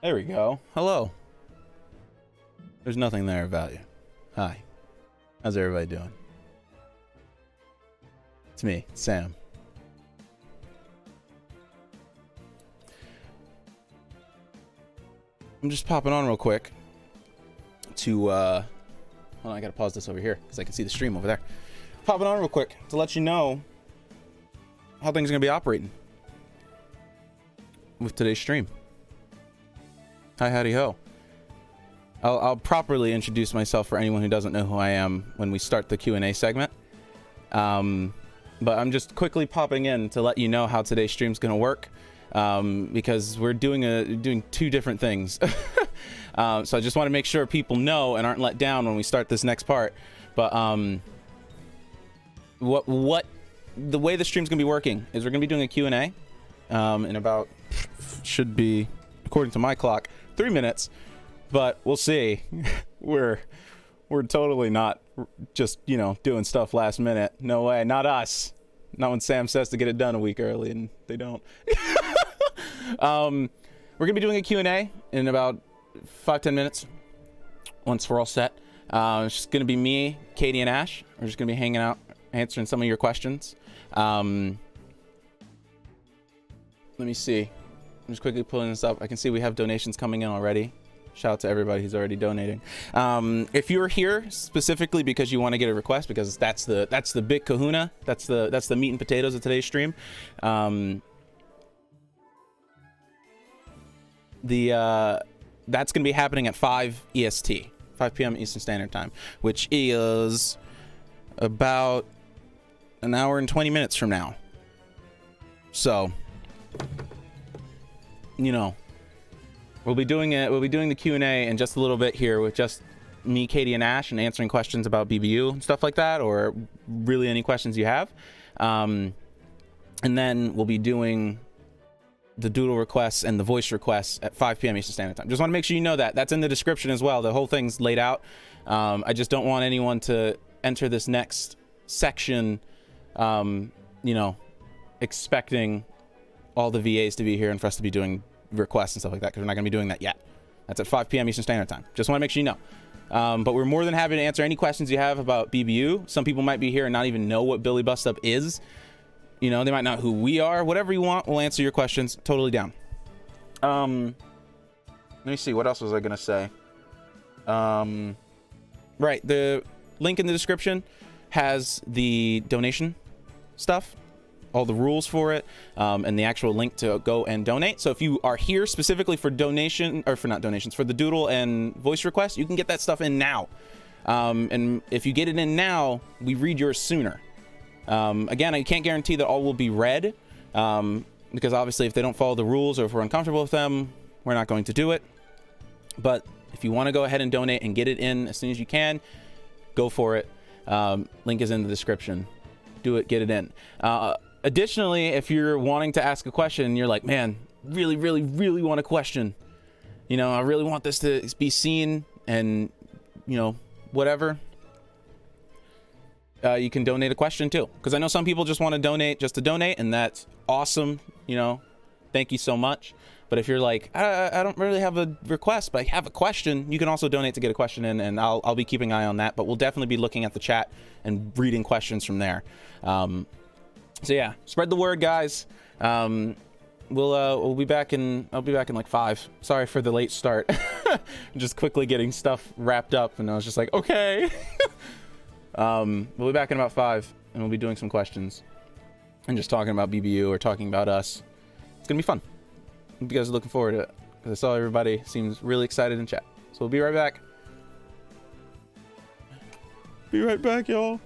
There we go. Hello. There's nothing there of value. Hi. How's everybody doing? It's me, Sam. I'm just popping on real quick to, well, I gotta pause this over here because I can see the stream over there. Popping on real quick to let you know how things are gonna be operating with today's stream. Hi, howdy ho. I'll properly introduce myself for anyone who doesn't know who I am when we start the Q&A segment. But I'm just quickly popping in to let you know how today's stream's gonna work, because we're doing two different things. So I just want to make sure people know and aren't let down when we start this next part. But what the way the stream's gonna be working is we're gonna be doing a Q&A in about, should be, according to my clock, 3 minutes. But we'll see. we're totally not just, you know, doing stuff last minute. No way, not us. Not when Sam says to get it done a week early and they don't. We're gonna be doing a Q&A in about 5-10 minutes once we're all set. It's just gonna be me, Katie, and Ash. We're just gonna be hanging out, answering some of your questions. Let me see. I'm just quickly pulling this up. I can see we have donations coming in already. Shout out to everybody who's already donating. If you're here specifically because you want to get a request, because that's the big kahuna, that's the meat and potatoes of today's stream. That's gonna be happening at 5 EST, 5 p.m. Eastern Standard Time, which is about an hour and 20 minutes from now. So, you know, we'll be doing the Q&A in just a little bit here with just me, Katie, and Ash, and answering questions about BBU and stuff like that, or really any questions you have. And then we'll be doing the doodle requests and the voice requests at 5 p.m. Eastern Standard Time. Just want to make sure you know that. That's in the description as well. The whole thing's laid out. I just don't want anyone to enter this next section, you know, expecting all the VAs to be here and for us to be doing requests and stuff like that, because we're not going to be doing that yet. That's at 5 p.m. Eastern Standard Time. Just want to make sure you know. But we're more than happy to answer any questions you have about BBU. Some people might be here and not even know what Billie Bust Up is. You know, they might not know who we are. Whatever you want, we'll answer your questions. Totally down. Let me see. What else was I going to say? Right. The link in the description has the donation stuff, all the rules for it, and the actual link to go and donate. So if you are here specifically for donation, or for not donations, for the doodle and voice request, you can get that stuff in now. And if you get it in now, we read yours sooner. Again, I can't guarantee that all will be read, because obviously if they don't follow the rules or if we're uncomfortable with them, we're not going to do it. But if you want to go ahead and donate and get it in as soon as you can, go for it. Link is in the description. Do it, get it in. Additionally, if you're wanting to ask a question and you're like, man, really want a question, you know, I really want this to be seen, and, you know, whatever, you can donate a question too, because I know some people just want to donate just to donate, and that's awesome. You know, thank you so much. But if you're like, I don't really have a request, but I have a question, you can also donate to get a question in, and I'll be keeping an eye on that. But we'll definitely be looking at the chat and reading questions from there. So yeah, spread the word, guys. We'll be back in, I'll be back in like 5. Sorry for the late start. Just quickly getting stuff wrapped up, and I was just like, okay. We'll be back in about 5, and we'll be doing some questions and just talking about BBU or talking about us. It's gonna be fun. Hope you guys are looking forward to it, because I saw everybody seems really excited in chat. So we'll be right back. Be right back, y'all.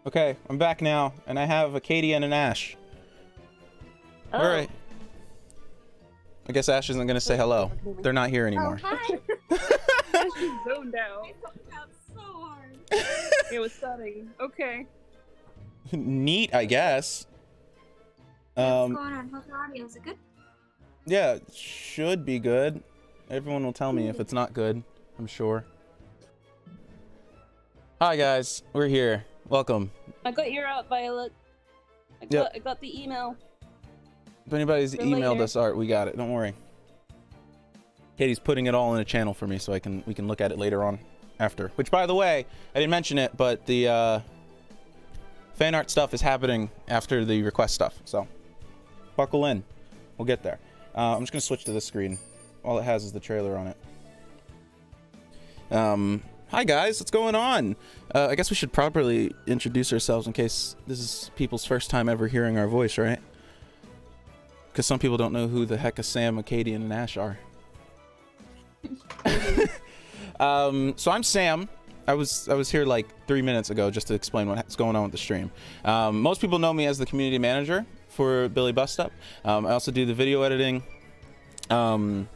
Okay, I'm back now, and I have a Katie and an Ash. Oh. All right. I guess Ash isn't gonna say hello. They're not here anymore. Oh, hi. Ash just zoned out. I zoned out so hard. It was stunning. Okay. Neat, I guess. What's going on? How's the audio? Is it good? Yeah, it should be good. Everyone will tell me if it's not good, I'm sure. Hi guys, we're here. Welcome. I got your art, Violet. I got the email. If anybody's For emailed later. us art, we got it. Don't worry. Katie's putting it all in a channel for me so we can look at it later on after. Which, by the way, I didn't mention it, but the fan art stuff is happening after the request stuff. So buckle in. We'll get there. I'm just gonna switch to this screen. All it has is the trailer on it. Hi guys, what's going on? I guess we should properly introduce ourselves in case this is people's first time ever hearing our voice, right? Because some people don't know who the heck a Sam, a Katie, and an Ash are. So I'm Sam. I was here like 3 minutes ago just to explain what's going on with the stream. Most people know me as the community manager for Billie Bust Up. I also do the video editing. I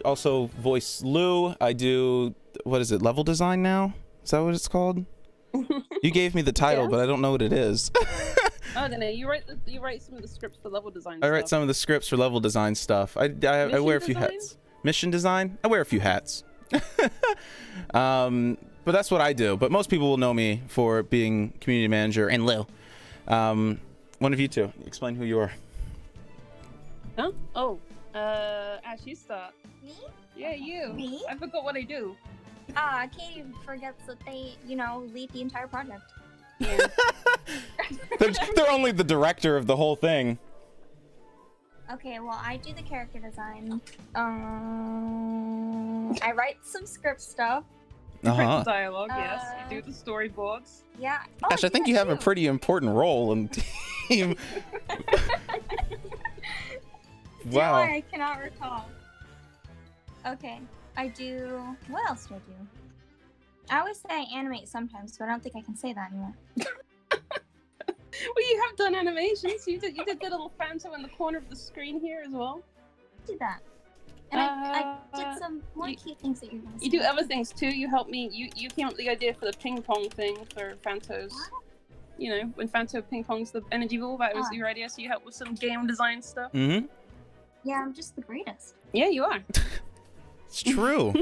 also voice Lou. I do, what is it, level design now? Is that what it's called? You gave me the title, Yeah. but I don't know what it is. I don't know. You write some of the scripts for level design. I write some of the scripts for level design stuff. I wear a few design? hats. Mission design? I wear a few hats. But that's what I do. But most people will know me for being community manager and Lou. One of you two, explain who you are. Huh? Oh, Ash, you start. Me? Yeah, you. Me? I forgot what I do. Katie forgets that they, lead the entire project. Yeah. They're only the director of the whole thing. Okay, well, I do the character design. I write some script stuff. Uh-huh. Dialogue, yes. You do the storyboards. Yeah. Ash, I think you have a pretty important role in the team. Wow. I cannot recall. Okay, I do. What else do I do? I always say I animate sometimes, but I don't think I can say that anymore. Well, you have done animations. You did the little phantom in the corner of the screen here as well. I did that. And I did some more cute things that you're gonna see. You do other things too. You helped me. You came up with the idea for the ping pong thing for Phantos. What? You know, when Phanto ping pongs the energy ball, that was your idea. So you helped with some game design stuff. Mm-hmm. Yeah, I'm just the greatest. Yeah, you are. It's true.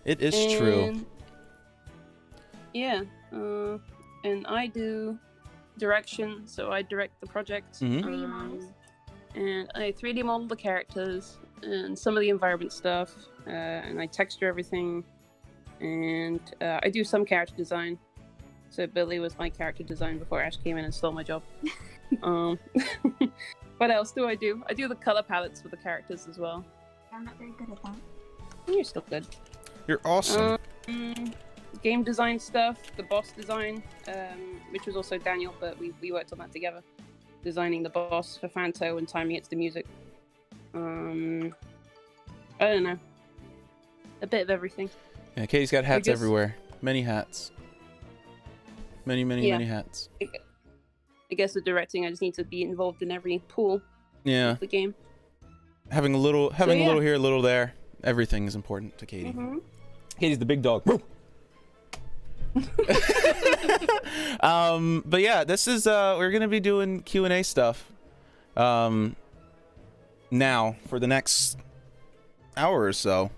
It is true. Yeah. And I do direction, so I direct the project. Mhm. 3D models. And I 3D model the characters and some of the environment stuff, and I texture everything, and I do some character design. So Billy was my character design before Ash came in and stole my job. What else do? I do the color palettes for the characters as well. I'm not very good at that. You're still good. You're awesome. Game design stuff, the boss design, which was also Daniel, but we worked on that together. Designing the boss for Phanto and timing it to the music. I don't know. A bit of everything. Yeah, Katie's got hats guess- everywhere. Many hats. Many hats. I guess with directing, I just need to be involved in every pool Yeah. of the game. Having a little yeah. here, a little there. Everything is important to Katie. Mm-hmm. Katie's the big dog. But yeah, this is we're gonna be doing Q&A stuff now for the next hour or so.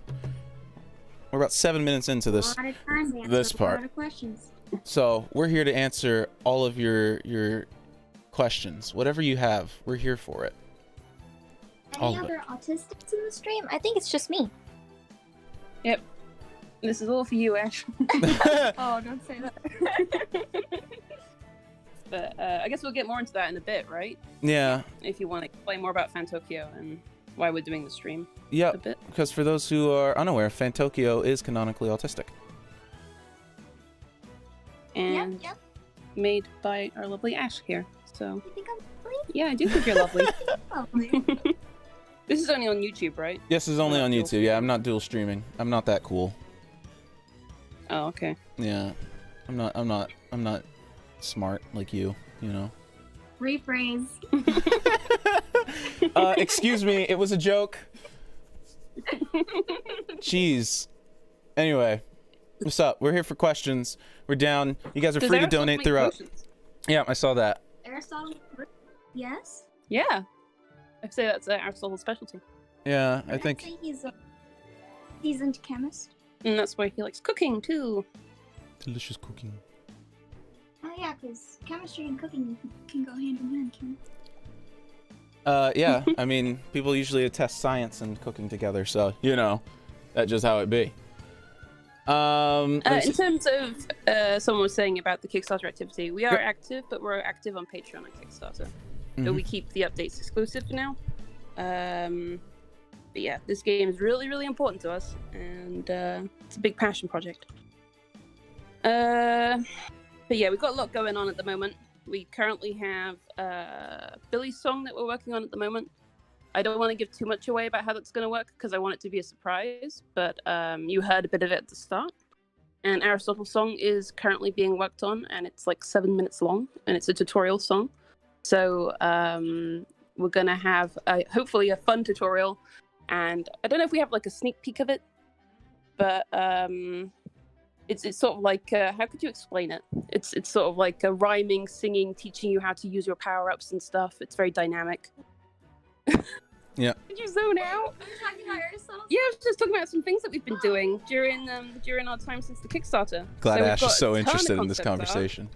We're about 7 minutes into this, A lot of time to answer this a part. lot of questions. So we're here to answer all of your questions, whatever you have. We're here for it. All Any of it. other autistics in the stream? I think it's just me. Yep. This is all for you, Ash. Oh, don't say that. But I guess we'll get more into that in a bit, right? Yeah. If you want to explain more about Fantokyo and why we're doing the stream a Yep. bit. Because for those who are unaware, Fantokyo is canonically autistic. And Yep. made by our lovely Ash here. So You think I'm lovely? yeah, I do think you're lovely. Lovely. This is only on YouTube, right? This is only Not on dual YouTube. Yeah, I'm not dual streaming. I'm not that cool. Oh, okay. Yeah, I'm not smart like you know. Rephrase. Excuse me, it was a joke. Jeez. Anyway, what's up? We're here for questions. We're down. You guys are free to donate throughout. Yeah, I saw that. Aristotle. Yes. Yeah, I'd say that's Aristotle's specialty, Yeah, I I'd think. say he's a seasoned chemist. and that's why he likes cooking too. Delicious cooking. Oh yeah, because chemistry and cooking can go hand in hand, can Yeah, I mean, people usually attest science and cooking together, so, you know, that's just how it be. In terms of someone was saying about the Kickstarter activity, we are active, but we're active on Patreon and Kickstarter. So we keep the updates exclusive for now. But yeah, this game is really, really important to us, and it's a big passion project. But yeah, we've got a lot going on at the moment. We currently have Billie's song that we're working on at the moment. I don't want to give too much away about how that's going to work because I want it to be a surprise, but you heard a bit of it at the start. And Aristotle's song is currently being worked on, and it's like 7 minutes long, and it's a tutorial song. So we're going to have hopefully a fun tutorial, and I don't know if we have like a sneak peek of it, but it's sort of like, how could you explain it? It's sort of like a rhyming, singing, teaching you how to use your power-ups and stuff. It's very dynamic. Yeah. Did you zone out? Are you talking about Aristotle? Yeah, I was just talking about some things that we've been doing during our time since the Kickstarter. Glad So we've Ash got is so a ton of interested in this concept art. conversation.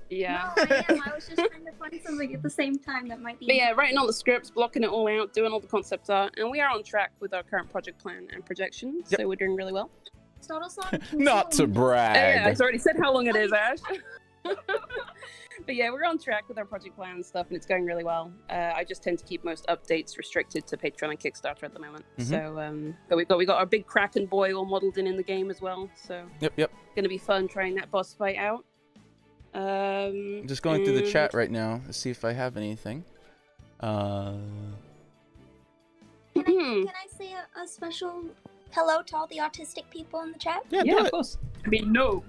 Yeah. No, I am. I was just trying to find something at the same time that might be. But yeah, writing all the scripts, blocking it all out, doing all the concept art, and we are on track with our current project plan and projections, so we're doing really well. Aristotle song. Not to Yeah, brag. I already said how long it is, Ash. But yeah, we're on track with our project plan and stuff, and it's going really well. I just tend to keep most updates restricted to Patreon and Kickstarter at the moment. So, but we got our big Kraken boy all modeled in the game as well. So, Yep. gonna be fun trying that boss fight out. I'm just going through the chat right now to see if I have anything. Can I say a special hello to all the autistic people in the chat? Yeah, Yeah, do of it. course. I mean, no.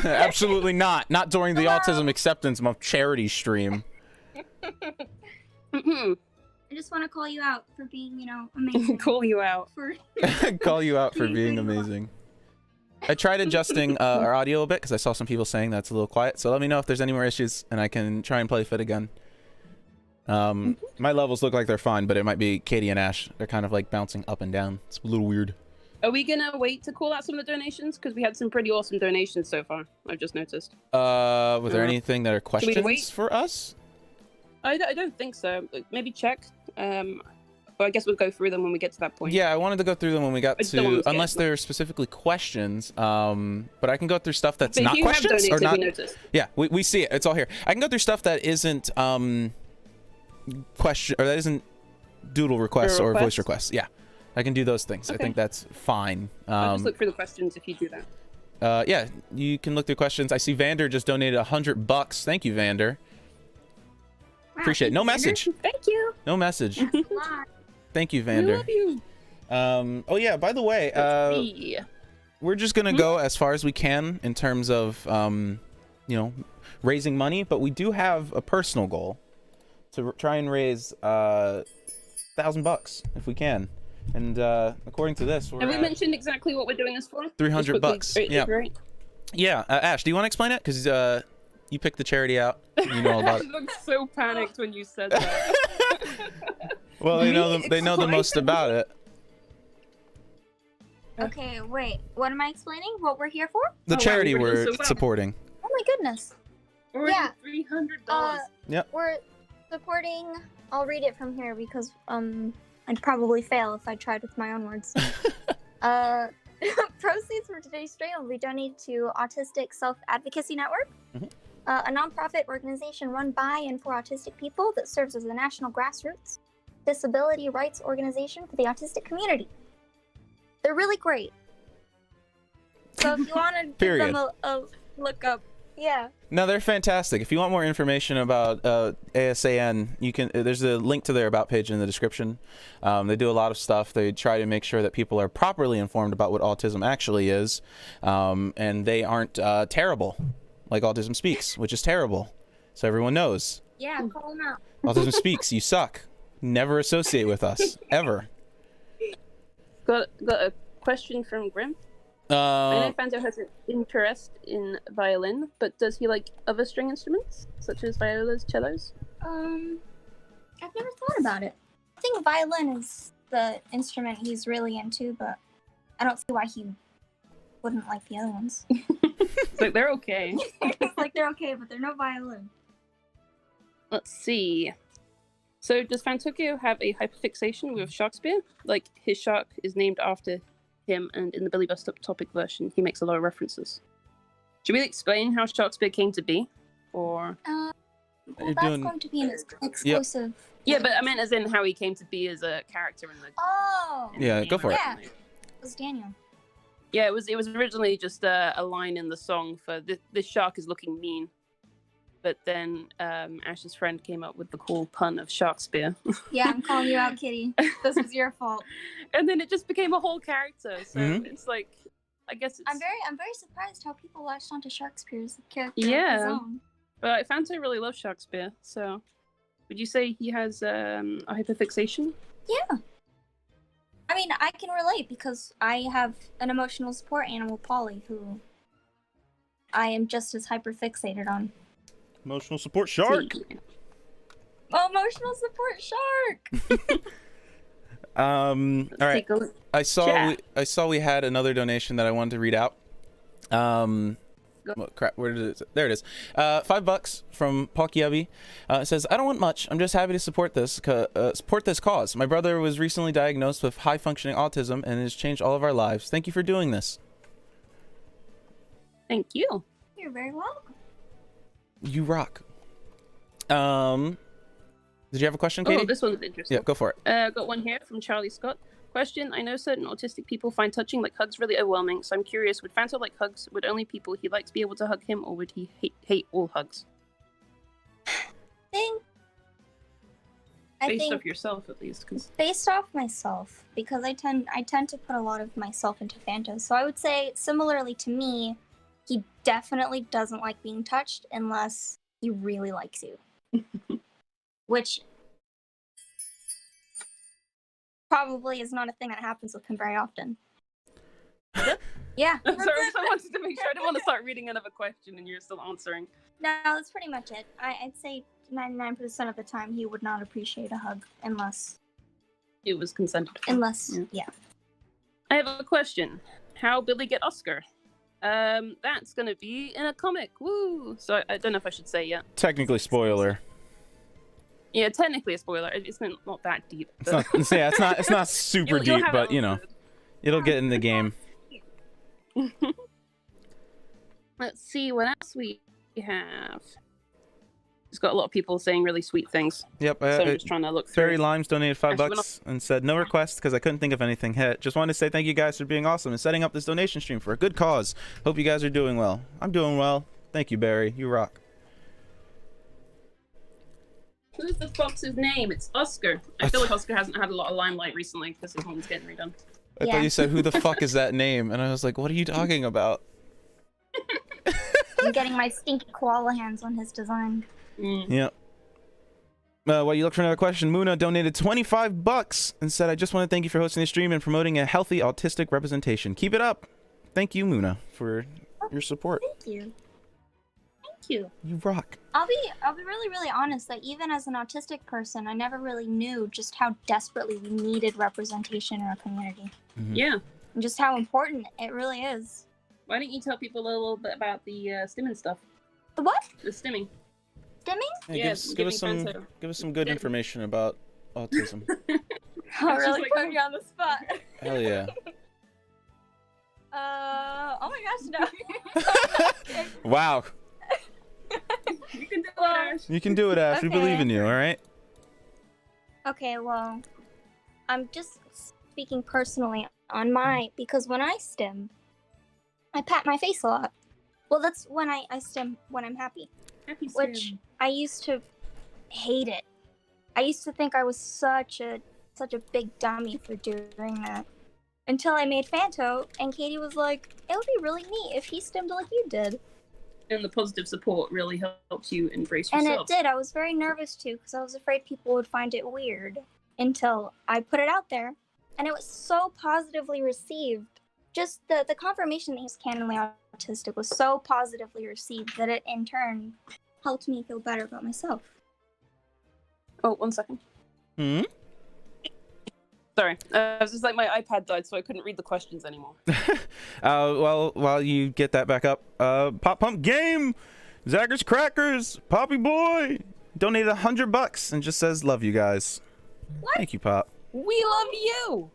Absolutely not. Not during the Hello. Autism Acceptance Month charity stream. I just want to call you out for being, amazing. Call you out. For Call you out for being amazing. I tried adjusting our audio a bit because I saw some people saying that's a little quiet. So let me know if there's any more issues and I can try and play fit again. My levels look like they're fine, but it might be Katie and Ash. They're kind of like bouncing up and down. It's a little weird. Are we gonna wait to call out some of the donations? Because we had some pretty awesome donations so far. I've just noticed. Was there anything that are we wait? questions for us? I don't think so. Maybe check. But I guess we'll go through them when we get to that point. Yeah, I wanted to go through them when we got I just don't want to, to unless skip. they're specifically questions. But I can go through stuff that's But not if you have questions donated, or not. we noticed. Yeah, we see it. It's all here. I can go through stuff that isn't question or that isn't doodle requests or voice requests. Yeah, I can do those things. I Okay. think that's fine. I'll just look through the questions if you do that. Yeah, you can look through questions. I see Vander just donated $100. Thank you, Vander. Appreciate it. No message. Thank you. No message. That's a lot. Thank you, We Vander. love you. Oh yeah, by the way, we're just gonna go as far as we can in terms of raising money, but we do have a personal goal to try and raise $1,000 if we can. And according to this, we're Have we at mentioned exactly what we're doing this for? $300. Yeah. Right. Yeah, Ash, do you want to explain it? Because you picked the charity out. You know about I it. looked so panicked when you said that. Well, they know the most about it. Okay, wait. What am I explaining? What we're here for? The wow, charity you were doing we're so well. supporting. Oh my goodness. We're Yeah. $300. We're supporting. I'll read it from here because I'd probably fail if I tried with my own words. Proceeds from today's stream will be donated to Autistic Self-Advocacy Network, a nonprofit organization run by and for autistic people that serves as the national grassroots disability rights organization for the autistic community. They're really great. So if you want to give them a look up, Yeah. No, they're fantastic. If you want more information about ASAN, you can. There's a link to their about page in the description. They do a lot of stuff. They try to make sure that people are properly informed about what autism actually is, and they aren't terrible, like Autism Speaks, which is terrible. So everyone knows. Yeah, call them out. Autism Speaks. You suck. Never associate with us ever. Got a question from Grim. I know Fanto has an interest in violin, but does he like other string instruments, such as violas, cellos? I've never thought about it. I think violin is the instrument he's really into, but I don't see why he wouldn't like the other ones. Like, they're okay. It's like they're okay, but they're no violin. Let's see. So does Fantokyo have a hyperfixation with Shakespeare? Like, his shark is named after him, and in the Billie Bust Up topic version, he makes a lot of references. Should we explain how Shakespeare came to be? Or... Well, that's going to be an exclusive... Yeah, but I meant as in how he came to be as a character in the... Oh! Yeah, go for it. Yeah, it was Daniel. Yeah, it was originally just a line in the song for this shark is looking mean. But then Ash's friend came up with the cool pun of Shakespeare. Yeah, I'm calling you out, Kitty. This was your fault. And then it just became a whole character. So it's like, I guess it's... I'm very surprised how people latched onto Shakespeare's character. Yeah. Of his own. But Fanto really loves Shakespeare, so would you say he has a hyperfixation? Yeah. I mean, I can relate because I have an emotional support animal, Polly, who I am just as hyperfixated on. Emotional support shark. Emotional support shark. All right. I saw we had another donation that I wanted to read out. What crap, where did it? There it is. $5 from Pakiabi. It says, I don't want much. I'm just happy to support this cause. My brother was recently diagnosed with high functioning autism and it has changed all of our lives. Thank you for doing this. Thank you. You're very welcome. You rock. Did you have a question, Katie? Oh, this one's interesting. Yeah, go for it. Got one here from Charlie Scott. Question: I know certain autistic people find touching like hugs really overwhelming, so I'm curious, would Fanto like hugs? Would only people he likes be able to hug him, or would he hate all hugs? I Based think off yourself, at least. Cause... Based off myself, because I tend to put a lot of myself into Fanto. So I would say, similarly to me, he definitely doesn't like being touched unless he really likes you. Which probably is not a thing that happens with him very often. Yeah. Sorry, I wanted to make sure. I didn't want to start reading another question and you're still answering. No, that's pretty much it. I'd say 99% of the time he would not appreciate a hug unless... It was consented for. Unless, yeah. I have a question. How Billy get Oscar? That's gonna be in a comic. Woo! So I don't know if I should say yet. Technically spoiler. Yeah, technically a spoiler. It's not that deep. But... It's not super deep, but you know, it'll get in the game. Let's see what else we have. It's got a lot of people saying really sweet things. Yep. So I'm just trying to look through. Barry Limes donated $5 and said no requests because I couldn't think of anything. Hit. Just wanted to say thank you guys for being awesome and setting up this donation stream for a good cause. Hope you guys are doing well. I'm doing well. Thank you, Barry. You rock. Who's the fox's name? It's Oscar. I feel like Oscar hasn't had a lot of limelight recently because his home's getting redone. I thought you said, who the fuck is that name? And I was like, what are you talking about? I'm getting my stinky koala hands on his design. Yep. While you look for another question, Muna donated $25 and said, I just want to thank you for hosting the stream and promoting a healthy autistic representation. Keep it up. Thank you, Muna, for your support. Thank you. Thank you. You rock. I'll be really, really honest that even as an autistic person, I never really knew just how desperately we needed representation in our community. Yeah. And just how important it really is. Why don't you tell people a little bit about the stimming stuff? The what? The stimming. Stimming? Yeah, give us some good information about autism. Oh, really put me on the spot. Hell yeah. Oh my gosh, no. Wow. You can do it, Ash. You can do it, Ash. We believe in you, alright? Okay, well, I'm just speaking personally on because when I stim, I pat my face a lot. Well, that's when I stim when I'm happy. Happy Which stim. I used to hate it. I used to think I was such a big dummy for doing that. Until I made Fanto, and Katie was like, it would be really neat if he stimmed like you did. And the positive support really helps you embrace And yourself. it did. I was very nervous too, because I was afraid people would find it weird until I put it out there. And it was so positively received. Just the confirmation that he's canonically autistic was so positively received that it in turn helped me feel better about myself. Oh, 1 second. Hmm? Sorry. I was just like, my iPad died, so I couldn't read the questions anymore. Well, while you get that back up, Pop Pump Game, Zachers Crackers, Poppy Boy, donated $100 and just says, love you guys. What? Thank you, Pop. We love you!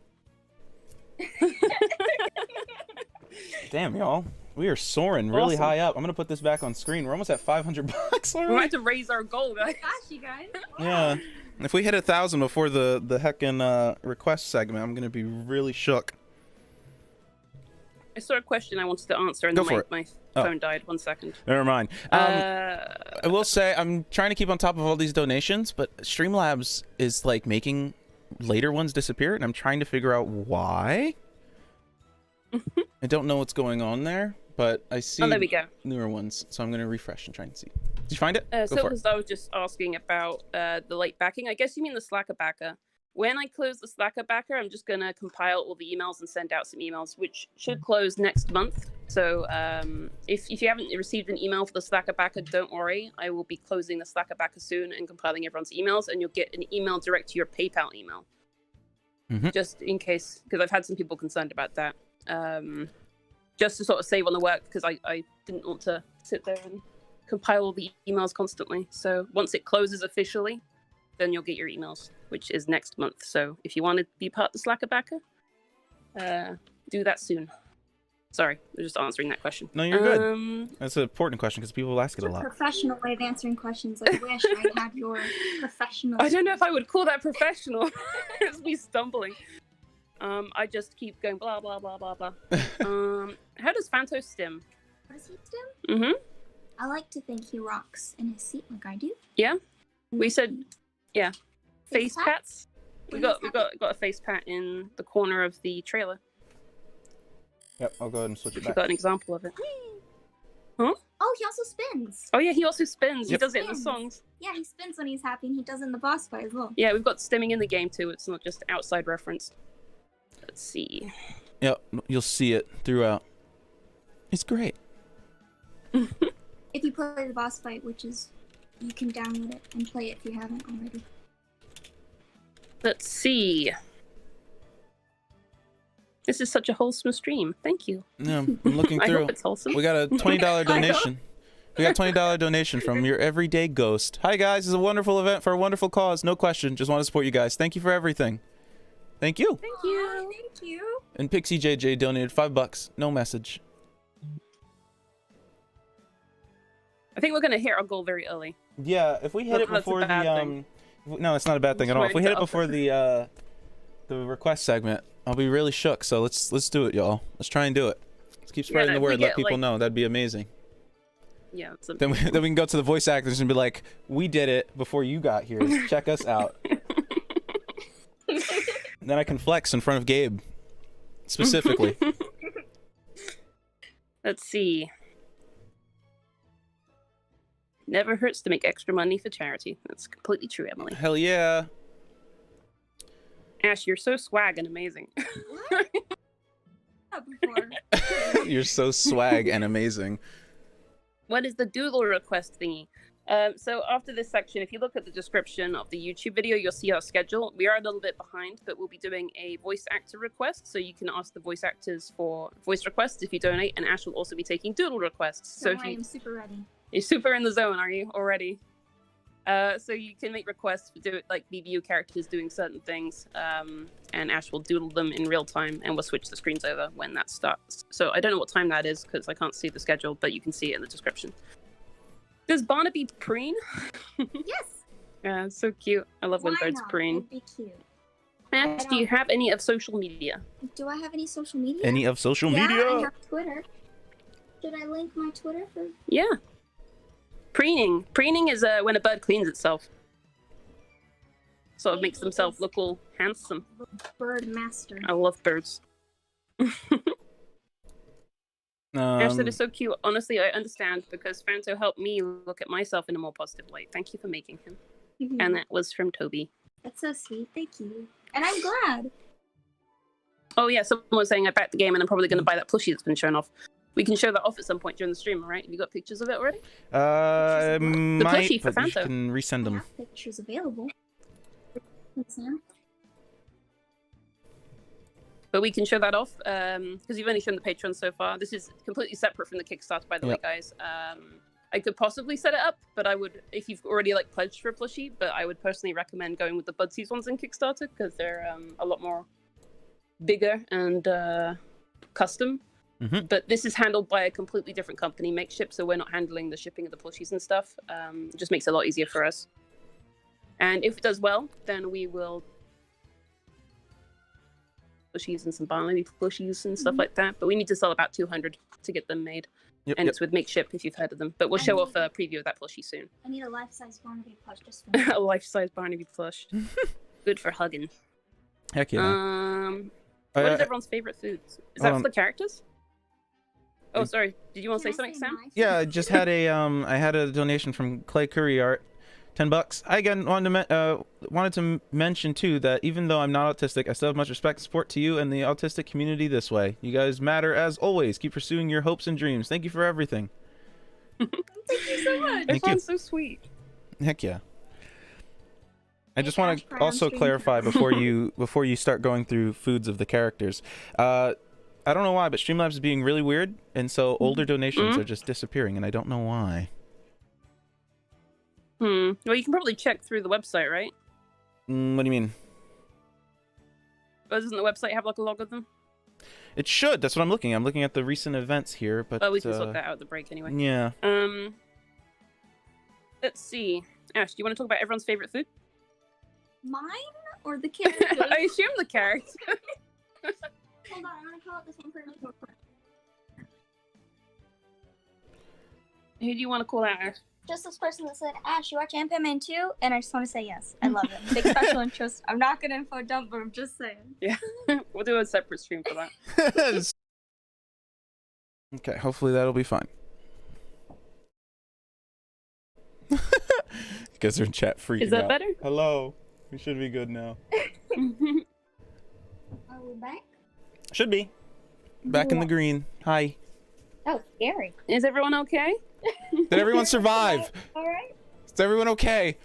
Damn, y'all. We are soaring really Awesome. high up. I'm going to put this back on screen. We're almost at $500 We already. might have to raise our goal, guys. Gosh, you guys. Yeah. If we hit 1,000 before the heckin' request segment, I'm going to be really shook. I saw a question I wanted to answer, and Go then for it. my Oh. phone died. 1 second. Never mind. I I will say I'm trying to keep on top of all these donations, but Streamlabs is like making later ones disappear, and I'm trying to figure out why. I don't know what's going on there, but I see Oh, there we go. newer ones, so I'm going to refresh and try and see. Did you find it? Go So for it. because I was just asking about the late backing, I guess you mean the Slacker backer. When I close the Slacker backer, I'm just going to compile all the emails and send out some emails, which should close next month. So if you haven't received an email for the Slacker backer, don't worry. I will be closing the Slacker backer soon and compiling everyone's emails, and you'll get an email direct to your PayPal email. Mhm. Just in case, because I've had some people concerned about that. Just to sort of save on the work, because I didn't want to sit there and compile all the emails constantly. So once it closes officially, then you'll get your emails, which is next month. So if you want to be part of the Slacker backer, do that soon. Sorry, I'm just answering that question. No, you're good. That's an important question because people ask it a It's a lot. professional way of answering questions. I wish I had your professional. I don't know if I would call that professional. It's me stumbling. I just keep going blah blah blah blah blah. How does Fanto stim? What does he do? Mm-hmm. I like to think he rocks in his seat like I do. Yeah. We said, yeah. Face pat? pats. We When got he's a face pat in the corner of the trailer. Yep, I'll go ahead and switch it If you back. got an example of it. Oh, he also spins. Oh yeah, he also spins. He Yep. does it in the Spins. songs. Yeah, he spins when he's happy, and he does it in the boss fight as well. Yeah, we've got stimming in the game too. It's not just outside reference. Let's see. Yep, you'll see it throughout. It's great. If you play the boss fight, which is, you can download it and play it if you haven't already. Let's see. This is such a wholesome stream. Thank you. Yeah, I'm looking I through. hope it's wholesome. We got a $20 donation. We got a $20 donation from your everyday ghost. Hi guys, it's a wonderful event for a wonderful cause. No question. Just want to support you guys. Thank you for everything. Thank you. Thank you. Aw, thank you. And Pixie JJ donated $5. No message. I think we're gonna hit our goal very early. Yeah, if we hit it That's a before the bad thing. no, it's not a bad thing Just at all. If we waiting hit to it before the request segment, I'll be really shook. So let's do it, y'all. Let's try and do it. Let's keep spreading the if we word. Let get, people like- know. That'd be amazing. Yeah. It's a... Then we can go to the voice actors and be like, "We did it before you got here. Check us out." Then I can flex in front of Gabe, specifically. Let's see. Never hurts to make extra money for charity. That's completely true, Emily. Hell yeah! Ash, you're so swag and amazing. What? Before. You're so swag and amazing. What is the doodle request thingy? So after this section, if you look at the description of the YouTube video, you'll see our schedule. We are a little bit behind, but we'll be doing a voice actor request. So you can ask the voice actors for voice requests if you donate, and Ash will also be taking doodle requests. So So if I you, am super ready. you're super in the zone, are you already? So you can make requests for like BBU characters doing certain things, and Ash will doodle them in real time, and we'll switch the screens over when that starts. So I don't know what time that is because I can't see the schedule, but you can see it in the description. Does Barnaby preen? Yes. Yeah, it's so cute. I love when Why birds not? preen. It'd be cute. Ash, do you have any of social media? Do I have any social media? Any of social yeah, media? I have Twitter. Should I link my Twitter for? Yeah. Preening. Preening is when a bird cleans itself. Sort of makes themselves look all handsome. Bird master. I love birds. Ash, that is so cute. Honestly, I understand because Fanto helped me look at myself in a more positive light. Thank you for making him. And that was from Toby. That's so sweet. Thank you. And I'm glad. Oh yeah, someone was saying I backed the game and I'm probably going to buy that plushie that's been shown off. We can show that off at some point during the stream, right? Have you got pictures of it already? I The might, plushie for but you Fanto. can resend I them. have pictures available. Sam. But we can show that off because you've only shown the Patreon so far. This is completely separate from the Kickstarter, by the way, guys. I could possibly set it up, but I would, if you've already like pledged for a plushie, but I would personally recommend going with the Budsies ones in Kickstarter because they're a lot more bigger and custom. But this is handled by a completely different company, Makeship, so we're not handling the shipping of the plushies and stuff. It just makes it a lot easier for us. And if it does well, then we will plushies and some Barnaby plushies and stuff like that. But we need to sell about 200 to get them made. And it's with Makeship, if you've heard of them. But we'll show off a preview of that plushie soon. I need a life-size Barnaby plush just for me. A life-size Barnaby plush. Good for hugging. Heck yeah. What is everyone's favorite foods? Is that for the characters? Oh, sorry. Did you want to say something, Sam? Yeah, I just had I had a donation from Clay Curry Art, $10. I again wanted to mention too that even though I'm not autistic, I still have much respect and support to you and the autistic community this way. You guys matter as always. Keep pursuing your hopes and dreams. Thank you for everything. Thank you so much. Everyone's so sweet. Heck yeah. I just want to also clarify before you start going through foods of the characters. I don't know why, but Streamlabs is being really weird, and so older donations are just disappearing, and I don't know why. Well, you can probably check through the website, right? What do you mean? Doesn't the website have like a log of them? It should. That's what I'm looking at. I'm looking at the recent events here, but we can sort that out at the break anyway. Yeah. Let's see. Ash, do you want to talk about everyone's favorite food? Mine or the character? I assume the character. Hold on, I'm gonna call out this one person. Who do you want to call out, Ash? Just this person that said, Ash, you watch Ant-Man 2? And I just want to say yes. I love it. Big special interest. I'm not gonna info dump, but I'm just saying. Yeah. We'll do a separate stream for that. Okay, hopefully that'll be fine. You guys are in chat freaking out. Is that better? Hello. We should be good now. Are we back? Should be. Back in the green. Hi. Oh, scary. Is everyone okay? Did everyone survive? All right. Is everyone okay?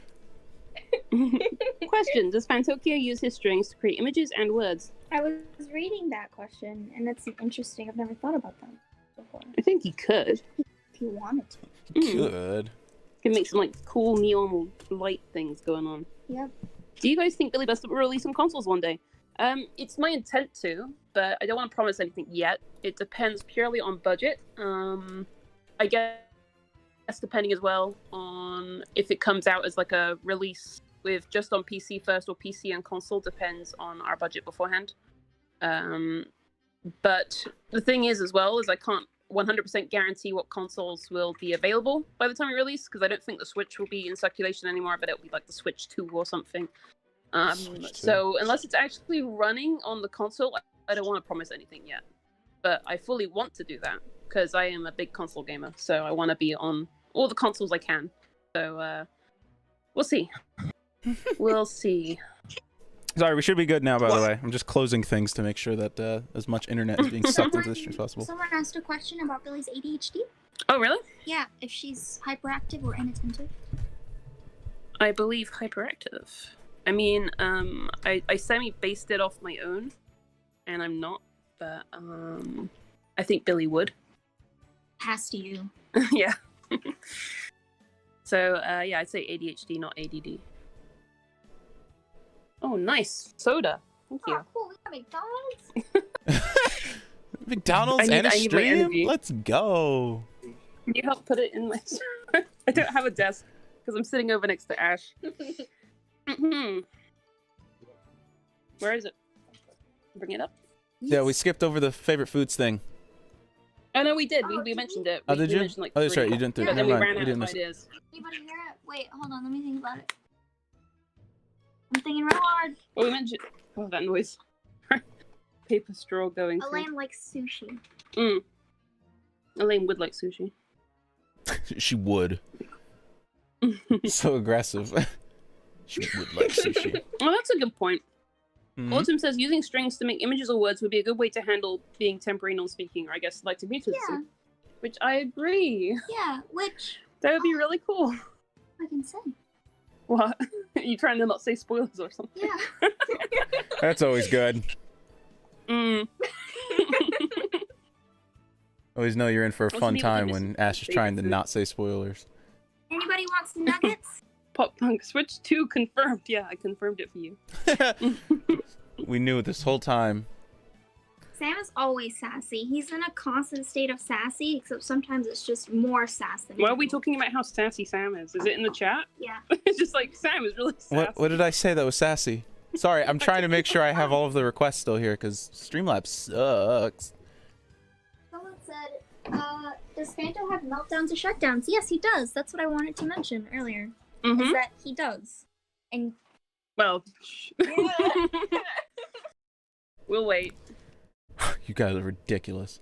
Question: does Fantokyo use his strings to create images and words? I was reading that question, and it's interesting. I've never thought about that before. I think he could. If he wanted to. Good. Can make some like cool neon light things going on. Yep. Do you guys think Billie Bust Up will release some consoles one day? It's my intent to, but I don't want to promise anything yet. It depends purely on budget. I guess depending as well on if it comes out as like a release with just on PC first or PC and console, depends on our budget beforehand. But the thing is as well is I can't 100% guarantee what consoles will be available by the time we release, because I don't think the Switch will be in circulation anymore, but it'll be like the Switch 2 or something. So unless it's actually running on the console, I don't want to promise anything yet. But I fully want to do that because I am a big console gamer, so I want to be on all the consoles I can. So we'll see. We'll see. Sorry, we should be good now, by the way. I'm just closing things to make sure that as much internet is being sucked into this stream as possible. Someone asked a question about Billie's ADHD. Oh, really? Yeah, if she's hyperactive or inattentive. I believe hyperactive. I mean, I semi-based it off my own, and I'm not, but I think Billie would. Has to you. Yeah. So, yeah, I'd say ADHD, not ADD. Oh, nice. Soda. Thank you. Oh, cool. We got McDonald's. McDonald's and a I need my stream? energy. Let's go. Can you help put it in my... I don't have a desk, because I'm sitting over next to Ash. Where is it? Bring it up. Yeah, we skipped over the favorite foods thing. Oh no, we did. We did mentioned it. Oh, We did you? mentioned, like, Oh, that's 3, right. You didn't do it. but then Never we mind. ran We out didn't of miss it. ideas. Anybody hear it? Wait, hold on. Let me think about it. I'm thinking real hard. Well, we mentioned. Oh, that noise. Paper straw going. Elaine likes sushi. Elaine would like sushi. She would. So aggressive. She would like sushi. Well, that's a good point. Mhm. Autumn says using strings to make images or words would be a good way to handle being temporary non-speaking, or I guess like to mutism. Yeah. Which I agree. Yeah, which That would be really cool. I can say. What? You trying to not say spoilers or something? Yeah. That's always good. Always know you're in for a Also, fun people time can when just Ash is say trying to food. not say spoilers. Anybody wants some nuggets? Pop Punk Switch 2 confirmed. Yeah, I confirmed it for you. We knew it this whole time. Sam is always sassy. He's in a constant state of sassy, except sometimes it's just more sass than Why are we usual. talking about how sassy Sam is? Is it in the chat? Yeah. It's just like Sam is really sassy. What did I say that was sassy? Sorry, I'm trying to make sure I have all of the requests still here because Streamlabs sucks. Someone said, does Phantom have meltdowns or shutdowns? Yes, he does. That's what I wanted to mention earlier. Mm-hmm. Is that he does. And Well, we'll wait. You guys are ridiculous.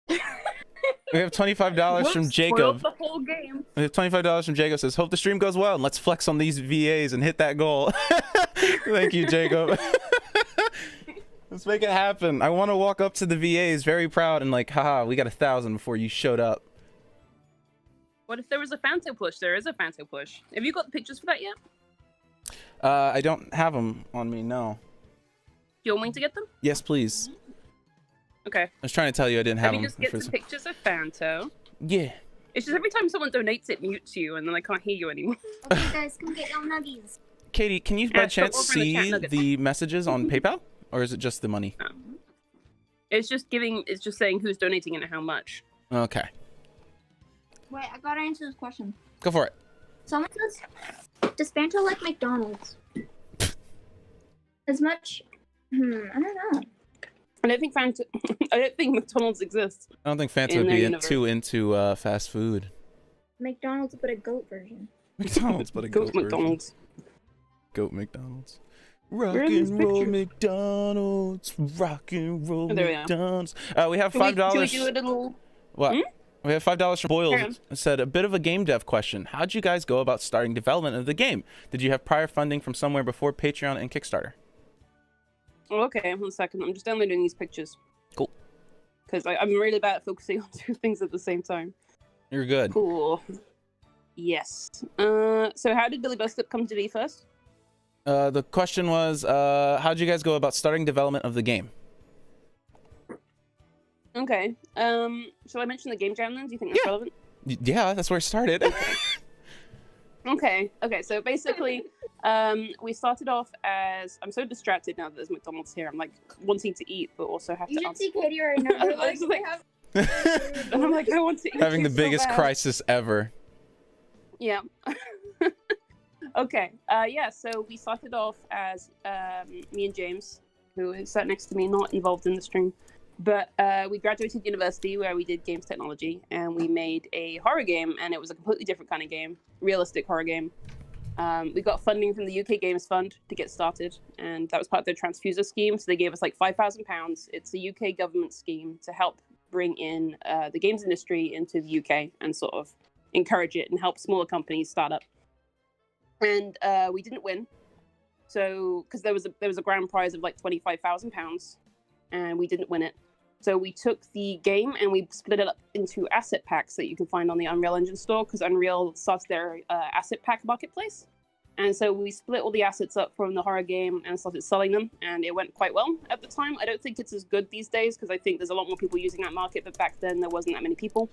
We have $25 from Whoops, Jacob. spoiled the whole game. We have $25 from Jacob. Says, hope the stream goes well and let's flex on these VAs and hit that goal. Thank you, Jacob. Let's make it happen. I want to walk up to the VAs very proud and like, haha, we got 1,000 before you showed up. What if there was a Fanto push? There is a Fanto push. Have you got the pictures for that yet? I don't have them on me, no. Do you want me to get them? Yes, please. Okay. I was trying to tell you I didn't have Let me them. just get some pictures of Fanto. Yeah. It's just every time someone donates, it mutes you, and then I can't hear you anymore. okay, guys, come get your nuggies. Katie, can you by Yeah, chance so over in the chat see nugget. the messages on PayPal? Or is it just the money? It's just saying who's donating and how much. Okay. Wait, I gotta answer this question. Go for it. Someone says, does Phantom like McDonald's? As much... I don't know. I don't think McDonald's exists. I don't think Fanta In would their be universe. too into fast food. McDonald's, but a goat version. McDonald's, but a goat version. McDonald's. Goat McDonald's. Rock Where are these and roll pictures? McDonald's. Rock and roll Oh, there we are. McDonald's. We have Can $5. we do a little... What? Hmm? We have $5 from Boyle. Karen. It said, a bit of a game dev question. How'd you guys go about starting development of the game? Did you have prior funding from somewhere before Patreon and Kickstarter? Oh, okay, 1 second. I'm just downloading these pictures. Cool. Because I'm really bad at focusing on 2 things at the same time. You're good. Cool. Yes. So how did Billie Bust Up come to be first? The question was, how'd you guys go about starting development of the game? Okay. Shall I mention the game jam then? Do you think that's Yeah. relevant? Yeah, that's where it started. Okay. So basically, we started off as... I'm so distracted now that there's McDonald's here. I'm like wanting to eat, but also have You to should answer. see Katie right now. I was like- And I'm like, I want to eat. Having the so biggest bad. crisis ever. Yeah. Okay. Yeah. So we started off as me and James, who is sat next to me, not involved in the stream, but we graduated university where we did games technology, and we made a horror game, and it was a completely different kind of game, realistic horror game. We got funding from the UK Games Fund to get started, and that was part of their transfuser scheme. So they gave us like £5,000. It's a UK government scheme to help bring in the games industry into the UK and sort of encourage it and help smaller companies start up. And we didn't win, so because there was a grand prize of like £25,000, and we didn't win it. So we took the game and we split it up into asset packs that you can find on the Unreal Engine store, because Unreal starts their asset pack marketplace. And so we split all the assets up from the horror game and started selling them, and it went quite well at the time. I don't think it's as good these days, because I think there's a lot more people using that market, but back then there wasn't that many people.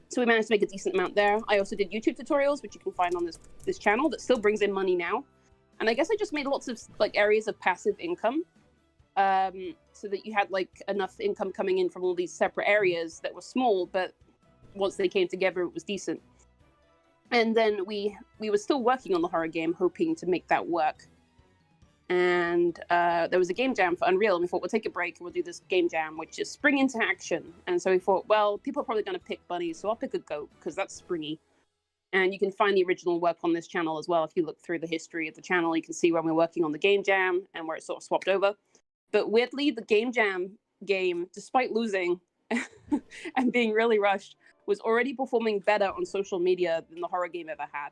So we managed to make a decent amount there. I also did YouTube tutorials, which you can find on this channel, that still brings in money now. And I guess I just made lots of like areas of passive income, so that you had like enough income coming in from all these separate areas that were small, but once they came together, it was decent. And then we were still working on the horror game, hoping to make that work. And and there was a game jam for Unreal, and we thought we'll take a break and we'll do this game jam, which is spring into action. And so we thought, well, people are probably going to pick bunnies, so I'll pick a goat because that's springy. And you can find the original work on this channel as well. If you look through the history of the channel, you can see when we're working on the game jam and where it sort of swapped over. But weirdly, the game jam game, despite losing and being really rushed, was already performing better on social media than the horror game ever had.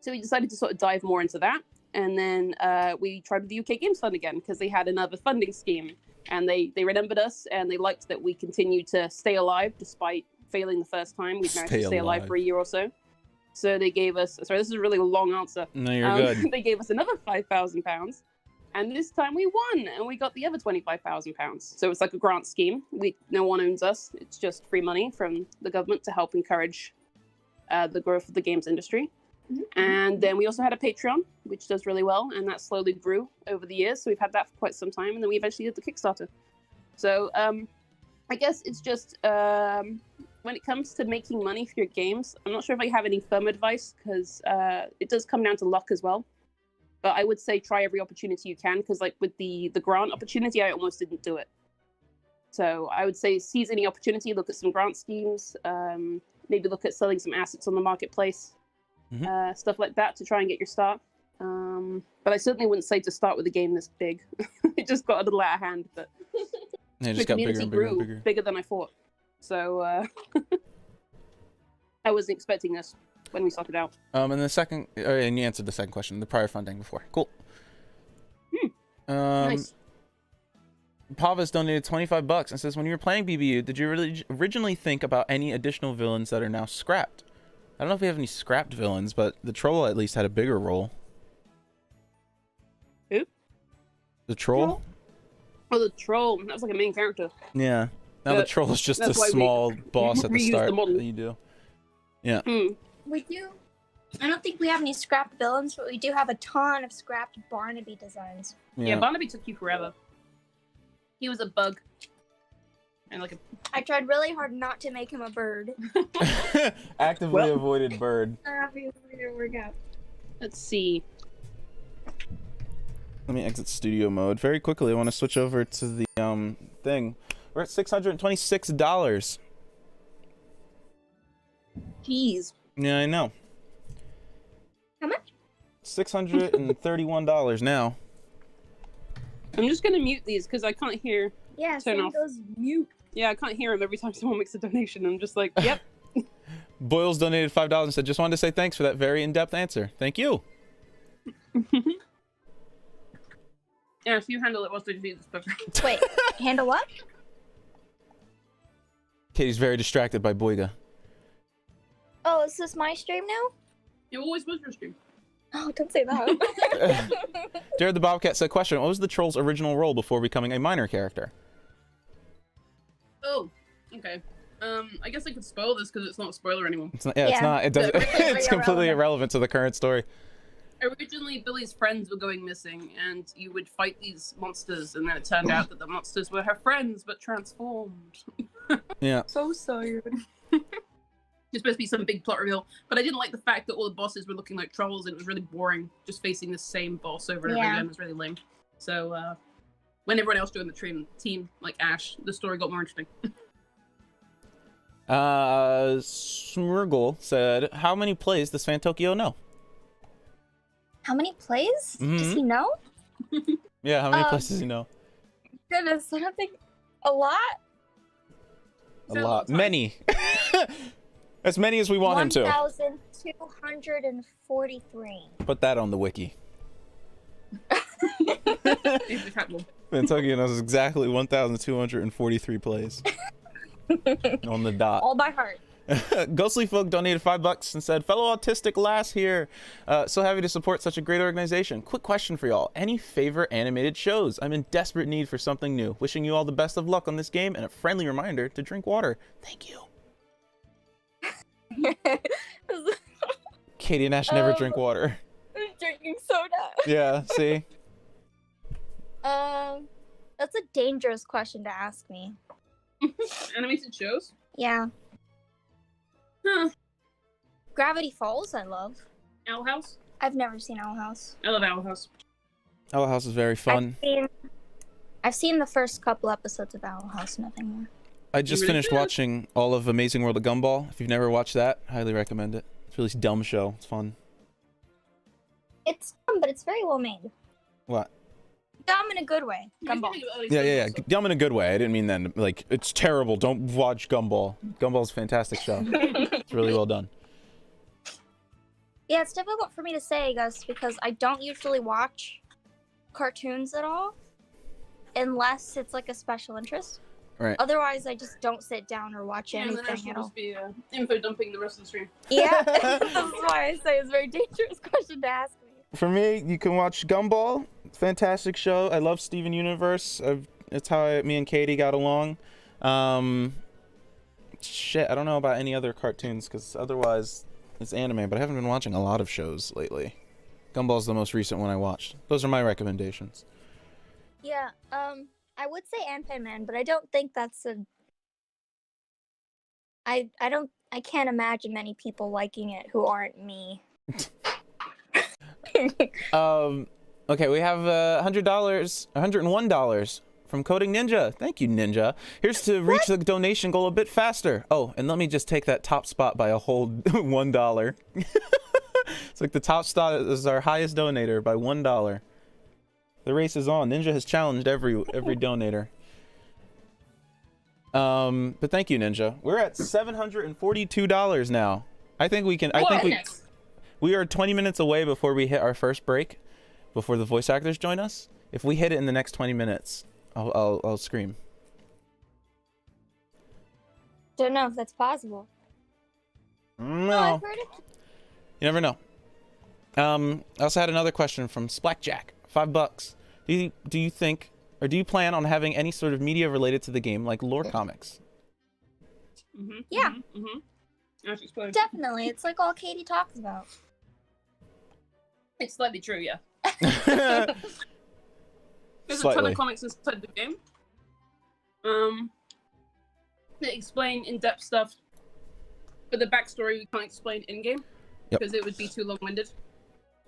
So we decided to sort of dive more into that. And then we tried with the UK Games Fund again because they had another funding scheme. And they remembered us and they liked that we continued to stay alive despite failing the first time. We managed to stay alive for a year or so. So they gave us, sorry, this is a really long answer. No, you're good. They gave us another £5,000. And this time we won and we got the other £25,000. So it's like a grant scheme. No one owns us. It's just free money from the government to help encourage the growth of the games industry. And then we also had a Patreon, which does really well, and that slowly grew over the years. So we've had that for quite some time, and then we eventually did the Kickstarter. So I guess it's just when it comes to making money for your games, I'm not sure if I have any firm advice because it does come down to luck as well. But I would say try every opportunity you can because, like with the grant opportunity, I almost didn't do it. So I would say seize any opportunity, look at some grant schemes, maybe look at selling some assets on the marketplace. Stuff like that to try and get your start. But I certainly wouldn't say to start with a game this big. It just got a little out of hand, but Yeah, it the just got bigger community and bigger and grew bigger. bigger than I thought. So I wasn't expecting this when we started out. And the second, and you answered the second question, the prior funding before. Cool. Nice. Pava's donated $25 and says, when you were playing BBU, did you really originally think about any additional villains that are now scrapped? I don't know if we have any scrapped villains, but the troll at least had a bigger role. Who? The troll? Oh, the troll. That was like a main character. Yeah. Now the troll is just a that's why we small boss at the reused start the model. that you do. Yeah. We do. I don't think we have any scrapped villains, but we do have a ton of scrapped Barnaby designs. Yeah, Barnaby took you forever. He was a bug. And like I tried really hard not to make him a bird. Actively avoided bird. Obviously, it didn't work out. Let's see. Let me exit studio mode very quickly. I want to switch over to the thing. We're at $626. Jeez. Yeah, I know. How much? $631 now. I'm just gonna mute these because I can't hear. Yeah, Turn Sam off. goes mute. Yeah, I can't hear him every time someone makes a donation. I'm just like, yep. Boyles donated $5 and said, just wanted to say thanks for that very in-depth answer. Thank you. Yeah, if you handle it, what's the disease? Wait, handle what? Katie's very distracted by Boyga. Oh, is this my stream now? It always was your stream. Oh, don't say that. Jared the Bobcat said, question, what was the troll's original role before becoming a minor character? Oh, okay. I guess I could spoil this because it's not a spoiler anymore. It's not, it's not. It doesn't. It's completely irrelevant to the current story. Originally, Billy's friends were going missing, and you would fight these monsters, and then it turned out that the monsters were her friends, but transformed. Yeah. So sad. It's supposed to be some big plot reveal, but I didn't like the fact that all the bosses were looking like trolls, and it was really boring, just facing the same boss over and over again. It was really lame. So, when everyone else joined the team, like Ash, the story got more interesting. Smurgle said, how many plays does Fantokyo know? How many plays? Does he know? Yeah, how many plays does he know? Goodness, I don't think a lot. A lot. Many. As many as we want him to. 1,243. Put that on the wiki. Fantokyo knows exactly 1,243 plays. On the dot. All by heart. Ghostly Folk donated $5 and said, fellow autistic lass here. So happy to support such a great organization. Quick question for y'all. Any favorite animated shows? I'm in desperate need for something new. Wishing you all the best of luck on this game and a friendly reminder to drink water. Thank you. Katie and Ash never drink water. I'm drinking soda. Yeah, see? That's a dangerous question to ask me. Animated shows? Yeah. Huh. Gravity Falls, I love. Owl House? I've never seen Owl House. I love Owl House. Owl House is very fun. I've seen the first couple episodes of Owl House, nothing more. I just finished watching all of Amazing World of Gumball. If you've never watched that, highly recommend it. It's a really dumb show. It's fun. It's dumb, but it's very well made. What? Dumb in a good way. Gumball. Yeah. Dumb in a good way. I didn't mean that. Like, it's terrible. Don't watch Gumball. Gumball's a fantastic show. It's really well done. Yeah, it's difficult for me to say, Gus, because I don't usually watch cartoons at all, unless it's like a special interest. Right. Otherwise, I just don't sit down or watch anything at all. Just be info dumping the rest of the stream. Yeah, that's why I say it's a very dangerous question to ask me. For me, you can watch Gumball. Fantastic show. I love Steven Universe. It's how me and Katie got along. Shit, I don't know about any other cartoons because otherwise it's anime, but I haven't been watching a lot of shows lately. Gumball's the most recent one I watched. Those are my recommendations. Yeah, I would say Ant Man, but I don't think that's a. I can't imagine many people liking it who aren't me. Okay, we have $101 from Coding Ninja. Thank you, Ninja. Here's to reach the donation goal a bit faster. Oh, and let me just take that top spot by a whole $1. It's like the top spot is our highest donator by $1. The race is on. Ninja has challenged every donator. But thank you, Ninja. We're at $742 now. I think we can. We are 20 minutes away before we hit our first break, before the voice actors join us. If we hit it in the next 20 minutes, I'll scream. Don't know if that's possible. No. I've heard it. You never know. I also had another question from Splackjack. $5. Do you think, or do you plan on having any sort of media related to the game, like lore comics? Yeah. Explain. Definitely. It's like all Katie talks about. It's slightly true, yeah. There's a ton of comics inside the game. They explain in-depth stuff, but the backstory we can't explain in-game because it would be too long-winded.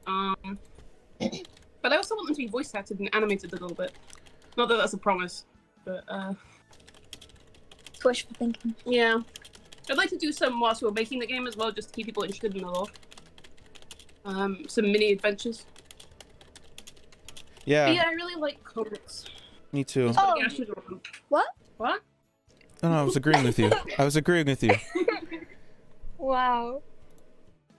But I also want them to be voice acted and animated a little bit. Not that that's a promise, but It's wishful thinking. yeah. I'd like to do some whilst we're making the game as well, just to keep people interested in the lore. Some mini adventures. Yeah. But yeah, I really like comics. Me too. Oh. What? What? Oh, no, I was agreeing with you. Wow.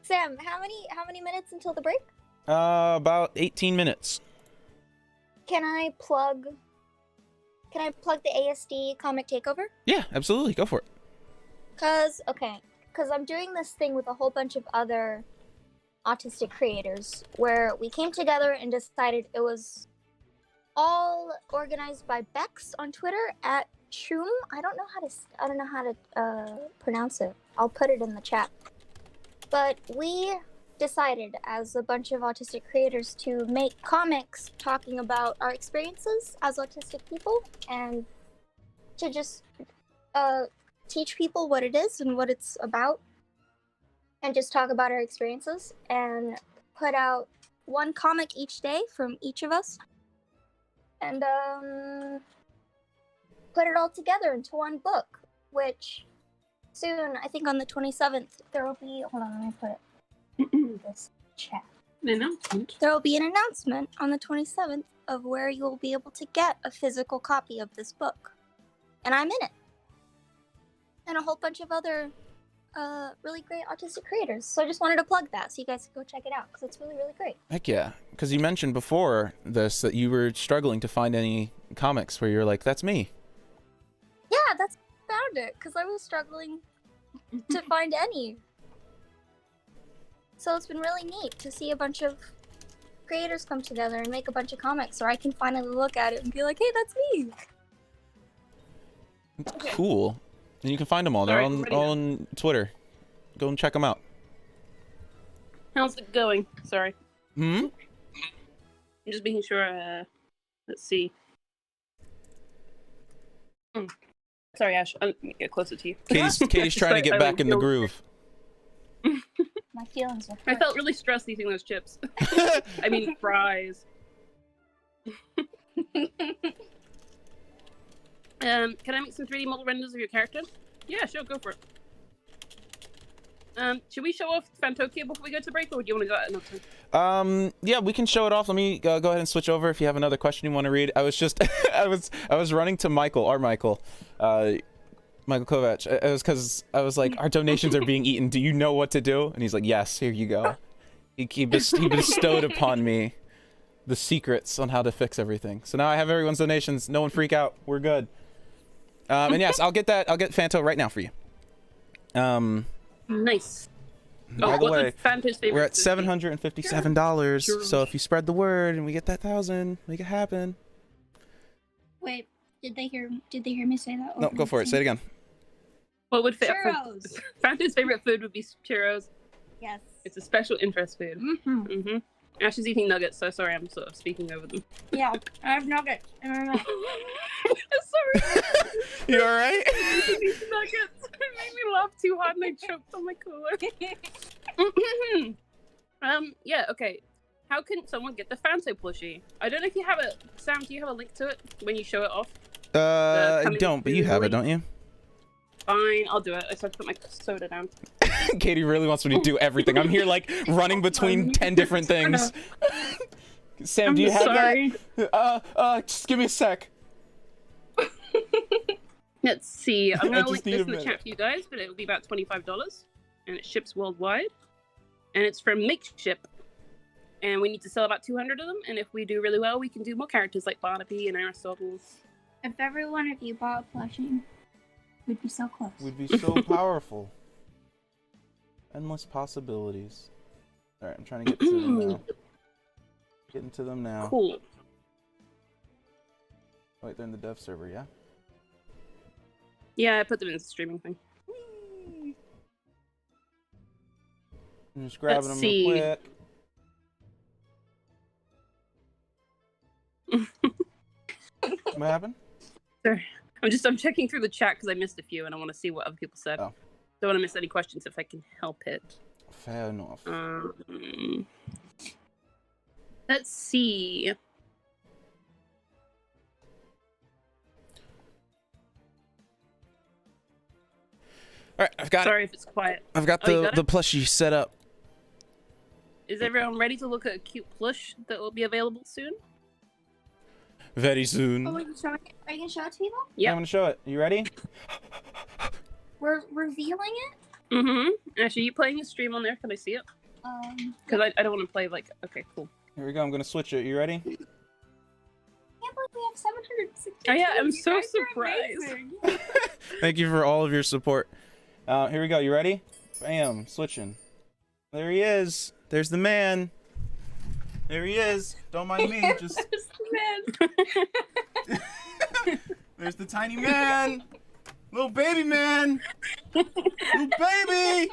Sam, how many minutes until the break? About 18 minutes. Can I plug the ASD comic takeover? Yeah, absolutely. Go for it. Cause I'm doing this thing with a whole bunch of other autistic creators where we came together and decided it was all organized by Bex on Twitter at Chum. I don't know how to pronounce it. I'll put it in the chat. But we decided as a bunch of autistic creators to make comics talking about our experiences as autistic people and to just teach people what it is and what it's about and just talk about our experiences and put out one comic each day from each of us and put it all together into one book, which soon, I think on the 27th, there will be, hold on, let me put it in this chat. An announcement? There will be an announcement on the 27th of where you will be able to get a physical copy of this book. And I'm in it. And a whole bunch of other really great autistic creators. So I just wanted to plug that so you guys can go check it out because it's really, really great. Heck yeah. Because you mentioned before this that you were struggling to find any comics where you're like, that's me. Yeah, that's how I found it because I was struggling to find any. So it's been really neat to see a bunch of creators come together and make a bunch of comics so I can finally look at it and be like, hey, that's me. It's cool. And you can find them all. They're all on Twitter. Go and check them out. How's it going? Sorry. Hmm? I'm just making sure, let's see. Sorry, Ash. Let me get closer to you. Katie's trying to get back in the groove. My feelings are hurt. I felt really stressed eating those chips. I mean, fries. Can I make some 3D model renders of your character? Yeah, sure, go for it. Should we show off Fantokia before we go to break, or do you want to go at another time? Yeah, we can show it off. Let me go ahead and switch over if you have another question you want to read. I was just, I was running to Michael, Michael Kovac. It was because I was like, our donations are being eaten. Do you know what to do? And he's like, yes, here you go. He bestowed upon me the secrets on how to fix everything. So now I have everyone's donations. No one freak out. We're good. And yes, I'll get Fanto right now for you. Nice. By the way, we're at $757. $757. So if you spread the word and we get that 1,000, make it happen. Wait, did they hear me say that? No, go for it. Say it again. What would fit? Churros. Fanta's favorite food would be churros. Yes. It's a special interest food. Mm-hmm. Ash is eating nuggets, so sorry I'm sort of speaking over them. Yeah, I have nuggets in my mouth. Sorry. You alright? These nuggets made me laugh too hard and I choked on my cooler. Yeah, okay. How can someone get the Fanto plushie? I don't know if you have it. Sam, do you have a link to it when you show it off? I don't, but you have it, don't you? Fine, I'll do it. I just have to put my soda down. Katie really wants me to do everything. I'm here like running between 10 different things. Sam, do you have that? Just give me a sec. Let's see. I'm I gonna just link need this a in the minute. chat for you guys, but it will be about $25, and it ships worldwide. And it's from Makeship, and we need to sell about 200 of them. And if we do really well, we can do more characters like Barnaby and Aristotle. If every one of you bought a plushie, we'd be so close. We'd be so powerful. Endless possibilities. Alright, I'm trying to get to them now. Getting to them now. Cool. Wait, they're in the dev server, yeah? Yeah, I put them in the streaming thing. I'm just grabbing Let's them real quick. What happened? Sorry. I'm checking through the chat because I missed a few and I want to see what other people said. Oh. Don't want to miss any questions if I can help it. Fair enough. Let's see. Alright, I've got Sorry if it's quiet. I've got Oh, you the got it? plushie set up. Is everyone ready to look at a cute plush that will be available soon? Very soon. Oh, are you gonna show it to people? Yeah, Yep. I'm gonna show it. You ready? We're revealing it? Mm-hmm. Ash, are you playing a stream on there? Can I see it? Because I don't want to play like... Okay, cool. Here we go. I'm gonna switch it. You ready? I can't believe we have 760. Oh yeah, I'm You so guys are surprised. amazing. Thank you for all of your support. Here we go. You ready? Bam. Switching. There he is. There's the man. There he is. Don't mind me. Just there's the tiny man. Little baby man. Little baby.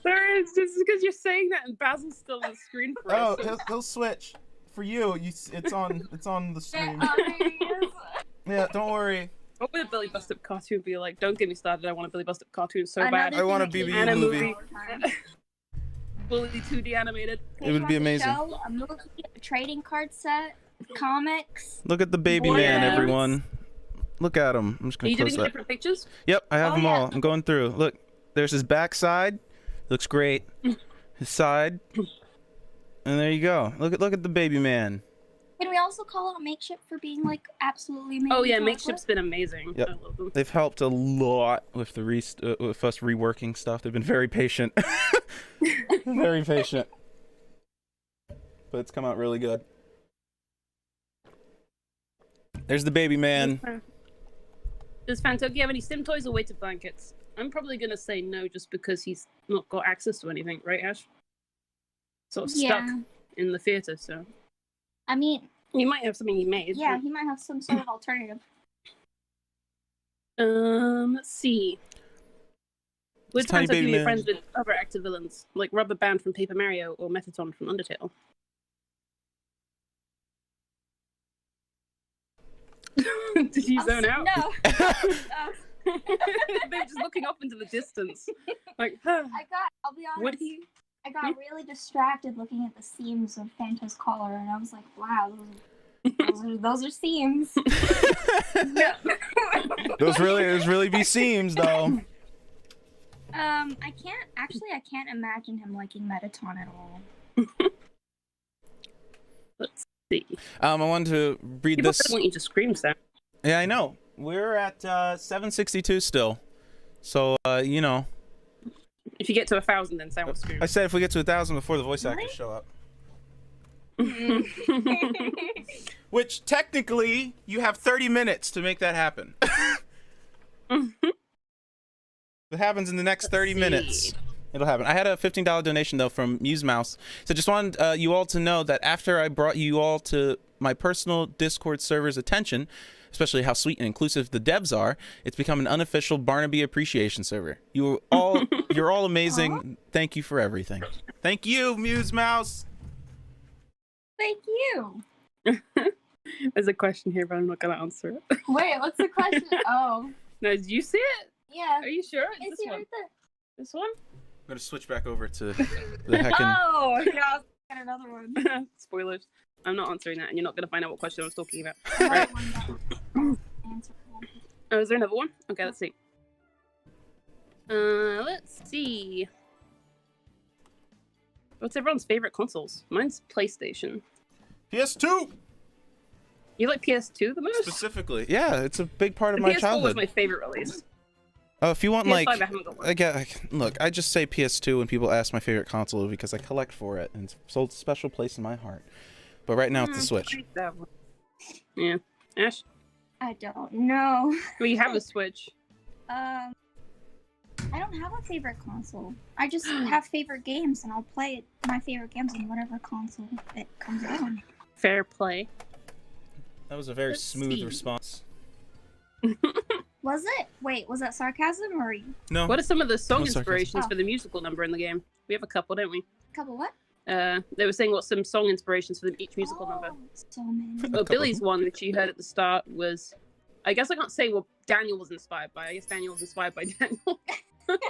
Sorry, it's just because you're saying that and Basil's still on the screen for Oh, us. he'll switch. For you, it's on the stream. Oh, there he is. Yeah, don't worry. What would a Billie Bust Up cartoon be like? Don't get me started. I want a Billie Bust Up cartoon so Another bad. I want a thing that BBU came out movie. all the time. Fully 2D animated. It would be amazing. Show, a movie, a trading card set, comics. Look at the baby Boy, man, yes. everyone. Look at him. I'm just Are gonna you close doing that. different pictures? Yep, I have Oh, them yeah. all. I'm going through. Look, there's his backside. Looks great. His side. And there you go. Look at the baby man. Can we also call out Makeship for being like absolutely amazing? Oh yeah, to work Makeship's been amazing. Yep. I love them. They've helped a lot with the with us reworking stuff. They've been very patient. Very patient. But it's come out really good. There's the baby man. Does Fantoki have any sim toys or weighted blankets? I'm probably gonna say no, just because he's not got access to anything, right, Ash? Sort of stuck Yeah. in the theater, so I mean, he might have something he made. yeah, he might have some sort of alternative. Let's see. Would Tiny Fantoki baby be man. friends with other active villains, like Rubber Band from Paper Mario or Metaton from Undertale? Did you zone out? No. They're just looking up into the distance. Like, huh, I'll be honest. would he? I got really distracted looking at the seams of Fanta's collar, and I was like, wow, Those are seams. Those really be seams though. I can't imagine him liking Metaton at all. Let's see. I wanted to read People this. don't want you to scream, Sam. Yeah, I know. We're at 762 still. So, you know. If you get to 1,000, then Sam will scream. I said if we get to 1,000 before the voice actors show up. Which, technically, you have 30 minutes to make that happen. It happens in the next 30 minutes. It'll happen. I had a $15 donation, though, from Muse Mouse. So just wanted you all to know that after I brought you all to my personal Discord server's attention, especially how sweet and inclusive the devs are, it's become an unofficial Barnaby appreciation server. You're all amazing. Thank you for everything. Thank you, Muse Mouse. Thank you. There's a question here, but I'm not going to answer it. Wait, what's the question? Oh. No, did you see it? Yeah. Are you sure? It's This one. right there. This one? I'm going to switch back over to the heckin'. Oh, yeah, I was got another one. Spoilers. I'm not answering that, and you're not going to find out what question I was talking about. Right. Oh, is there another one? Okay, let's see. Let's see. What's everyone's favorite consoles? Mine's PlayStation. PS2! You like PS2 the most? Specifically. Yeah, it's a big part of The my PS4 childhood. was my favorite release. Oh, if you want, PS5 like, I haven't got one. look, I just say PS2 when people ask my favorite console because I collect for it, and it's holds a special place in my heart. But right now, it's the Switch. I like that one. Yeah. Ash? I don't know. Well, you have a Switch. I don't have a favorite console. I just have favorite games, and I'll play my favorite games on whatever console it comes out on. Fair play. That was a very Let's smooth see. response. Was it? Wait, was that sarcasm or a No. What are some of the song No sarcasm. inspirations Oh. for the musical number in the game? We have a couple, don't we? couple what? They were saying what some song inspirations for each musical number. So many. Well, couple. Billy's one, which you heard at the start, was... I guess I can't say what Daniel was inspired by. I guess Daniel was inspired by Daniel. but,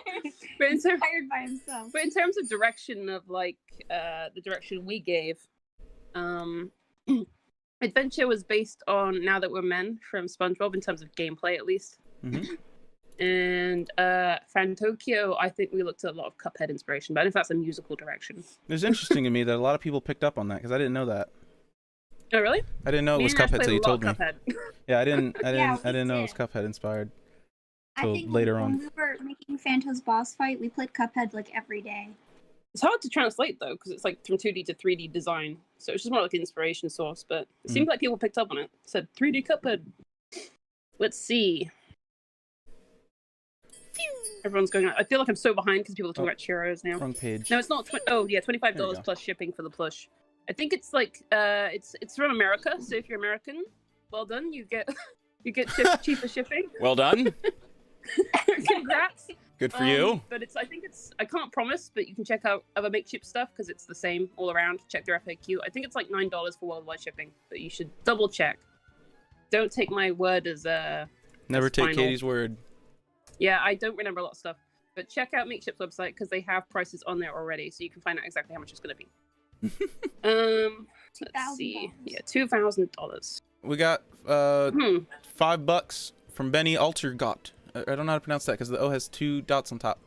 in Inspired by himself. but in terms of direction of, like, the direction we gave, Adventure was based on Now That We're Men from SpongeBob, in terms of gameplay, at least. Mm-hmm. And Fantokyo, I think we looked at a lot of Cuphead inspiration, but I don't know if that's a musical direction. It was interesting to me that a lot of people picked up on that because I didn't know that. Oh, really? I didn't know it Me was and Ash Cuphead played till a you lot told me. of Cuphead. Yeah, I didn't we know it was did. Cuphead inspired. I till think later when on. we were making Phantom's boss fight, we played Cuphead like every day. It's hard to translate, though, because it's like from 2D to 3D design. So it's just more like an inspiration source, but it seemed like people picked up on it. Said 3D Cuphead. Let's see. Everyone's going. I feel like I'm so behind because people are talking about churros now. Wrong page. No, it's not. Oh, yeah, There you $25 go. plus shipping for the plush. I think it's like it's from America. So if you're American, well done. You get cheaper shipping. Well done. Congrats. Good for you. But I can't promise, but you can check out other Makeshift stuff because it's the same all around. Check their FAQ. I think it's like $9 for worldwide shipping, but you should double check. Don't take my word as Never as take final. Katie's word. Yeah, I don't remember a lot of stuff, but check out Makeshift's website because they have prices on there already, so you can find out exactly how much it's going to be. Let's see. Yeah, $2,000. We got $5 from Benny Altergott. I don't know how to pronounce that because the O has 2 dots on top,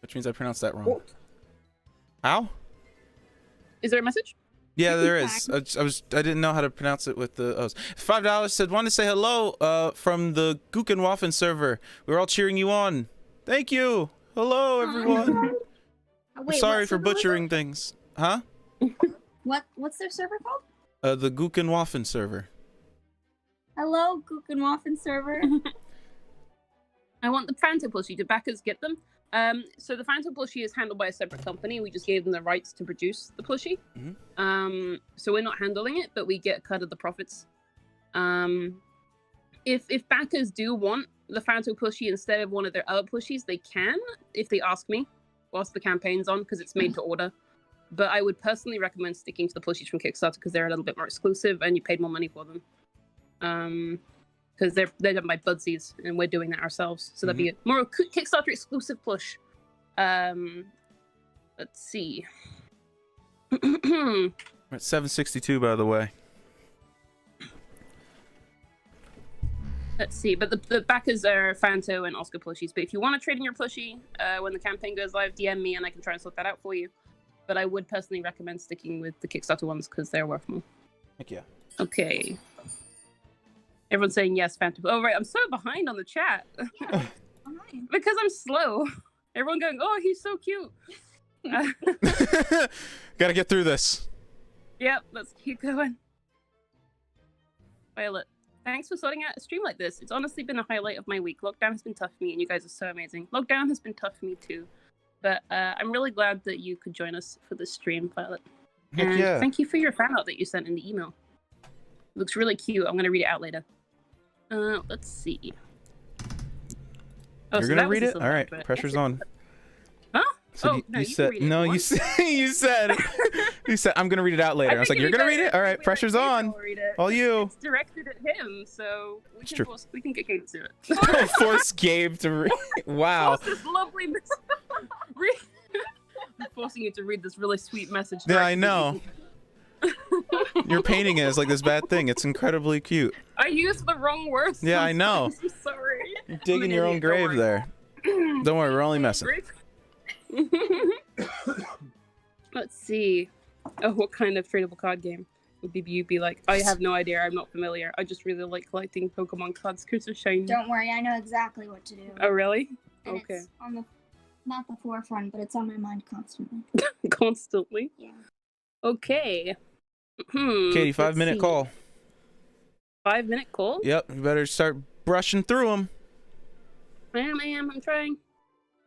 which means I pronounced that wrong. What? How? Is there a message? Yeah, there is. I didn't know how to pronounce it with the O's. $5 said, wanted to say hello from the QnA server. We're all cheering you on. Thank you. Hello, everyone. Wait, Sorry what for server was butchering things. Huh? it? What's their server called? The QnA server. Hello, Gukenwaffen server. I want the Phantom plushie. Did backers get them? So the Phantom plushie is handled by a separate company. We just gave them the rights to produce the plushie. Mhm. So we're not handling it, but we get a cut of the profits. If backers do want the Phantom plushie instead of one of their other plushies, they can, if they ask me, whilst the campaign's on, because it's made to order. But I would personally recommend sticking to the plushies from Kickstarter because they're a little bit more exclusive and you paid more money for them. Because they're done by Budsies, and we're doing that ourselves. So that'd be a more Kickstarter exclusive plush. Let's see. We're at 762, by the way. Let's see, but the backers are Fanto and Oscar plushies. But if you want to trade in your plushie when the campaign goes live, DM me and I can try and sort that out for you. But I would personally recommend sticking with the Kickstarter ones because they're worth more. Heck yeah. Okay. Everyone's saying yes, Fanto. Oh, right. I'm so behind on the chat. Yeah, fine. Because I'm slow. Everyone going, oh, he's so cute. Gotta get through this. Yep, let's keep going. Violet, thanks for sorting out a stream like this. It's honestly been a highlight of my week. Lockdown has been tough for me, and you guys are so amazing. Lockdown has been tough for me too. But I'm really glad that you could join us for this stream, Violet. Heck And yeah. thank you for your fan art that you sent in the email. It looks really cute. I'm going to read it out later. Let's see. Oh, You're so gonna that was read a it? silver All right, but- pressure's on. Huh? So Oh, you, no, you you can said read it if no. you You want. said you said you said I'm gonna read it out later. I was like, you're gonna read it? All right, pressure's on. All you. It's directed at him, so true. we can get Gabe to do it. Force Gabe to read. Wow. Force this lovely I'm forcing you to read this really sweet message. Yeah, I directed know. at you. You're painting it as like this bad thing. It's incredibly cute. I used the wrong words. Yeah, I know. I'm sorry. You're digging your own idiot, don't grave worry. there. Don't worry, we're only messing. Let's see. Oh, what kind of tradable card game would BBU be like? I have no idea. I'm not familiar. I just really like collecting Pokemon cards because they're shiny. Don't worry, I know exactly what to do. Oh, really? And Okay. It's on the, not the forefront, but it's on my mind constantly. Constantly. Yeah. Okay. Katie, 5-minute call. 5-minute call? Yep, you better start brushing through them. I am. I'm trying.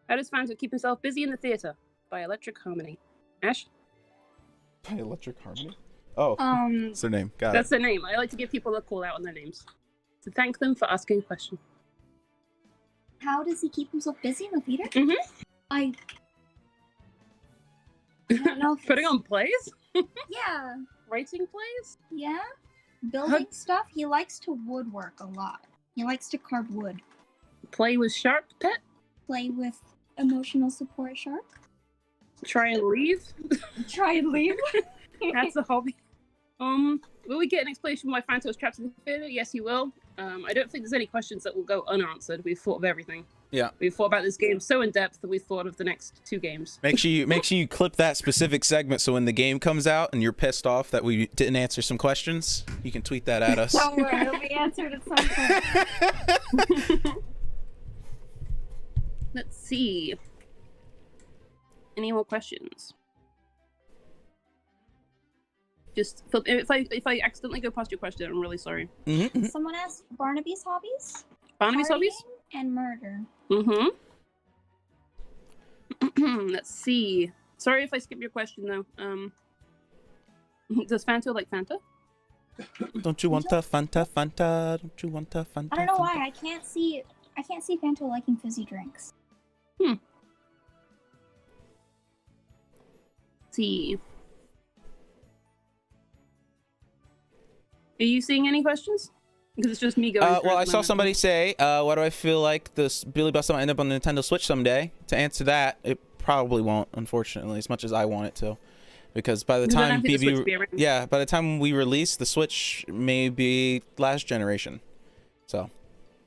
How does Fanta keep himself busy in the theater? By Electric Harmony. Ash? By Electric Harmony? Oh, that's their name. Got That's their name. I like to give people a call out on their names. To thank them for asking a question. How does he keep himself busy in the theater? Mhm. I don't know if Putting it's- on plays? Yeah, Writing plays? yeah. Building stuff. He likes to woodwork a lot. He likes to carve wood. Play with Shark Pet? Play with emotional support shark. Try and leave? Try and leave. That's a hobby. Will we get an explanation why Fanta was trapped in the theater? Yes, you will. I don't think there's any questions that will go unanswered. We've thought of everything. Yeah. We've thought about this game so in depth that we've thought of the next 2 games. Make sure you clip that specific segment so when the game comes out and you're pissed off that we didn't answer some questions, you can tweet that at us. Don't worry, it'll be answered at some point. Let's see. Any more questions? Just if I accidentally go past your question, I'm really sorry. Mm-hmm. Someone asked Barnaby's hobbies. Barnaby's hobbies? Partying and murder. Mm-hmm. Let's see. Sorry if I skip your question though. Does Fanta like Fanta? Don't you want a Fanta, Fanta? Don't you want a Fanta? I don't know Fanta? why. I can't see Fanta liking fizzy drinks. Let's see. Are you seeing any questions? Because it's just me going. through Well, at I the saw moment. somebody say, "Why do I feel like this Billie Bust Up might end up on the Nintendo Switch someday?" To answer that, it probably won't, unfortunately, as much as I want it to, because by the Because I don't time think the Switch will be BBU, around. yeah, by the time we release the Switch, may be last generation. So,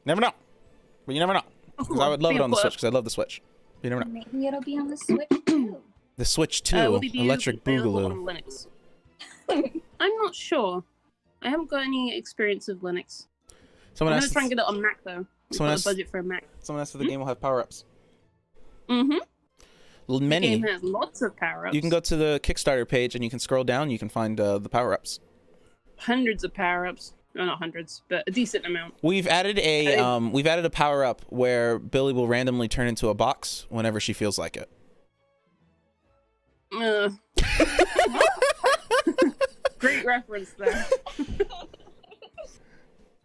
never know. But you never know. Because I would love it on the Switch. Because I love the Switch. You never know. Maybe it'll be on the Switch too. The Switch 2, Will BBU Electric available on Boogaloo. Linux? I'm not sure. I haven't got any experience of Linux. Someone I'm gonna asked. try and get it on Mac though. We've Someone got asked- a budget for a Mac. Someone asked if the game will have power-ups. Mm-hmm. The Many. game has lots of power-ups. You can go to the Kickstarter page and you can scroll down. You can find the power-ups. Hundreds of power-ups. No, not hundreds, but a decent amount. We've added a power-up where Billy will randomly turn into a box whenever she feels like it. Great reference there.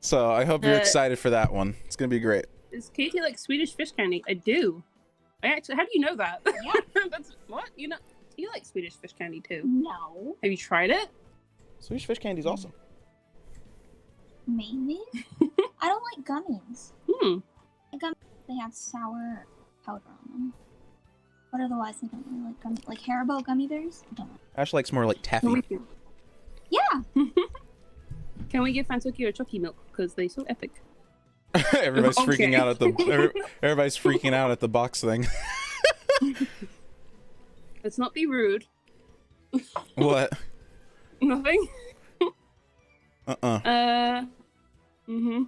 So I hope you're excited for that one. It's gonna be great. Does Katie like Swedish fish candy? I do. I actually. How do you know that? Yeah. That's what you know. You like Swedish fish candy too? No, Have you tried it? Swedish fish candy's awesome. maybe. I don't like gummies. They have sour powder on them. But otherwise, I don't really like gummy. Like Haribo gummy bears. I don't know. Ash likes more like taffy. Yeah. Can we give Fantoki or Chucky milk because they so epic? Everybody's freaking Okay. out at everybody's freaking out at the box thing. Let's not be rude. What? Nothing. Mm-hmm.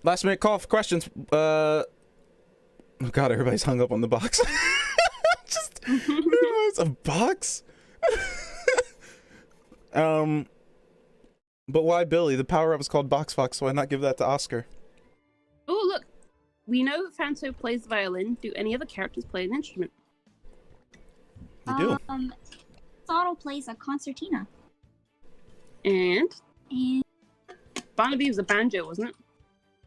Last minute call for questions. Oh God, everybody's hung up on the box. Just everybody's a box. But why Billy? The power-up is called Box Fox, so why not give that to Oscar? Oh, look. We know that Fanto plays the violin. Do any other characters play an instrument? They do. Doodle plays a concertina. And And Barnaby was a banjo, wasn't it?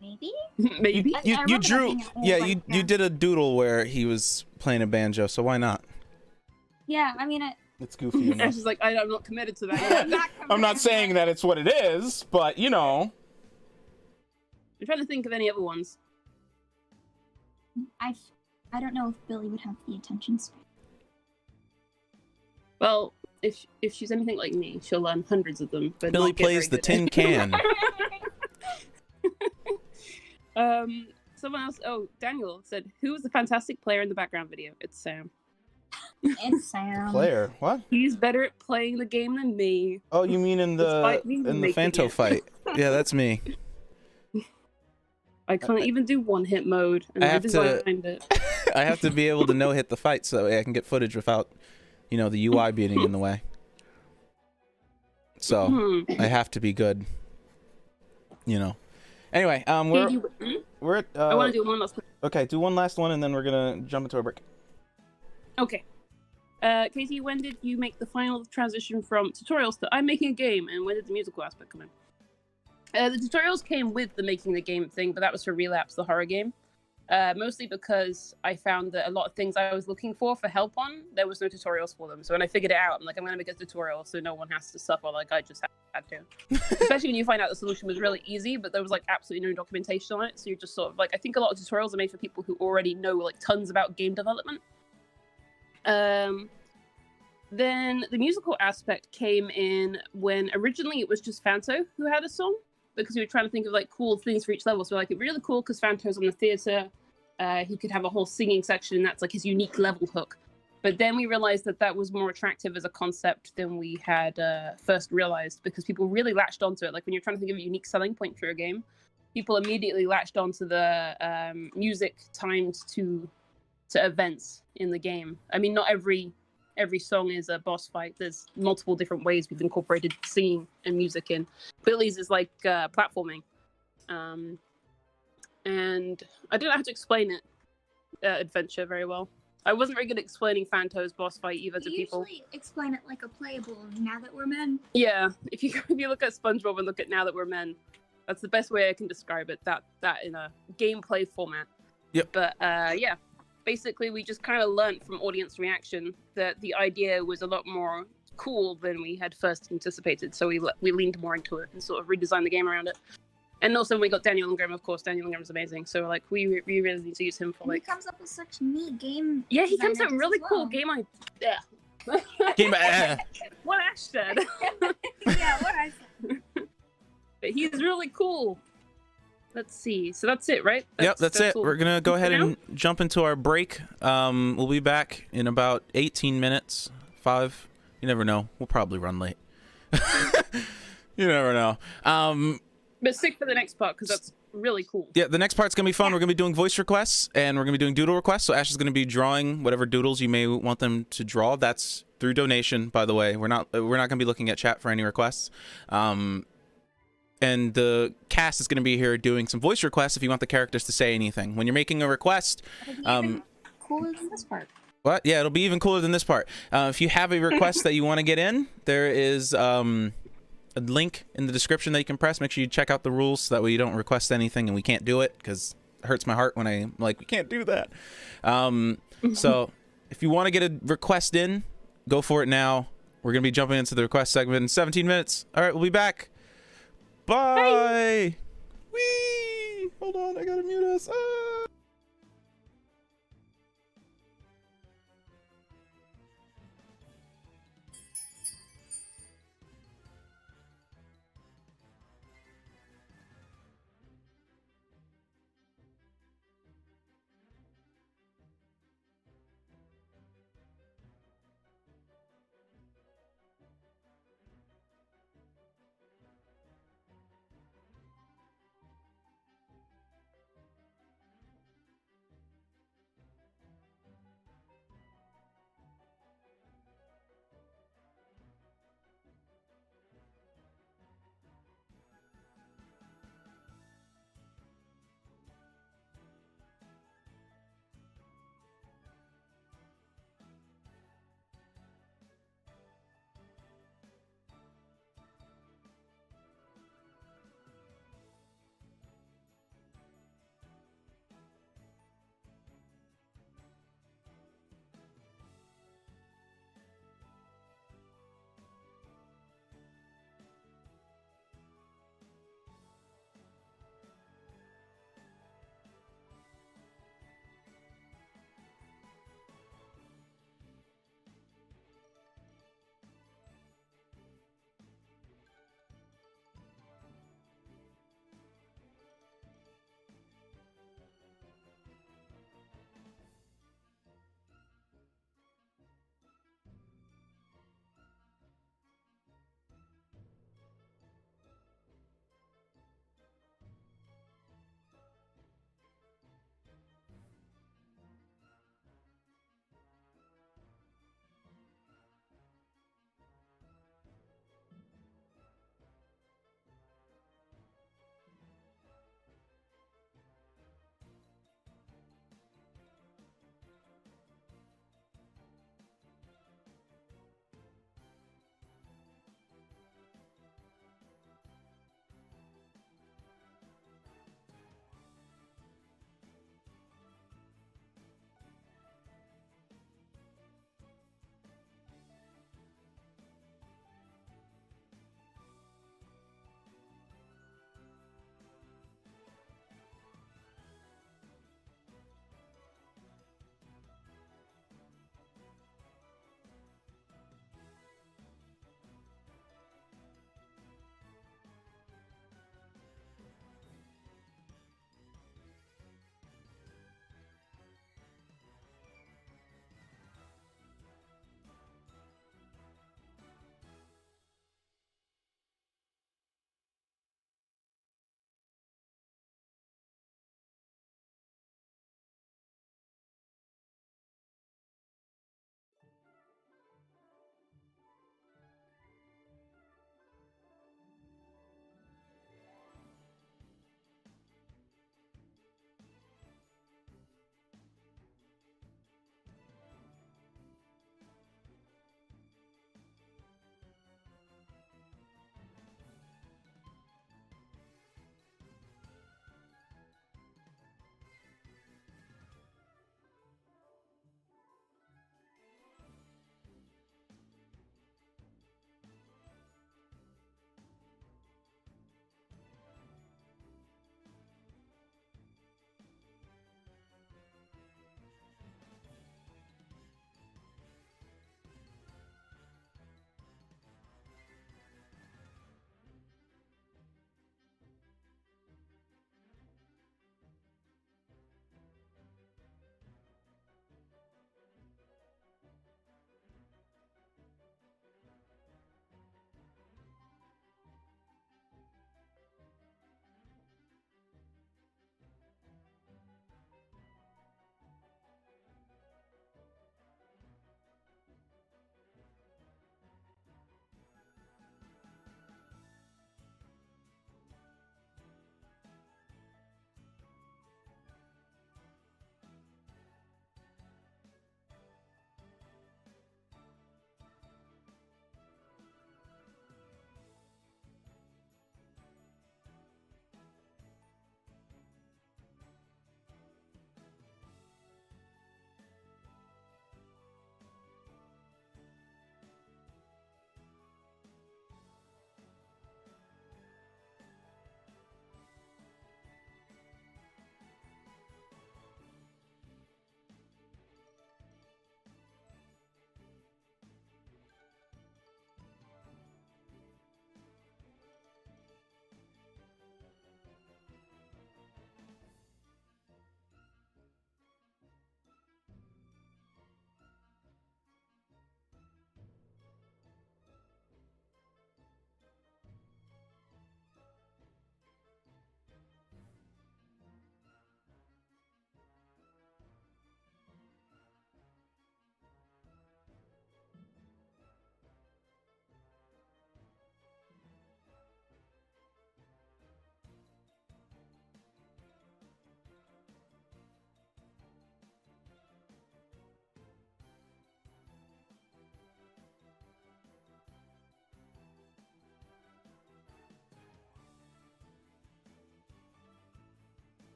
maybe? Maybe. I You remember that drew, being an old, yeah, like, you did a doodle where he was playing a banjo, so why not? Yeah, I mean, It's goofy enough. Ash is like, I'm not committed to that yet. I'm not saying that it's what it is, but you know. I'm trying to think of any other ones. I don't know if Billy would have the attention span. Well, if she's anything like me, she'll learn hundreds of them. But Billy not get very plays the good. tin can. Someone else. Oh, Daniel said, "Who was the fantastic player in the background video?" It's Sam. It's Sam. Player, what? He's better at playing the game than me. Oh, you mean in the Despite me making Fanto it. fight? Yeah, that's me. I can't even do one-hit mode, and I I have to- designed it. I have to be able to no-hit the fight so I can get footage without, you know, the UI being in the way. So I have to be good. You know. Anyway, we're at. I want to do one last one. Okay, do one last one and then we're gonna jump into a break. Okay. Katie, when did you make the final transition from tutorials to I'm making a game, and when did the musical aspect come in? The tutorials came with the making the game thing, but that was for Relapse, the horror game. Mostly because I found that a lot of things I was looking for help on, there was no tutorials for them. So when I figured it out, I'm like, I'm going to make a tutorial so no one has to suffer like I just had to. Especially when you find out the solution was really easy, but there was like absolutely no documentation on it. So you're just sort of like, I think a lot of tutorials are made for people who already know like tons about game development. Then the musical aspect came in when originally it was just Fanto who had a song, because we were trying to think of like cool things for each level. So like, it's really cool because Fanto's on the theater. He could have a whole singing section, and that's like his unique level hook. But then we realized that that was more attractive as a concept than we had first realized, because people really latched onto it. Like when you're trying to think of a unique selling point for a game, people immediately latched onto the music timed to events in the game. I mean, not every song is a boss fight. There's multiple different ways we've incorporated singing and music in. Billy's is like platforming. And I don't know how to explain it, adventure, very well. I wasn't very good at explaining Fanto's boss fight either to people. Usually explain it like a playable Now That We're Men. Yeah, if you look at SpongeBob and look at Now That We're Men, that's the best way I can describe it. That in a gameplay format. Yep. But yeah, basically we just kind of learned from audience reaction that the idea was a lot more cool than we had first anticipated. So we leaned more into it and sort of redesigned the game around it. And also when we got Daniel Ingram, of course, Daniel Ingram's amazing. So like we really need to use him for And like. he comes up with such neat game. Yeah, he comes up design with really ideas as cool well. game idea. Game. What Ash said. Yeah, what I said. But he's really cool. Let's see. So that's it, right? Yep, that's it. all. We're gonna go ahead For now? and jump into our break. We'll be back in about 18 minutes. 5. You never know. We'll probably run late. You never know. But stick for the next part because that's really cool. Yeah, the next part's gonna be fun. We're gonna be doing voice requests and we're gonna be doing doodle requests. So Ash is gonna be drawing whatever doodles you may want them to draw. That's through donation, by the way. We're not gonna be looking at chat for any requests. And the cast is gonna be here doing some voice requests if you want the characters to say anything. When you're making a request, It'll be even cooler than this part. what? Yeah, it'll be even cooler than this part. If you have a request that you want to get in, there is a link in the description that you can press. Make sure you check out the rules so that way you don't request anything and we can't do it, because it hurts my heart when I'm like, we can't do that. So if you want to get a request in, go for it now. We're going to be jumping into the request segment in 17 minutes. All right, we'll be back. Bye. Whee! Hold on, I got to mute us.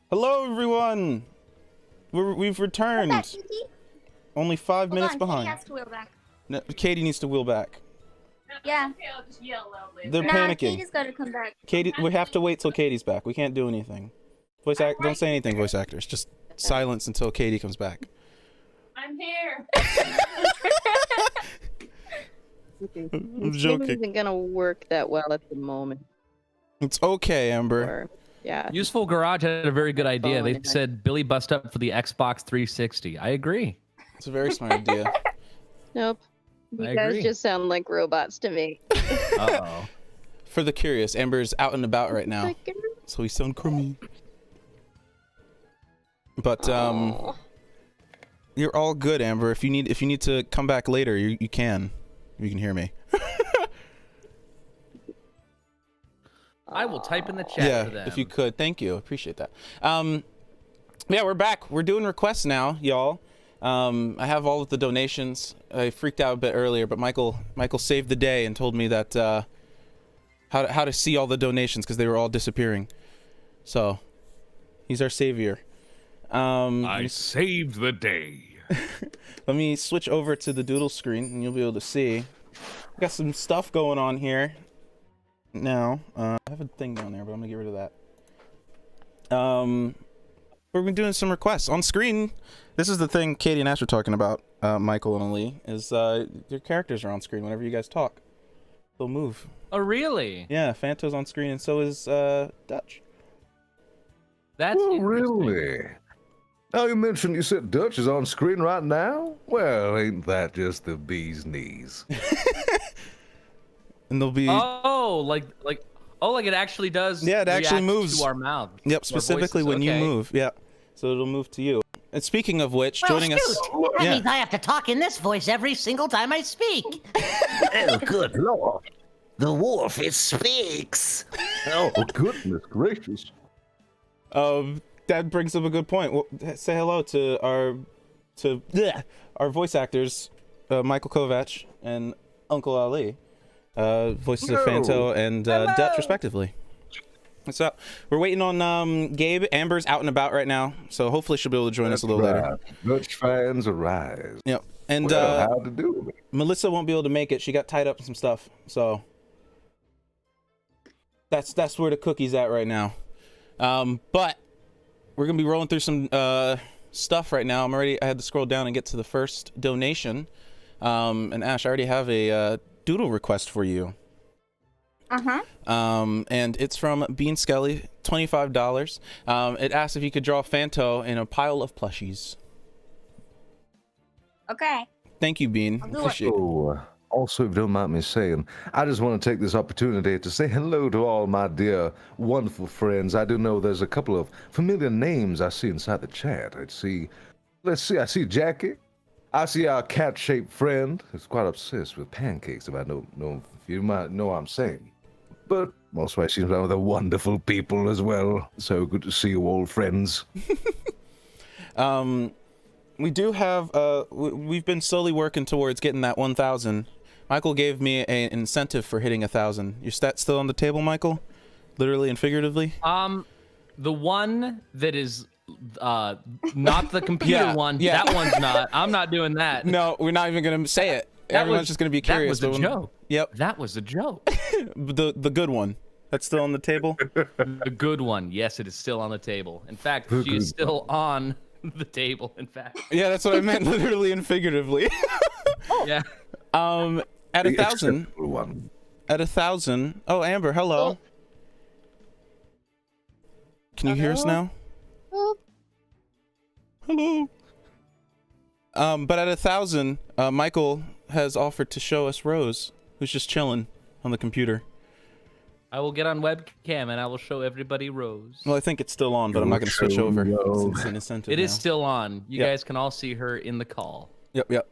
Hello, everyone. We've returned. What's that, Kiki? Only 5 minutes Hold on, behind. Katie has to wheel back. No, Katie needs to wheel back. Yeah. Okay, I'll just yell loudly. They're Nah, panicking. Katie's gotta come back. Katie, we have to wait till Katie's back. We can't do anything. Don't say anything, voice actors. Just silence until Katie comes back. I'm here. I'm This joking. game isn't gonna work that well at the moment. It's okay, Amber. Or, yeah. Useful Garage had a very good idea. They Phone. said Billie Bust Up for the Xbox 360. I agree. It's a very smart idea. Nope. You I guys agree. just sound like robots to me. Uh-oh. For the curious, Amber's out and about right now, so we sound crummy. But Aw. you're all good, Amber. If you need to come back later, you can. You can hear me. I will type in the chat for Yeah, them. if you could. Thank you. Appreciate that. Yeah, we're back. We're doing requests now, y'all. I have all of the donations. I freaked out a bit earlier, but Michael saved the day and told me that how to see all the donations because they were all disappearing. So he's our savior. I saved the day. Let me switch over to the Doodle screen and you'll be able to see. Got some stuff going on here. Now, I have a thing down there, but I'm gonna get rid of that. We've been doing some requests on screen. This is the thing Katie and Ash were talking about, Michael and Ali, is your characters are on screen whenever you guys talk. They'll move. Oh, really? Yeah, Fanto's on screen and so is Dutch. That's Oh, interesting. really? Now you said Dutch is on screen right now? Well, ain't that just the bee's knees? And they'll be Oh, like it actually does. Yeah, it actually react moves. to our mouth. to our Yep, specifically voices. when you Okay. move. Yeah. So it'll move to you. And speaking of which, Well, joining us Scoot, that Yeah. means I have to talk in this voice every single time I speak. Oh, good lord. The wolf, it speaks. Oh, goodness gracious. That brings up a good point. Well, say hello to our voice actors, Michael Kovac and Uncle Ali, voices of Fanto and Dutch, respectively. What's up? We're waiting on Gabe. Amber's out and about right now, so hopefully she'll be able to join us a little later. Dutch fans arise. Yep. And Well, how to do it? Melissa won't be able to make it. She got tied up in some stuff, so that's where the cookie's at right now. But we're gonna be rolling through some stuff right now. I had to scroll down and get to the first donation. And Ash, I already have a doodle request for you. And it's from Bean Skelly, $25. It asks if you could draw Fanto in a pile of plushies. Okay. Thank you, Bean. I'll do it. Appreciate it. Oh, also, if you don't mind me saying, I just want to take this opportunity to say hello to all my dear, wonderful friends. I do know there's a couple of familiar names I see inside the chat. I see Jackie. I see our cat-shaped friend who's quite obsessed with pancakes, if I know if you might know what I'm saying. But also I see some other wonderful people as well. So good to see you, old friends. We do have we've been slowly working towards getting that 1,000. Michael gave me an incentive for hitting 1,000. Your stat still on the table, Michael? Literally and figuratively? The one that is not the computer Yeah, one. yeah. That one's not. I'm not doing that. No, we're not even gonna say it. Everyone's just gonna be curious. That was a joke. Yep. That was a joke. The good one. That's still on the table? The good one. Yes, it is still on the table. In fact, she is still on the table. In fact. Yeah, that's what I meant, literally and figuratively. Yeah. At The 1,000. acceptable one. At 1,000. Oh, Amber, hello. Can you hear us now? Hello. But at 1,000, Michael has offered to show us Rose, who's just chilling on the computer. I will get on webcam and I will show everybody Rose. Well, I think it's still on, but I'm not going to switch over. It's an incentive It is now. still on. You Yep. guys can all see her in the call. Yep.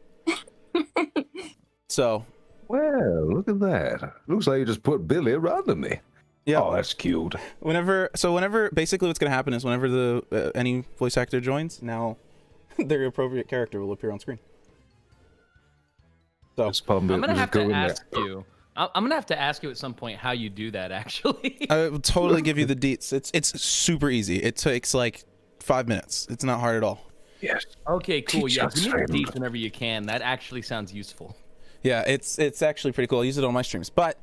So. Well, look at that. Looks like you just put Billy around to me. Yeah. Oh, that's cute. Whenever, basically what's going to happen is whenever the any voice actor joins, now their appropriate character will appear on screen. So This problem I'm gonna is have go to in there. ask you. I'm gonna have to ask you at some point how you do that. Actually, I will totally give you the deets. It's super easy. It takes like 5 minutes. It's not hard at all. Yes. Okay, cool. Teach Yeah, us, give me the friend. deets whenever you can. That actually sounds useful. Yeah, it's actually pretty cool. I use it on my streams, but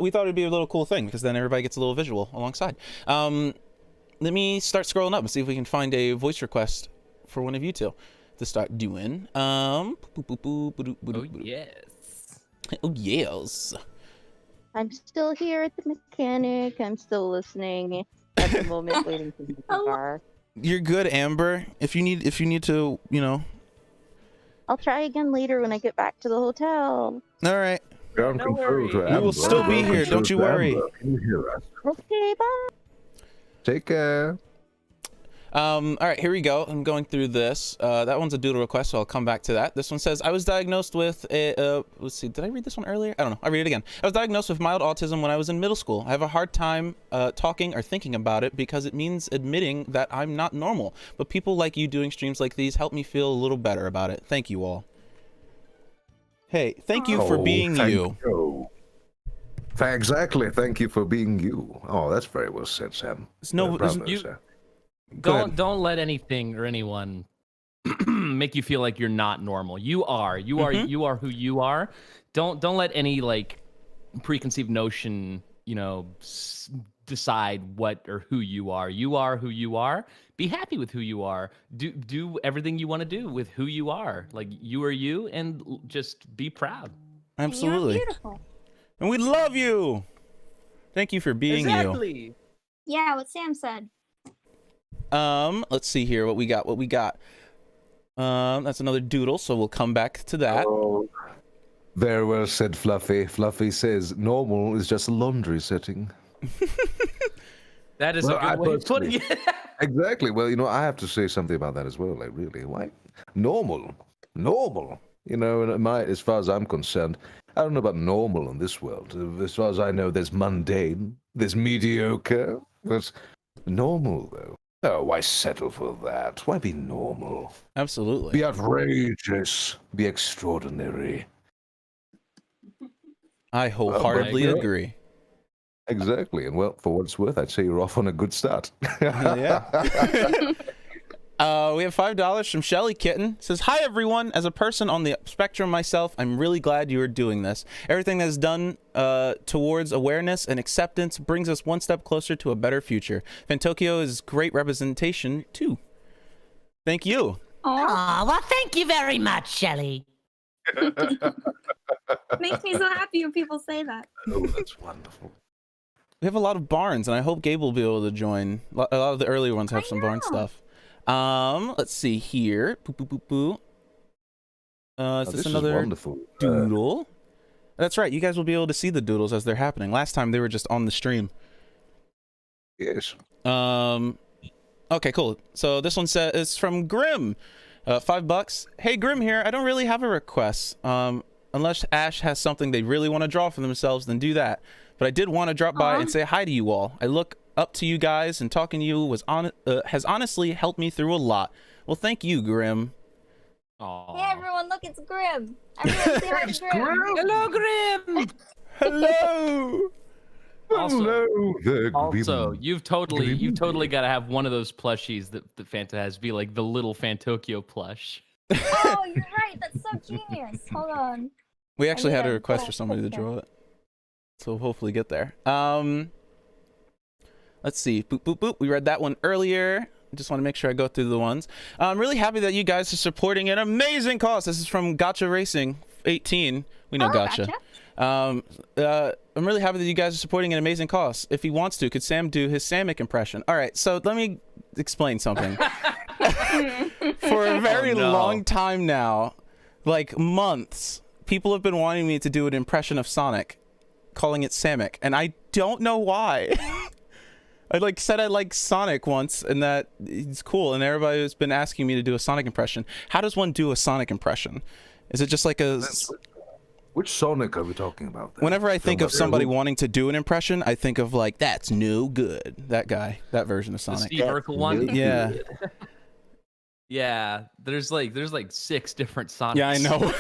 we thought it'd be a little cool thing because then everybody gets a little visual alongside. Let me start scrolling up and see if we can find a voice request for one of you two to start doing. Oh yes. Oh yes. I'm still here at the mechanic. I'm still listening at the moment, waiting for the car. You're good, Amber. If you need to, you know. I'll try again later when I get back to the hotel. All right. Ground No control worries. to We will Amber. still be Ground here, control don't you to worry. Amber. Can you hear us? Okay, bye. Take care. All right, here we go. I'm going through this. That one's a doodle request, so I'll come back to that. This one says, I was diagnosed with a, let's see, did I read this one earlier? I don't know. I'll read it again. I was diagnosed with mild autism when I was in middle school. I have a hard time talking or thinking about it because it means admitting that I'm not normal. But people like you doing streams like these help me feel a little better about it. Thank you all. Hey, thank you for being thank you. Exactly. Thank you for being you. Oh, that's very well said, Sam. There's no- Bravo, there's- you- sir. Go ahead. Don't let anything or anyone make you feel like you're not normal. You are. You are. You are who you are. Don't let any like preconceived notion, you know, decide what or who you are. You are who you are. Be happy with who you are. Do everything you want to do with who you are. Like you are you, and just be proud. Absolutely. You're beautiful. And we love you. Thank you for being you. Exactly. Yeah, what Sam said. Let's see here what we got. That's another doodle, so we'll come back to that. Oh, very well said, Fluffy. Fluffy says normal is just a laundry setting. That is Well, a good way of putting it. Exactly. Well, you know, I have to say something about that as well. Like, really, why? Normal. You know, and as far as I'm concerned, I don't know about normal in this world. As far as I know, there's mundane, there's mediocre, there's normal, though. Oh, why settle for that? Why be normal? Absolutely. Be outrageous. Be extraordinary. I wholeheartedly Well, agree. Exactly. And well, for what it's worth, I'd say you're off on a good start. Yeah. We have $5 from Shelly Kitten. It says, hi everyone. As a person on the spectrum myself, I'm really glad you are doing this. Everything that is done towards awareness and acceptance brings us one step closer to a better future. Fantokyo is great representation too. Thank you. Aw, well, thank you very much, Shelly. Makes me so happy when people say that. Oh, that's wonderful. We have a lot of barns, and I hope Gabe will be able to join. A lot of the earlier ones have some barn stuff. Let's see here. Is this another wonderful. doodle? That's right. You guys will be able to see the doodles as they're happening. Last time they were just on the stream. Yes. Okay, cool. So this one says it's from Grim. $5. Hey, Grim here. I don't really have a request. Unless Ash has something they really want to draw for themselves, then do that. But I did want to drop by and say hi to you all. I look up to you guys, and talking to you has honestly helped me through a lot. Well, thank you, Grim. Aww. Hey everyone, look, it's Grim. Everyone say hi to Grim. Hello, Grim. Hello. Also, you've totally got to have one of those plushies that Fanta has. Be like the little Fantokyo plush. Oh, you're right. That's so genius. Hold on. We actually had a need a request for full somebody to picture. draw it, so we'll hopefully get there. Let's see. Boop, boop, boop. We read that one earlier. I just want to make sure I go through the ones. I'm really happy that you guys are supporting an amazing cause. This is from Gotcha Racing 18. We know Gotcha. I'm really happy that you guys are supporting an amazing cause. If he wants to, could Sam do his Samick impression? All right, so let me explain something. For a very long time now, like months, people have been wanting me to do an impression of Sonic, calling it Samick, and I don't know why. I said I like Sonic once and that he's cool, and everybody has been asking me to do a Sonic impression. How does one do a Sonic impression? Is it just like a... Which Sonic are we talking about then? Whenever I think of somebody wanting to do an impression, I think of like, that's no good. That guy, that version of Sonic. The Steve Urkel one? Yeah. Yeah, there's like 6 different Sonics. Yeah, I know.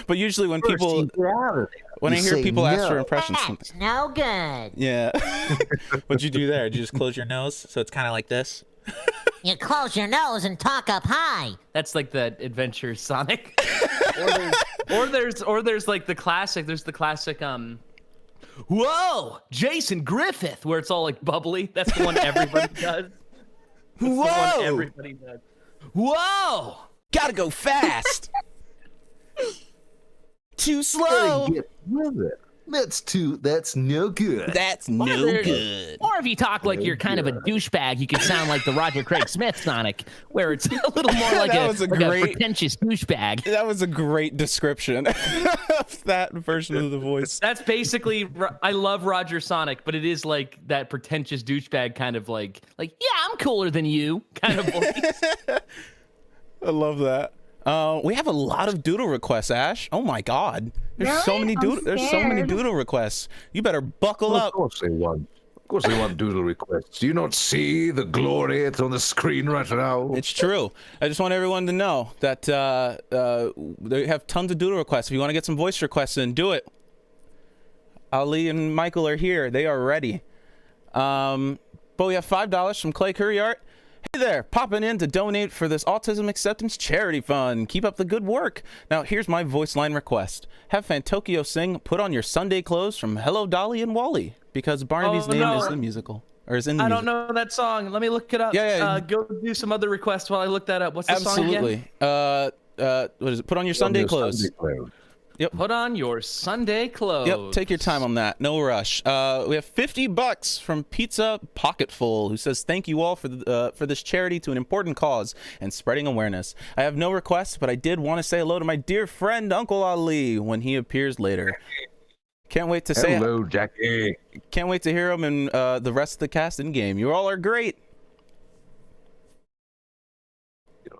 But usually when First people, you get out of there. when I You hear say people ask for no. impressions, That's no good. yeah. What'd you do there? Did you just close your nose so it's kind of like this? You close your nose and talk up high. That's like the Adventure Sonic. or there's like the classic. There's the classic. Whoa, Jason Griffith, where it's all like bubbly. That's the one everybody does. That's the one everybody does. Whoa, Gotta go fast. Too slow. Get with it. That's no good. That's Or no there's- good. Or if you talk like you're kind of a douchebag, you could sound like the Roger Craig Smith Sonic, where it's a little more like, That a, was a like a great- pretentious douchebag. That was a great description of that version of the voice. That's basically, I love Roger Sonic, but it is like that pretentious douchebag kind of like yeah, I'm cooler than you kind of voice. I love that. We have a lot of doodle requests, Ash. Oh my God, there's so Really? many I'm doodle. There's so many scared. doodle requests. You better buckle Well, up. of course they want. Of course they want doodle requests. Do you not see the glory? It's on the screen right now. It's true. I just want everyone to know that they have tons of doodle requests. If you want to get some voice requests in, do it. Ali and Michael are here. They are ready. But we have $5 from Clay Curryart. Hey there, popping in to donate for this Autism Acceptance Charity Fund. Keep up the good work. Now, here's my voice line request. Have Fantokyo sing Put On Your Sunday Clothes from Hello, Dolly and Wally, because Barnaby's name is the musical. Or is in the I musical. don't know that song. Let me look it up. Yeah. Go do some other requests while I look that up. What's the song again? Absolutely. What is it? Put on your Sunday clothes. Sunday clothes. Put on your Sunday clothes. Yep, take your time on that. No rush. We have $50 from Pizza Pocketful, who says thank you all for this charity to an important cause and spreading awareness. I have no requests, but I did want to say hello to my dear friend Uncle Ali when he appears later. Can't wait to say Hello, Jackie. Can't wait to hear him and the rest of the cast in game. You all are great.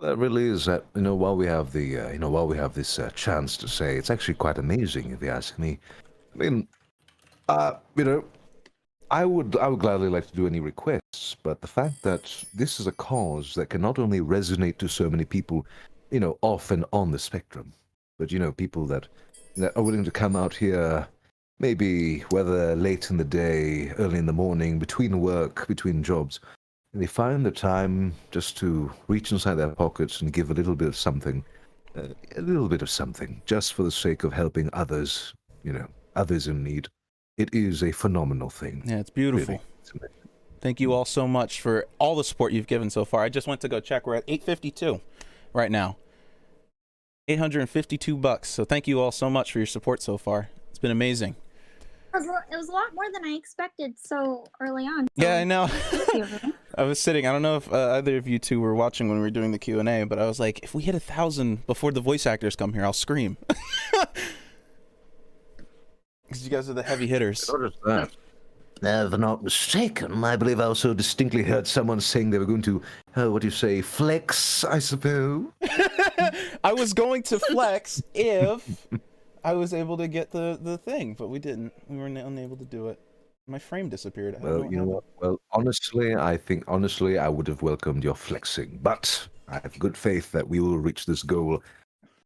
That really is that. While we have the while we have this chance to say, it's actually quite amazing if you ask me. I mean, I would gladly like to do any requests, but the fact that this is a cause that can not only resonate to so many people, off and on the spectrum, but people that are willing to come out here, maybe whether late in the day, early in the morning, between work, between jobs. And they find the time just to reach inside their pockets and give a little bit of something, just for the sake of helping others, others in need. It is a phenomenal thing. Yeah, it's beautiful. Really. It's amazing. Thank you all so much for all the support you've given so far. I just went to go check. We're at 852 right now. $852. So thank you all so much for your support so far. It's been amazing. It was a lot more than I expected so early on. Yeah, I know. Thank you, everyone. I was sitting. I don't know if either of you two were watching when we were doing the Q&A, but I was like, if we hit 1,000 before the voice actors come here, I'll scream. Because you guys are the heavy hitters. Notice that. If I'm not mistaken, I believe I also distinctly heard someone saying they were going to, flex, I suppose. I was going to flex if I was able to get the thing, but we didn't. We were unable to do it. My frame disappeared. I don't Well, know you know what what? Well, honestly, I would have welcomed your flexing, but I have good faith that we will reach this goal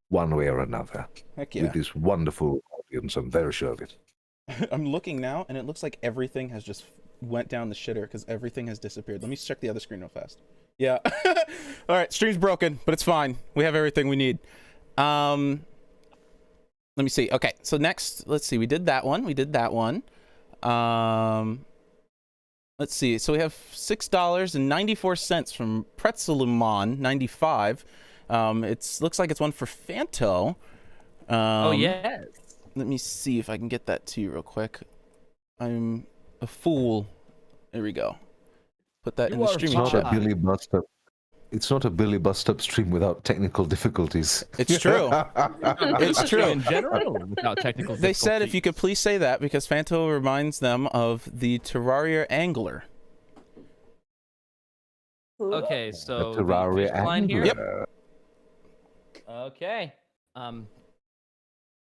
one way or another. Heck yeah. With this wonderful audience, I'm very sure of it. I'm looking now, and it looks like everything has just went down the shitter because everything has disappeared. Let me check the other screen real fast. Yeah. All right, stream's broken, but it's fine. We have everything we need. Let me see. Okay, so next, let's see. We did that one. Let's see. So we have $6.94 from Pretzelumon 95. Looks like it's one for Fanto. Oh yes. Let me see if I can get that to you real quick. I'm a fool. There we go. Put that in the streaming chat. Billie Bust Up. It's not a Billie Bust Up stream without technical difficulties. It's true. It's true. In general, without technical They said if you could please say that because Fanto reminds them of the Terraria Angler. Okay, so The Terraria the line here. Angler. Okay.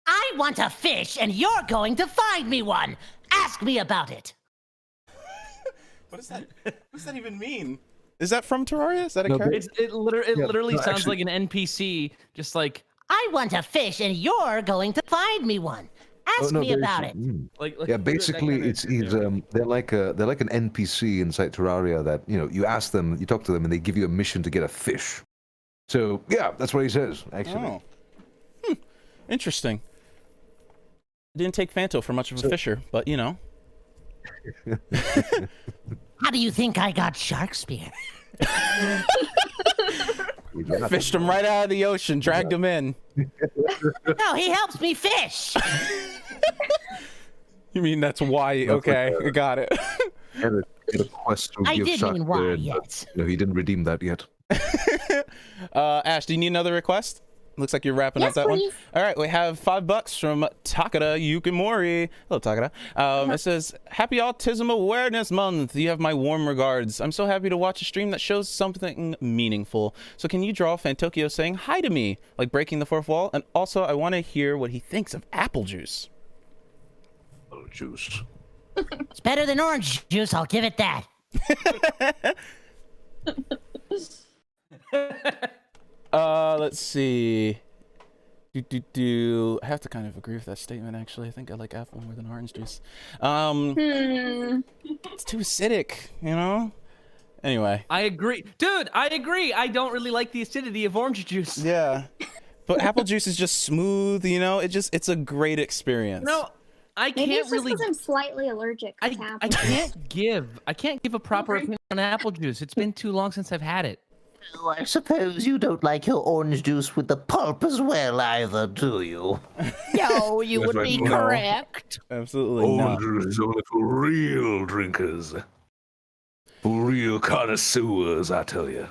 I want a fish, and you're going to find me one. Ask me about it. What does that even mean? Is that from Terraria? Is that a character? It literally sounds actually- like an NPC, just like I want a fish, and you're going to find me one. Ask me about it. Like, Yeah, that basically, kinda- they're like an NPC inside Terraria that you ask them, you talk to them, and they give you a mission to get a fish. So yeah, that's what he says actually. Oh. Interesting. Didn't take Fanto for much of a fisher, but you know. How do you think I got shark spear? Fished him right out of the ocean, dragged him in. No, he helps me fish. You mean that's why? Okay, I got it. Had a quest to I give did shark mean why, bread, yes. but, he didn't redeem that yet. Ash, do you need another request? Looks like you're wrapping up that please. one. All right, we have $5 from Takada Yukimori. Hello, Takada. It says, Happy Autism Awareness Month. You have my warm regards. I'm so happy to watch a stream that shows something meaningful. So can you draw Fantokyo saying hi to me, like breaking the fourth wall? And also, I want to hear what he thinks of apple juice. Apple juice. It's better than orange juice, I'll give it that. Let's see. I have to kind of agree with that statement, actually. I think I like apple more than orange juice. It's too acidic, you know? Anyway. I agree. Dude, I agree. I don't really like the acidity of orange juice. Yeah. But apple juice is just smooth, you know? It's a great experience. No, I can't Maybe it's just really. because I'm slightly allergic to I apples. can't give a proper opinion on apple juice. It's been too long since I've had it. Oh, I suppose you don't like your orange juice with the pulp as well either, do you? No, you would be No. correct. Absolutely not. Orange is only for real drinkers. For real connoisseurs, I tell you.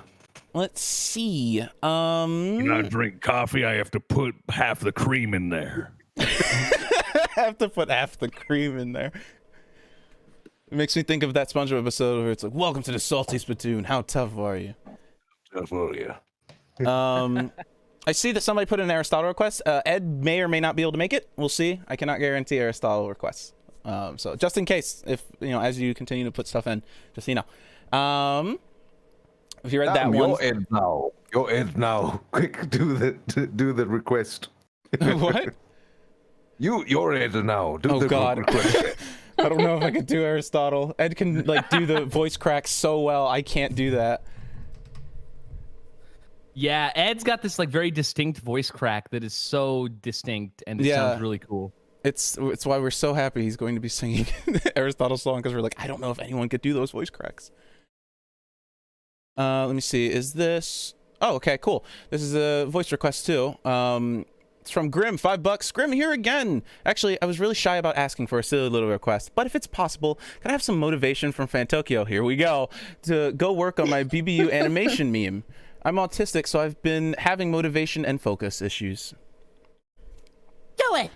Let's see. When I drink coffee, I have to put half the cream in there. I have to put half the cream in there. It makes me think of that SpongeBob episode where it's like, welcome to the salty spittoon. How tough are you? Tough are you? I see that somebody put in an Aristotle request. Ed may or may not be able to make it. We'll see. I cannot guarantee Aristotle requests. So just in case, if as you continue to put stuff in, just so you know. If you read that one, You're Ed now. You're Ed now. Quick, do the request. What? You're Ed now. Do the God. request. I don't know if I could do Aristotle. Ed can like do the voice cracks so well. I can't do that. Yeah, Ed's got this like very distinct voice crack that is so distinct, and it sounds really cool. It's why we're so happy he's going to be singing Aristotle's song, because we're like, I don't know if anyone could do those voice cracks. Let me see. Is this? Oh, okay, cool. This is a voice request too. It's from Grim, $5. Grim, here again. Actually, I was really shy about asking for a silly little request, but if it's possible, can I have some motivation from Fantokyo? Here we go. To go work on my BBU animation meme. I'm autistic, so I've been having motivation and focus issues. Do it.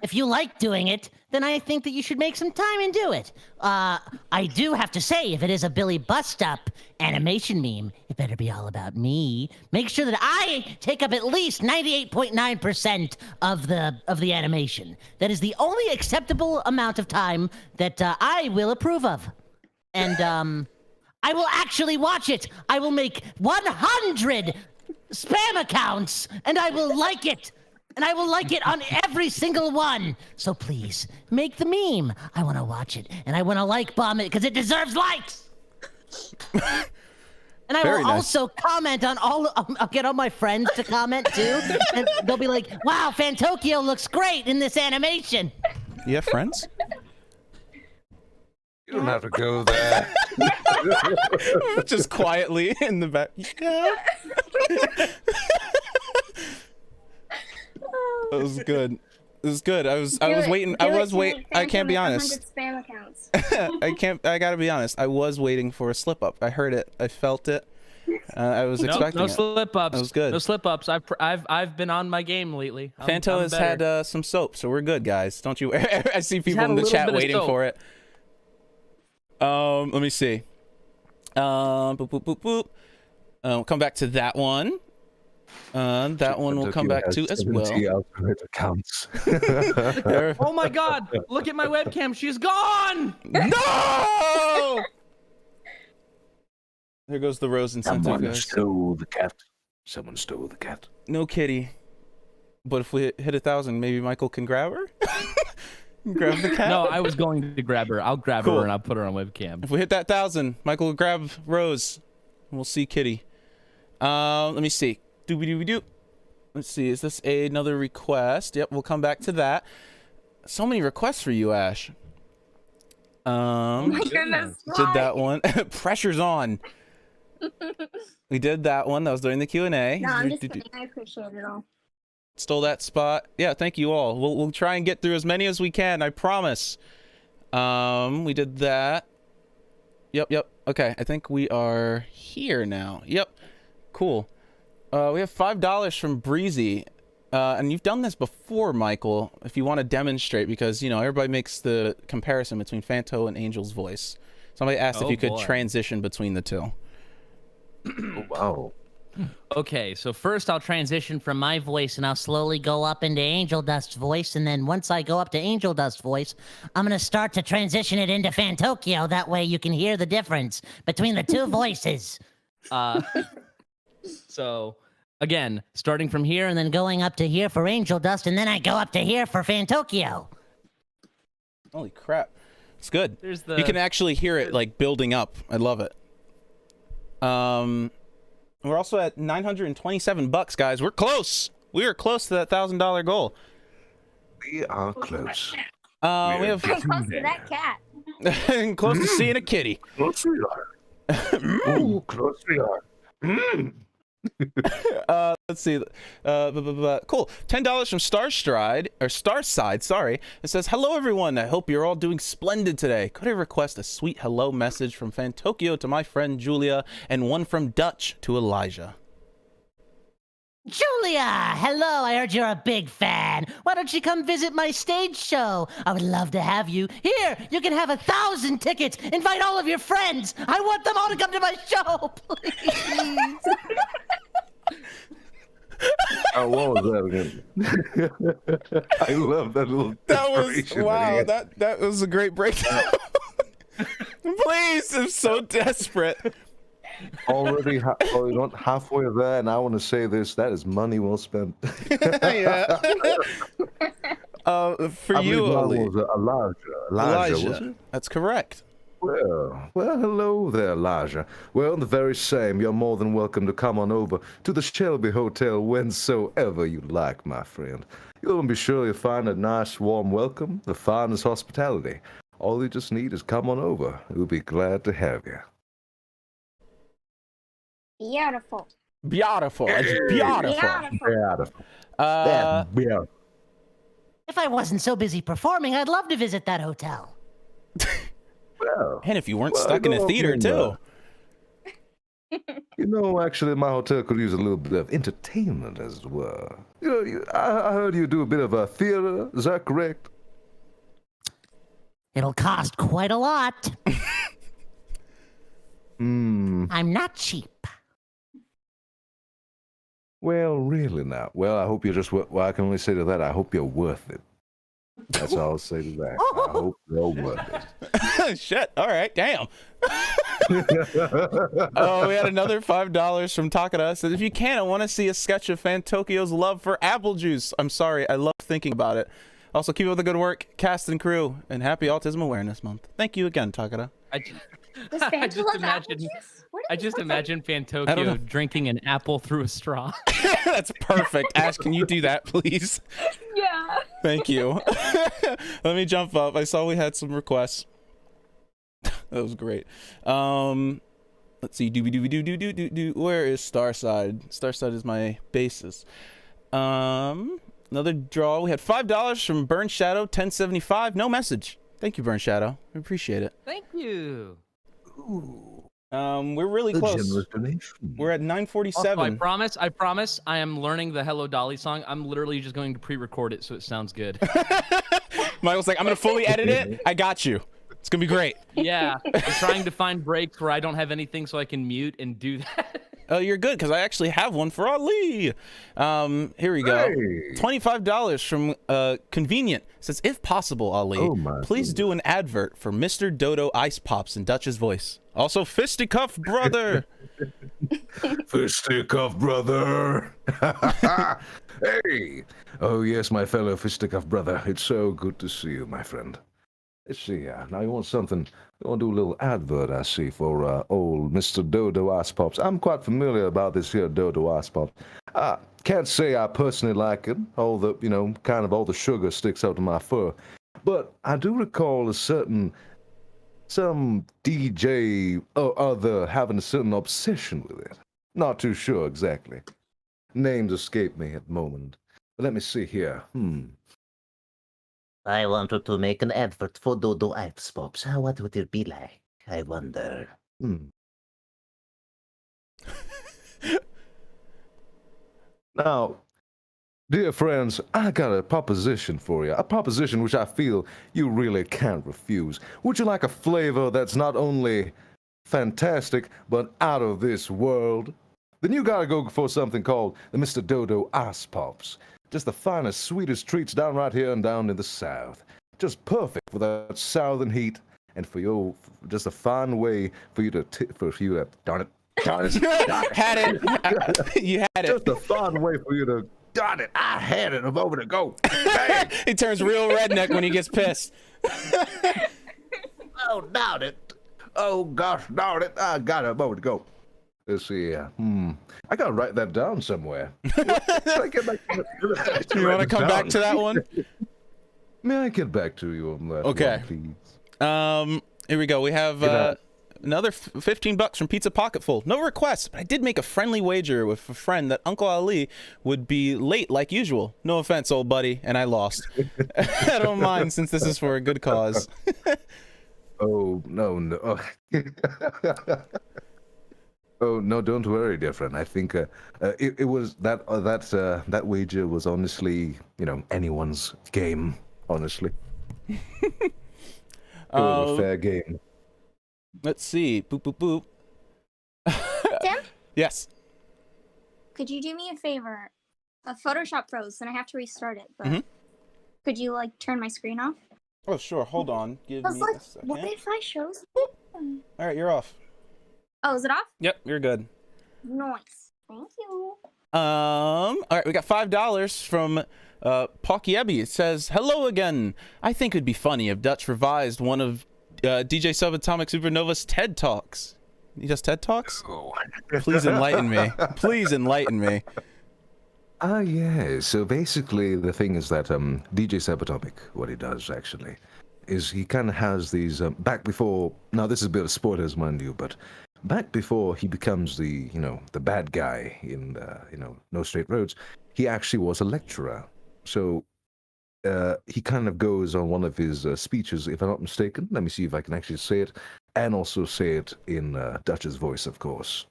If you like doing it, then I think that you should make some time and do it. I do have to say, if it is a Billie Bust Up animation meme, it better be all about me. Make sure that I take up at least 98.9% of the animation. That is the only acceptable amount of time that I will approve of. And I will actually watch it. I will make 100 spam accounts, and I will like it. And I will like it on every single one. So please, make the meme. I want to watch it, and I want to like bomb it because it deserves likes. And I will also comment on all. I'll get all my friends to comment too, and they'll be like, "Wow, Fantokyo looks great in this animation." You have friends? You don't have to go there. Just quietly in the back. Yeah. That was good. It was good. I was waiting. I can't be honest. Spam accounts. I gotta be honest. I was waiting for a slip up. I heard it. I felt it. I was expecting no it. slip ups. That was good. No slip ups. I've been on my game lately. Fanto has had some soap, so we're good, guys. Don't you? I see people in the chat waiting for it. Let me see. Boop, boop, boop, boop. We'll come back to that one. That one will come back to as well. Accounts. Oh my God! Look at my webcam. She's gone. No! There goes the rose incentive, Someone guys. stole the cat. Someone stole the cat. No kitty. But if we hit 1,000, maybe Michael can grab her. Grab the cat. No, I was going to grab her. I'll grab Cool. her and I'll put her on webcam. If we hit that 1,000, Michael will grab Rose. And we'll see Kitty. Let me see. Doobie-doobie-doo. Let's see. Is this another request? Yep, we'll come back to that. So many requests for you, Ash. Oh my goodness. Did that one. Pressure's on. We did that one. That was during the Q&A. No, I'm just kidding. I appreciate it all. Stole that spot. Yeah, thank you all. We'll try and get through as many as we can. I promise. We did that. Yep. Okay, I think we are here now. Yep. Cool. We have $5 from Breezy. And you've done this before, Michael, if you want to demonstrate, because, you know, everybody makes the comparison between Fanto and Angel's voice. Somebody asked if you could transition between the two. Wow. Okay, so first I'll transition from my voice and I'll slowly go up into Angel Dust's voice, and then once I go up to Angel Dust's voice, I'm gonna start to transition it into Fantokyo. That way you can hear the difference between the two voices. So, again, Starting from here and then going up to here for Angel Dust, and then I go up to here for Fantokyo. Holy crap. It's good. there's the... You can actually hear it, like, building up. I love it. We're also at $927, guys. We're close. We are close to that $1,000 goal. We are close. We have I'm close to that cat. close to seeing a kitty. Close we are. Ooh, close we are. Let's see. Cool. $10 from Starside. Sorry. It says, "Hello, everyone. I hope you're all doing splendid today. Could I request a sweet hello message from Fantokyo to my friend Julia, and one from Dutch to Elijah?" Julia! Hello, I heard you're a big fan. Why don't you come visit my stage show? I would love to have you. Here, you can have 1,000 tickets. Invite all of your friends. I want them all to come to my show, please. What was that again? I love that little. That was decoration wow. that That was a great breakdown. Please, I'm so desperate. already not halfway there, and I want to say this: that is money well spent. Yeah. For I you, believe Ali. mine was Elijah, was it? That's correct. Well, hello there, Elijah. Well, the very same. You're more than welcome to come on over to the Shelby Hotel whensoever you like, my friend. You'll be sure you'll find a nice, warm welcome, the finest hospitality. All you just need is come on over. We'll be glad to have you. Beautiful. Beautiful. It's beautiful. Beautiful. Yeah. If I wasn't so busy performing, I'd love to visit that hotel. Well, And if you weren't stuck in a theater, too. You know, actually, my hotel could use a little bit of entertainment as well. I heard you do a bit of a theater. Is that correct? It'll cost quite a lot. I'm not cheap. Well, really not. Well, I hope you're just. Well, I can only say to that, I hope you're worth it. That's all I'll say to that. I hope you're worth it. Shit. All right. Damn. Oh, we had another $5 from Takada. Says, "If you can, I want to see a sketch of Fantokyo's love for apple juice. I'm sorry. I love thinking about it. Also, keep up the good work, cast and crew, and happy Autism Awareness Month." Thank you again, Takada. Does Fanta love apple juice? Where did I this just come from? imagine I don't know. Fantokyo drinking an apple through a straw. That's perfect. Ash, can you do that, please? Yeah. Thank you. Let me jump up. I saw we had some requests. That was great. Let's see. Do. Where is Starside? Starside is my basis. Another draw. We had $5 from Burn Shadow 1075. No message. Thank you, Burn Shadow. I appreciate it. Thank you. Ooh, We're really a close. generous donation. We're at Also, 947. I promise, I am learning the Hello Dolly song. I'm literally just going to pre-record it so it sounds good. Michael's like, "I'm gonna fully edit it. I got you. It's gonna be great." Yeah, I'm trying to find breaks where I don't have anything so I can mute and do that. Oh, you're good, because I actually have one for Ali. Here we go. Hey. $25 from Convenient. It says, "If possible, Ali, Oh, my please do an advert for Mr. Dodo Ice Pops in Dutch's voice. Also, Fisticuff Brother." Fisticuff, brother. Hey! Oh, yes, my fellow fisticuff brother. It's so good to see you, my friend. Let's see, now you want something, you want to do a little advert, I see, for old Mr. Dodo Ospops. I'm quite familiar about this here Dodo Ospops. Can't say I personally like it, all the, kind of all the sugar sticks out of my fur. But I do recall some DJ or other having a certain obsession with it. Not too sure exactly. Names escape me at the moment. But let me see here. I wanted to make an advert for Dodo Ice Pops. What would it be like? I wonder. Now, dear friends, I got a proposition for you. A proposition which I feel you really can't refuse. Would you like a flavor that's not only fantastic, but out of this world? Then you gotta go for something called the Mr. Dodo Ice Pops. Just the finest, sweetest treats down right here and down in the South. Just perfect for that southern heat, and for you, just a fine way for you to, darn it. Had it. You had it. Just a fun way for you to, darn it, I had it a moment ago. He turns real redneck when he gets pissed. Oh, darn it. Oh, gosh, darn it, I got it a moment ago. Let's see, I gotta write that down somewhere. You want to come back to that one? May I get back to you on that Okay. one, please? Here we go. We have another $15 from Pizza Pocketful. No requests, but I did make a friendly wager with a friend that Uncle Ali would be late like usual. No offense, old buddy, and I lost. I don't mind since this is for a good cause. Oh, no. Oh, no, don't worry, dear friend. I think it was that wager was honestly, anyone's game, honestly. It was a fair game. Let's see. Boop, boop, boop. Tim? Yes. Could you do me a favor? Photoshop froze, and I have to restart it, but could you, turn my screen off? Oh, sure. Hold on. Give me a second. What if I shows? All right, you're off. Oh, is it off? Yep, you're good. Nice. Thank you. All right, we got $5 from Pokiebi. It says, "Hello again. I think it'd be funny if Dutch revised one of DJ Subatomic Supernova's TED Talks." He does TED Talks? Oh. Please enlighten me. Please enlighten me. Yeah. So basically, the thing is that DJ Subatomic, what he does actually, is he kind of has these back before. Now, this is a bit of spoilers, mind you, but back before he becomes the the bad guy in No Straight Roads, he actually was a lecturer. So he kind of goes on one of his speeches, if I'm not mistaken. Let me see if I can actually say it, and also say it in Dutch's voice, of course.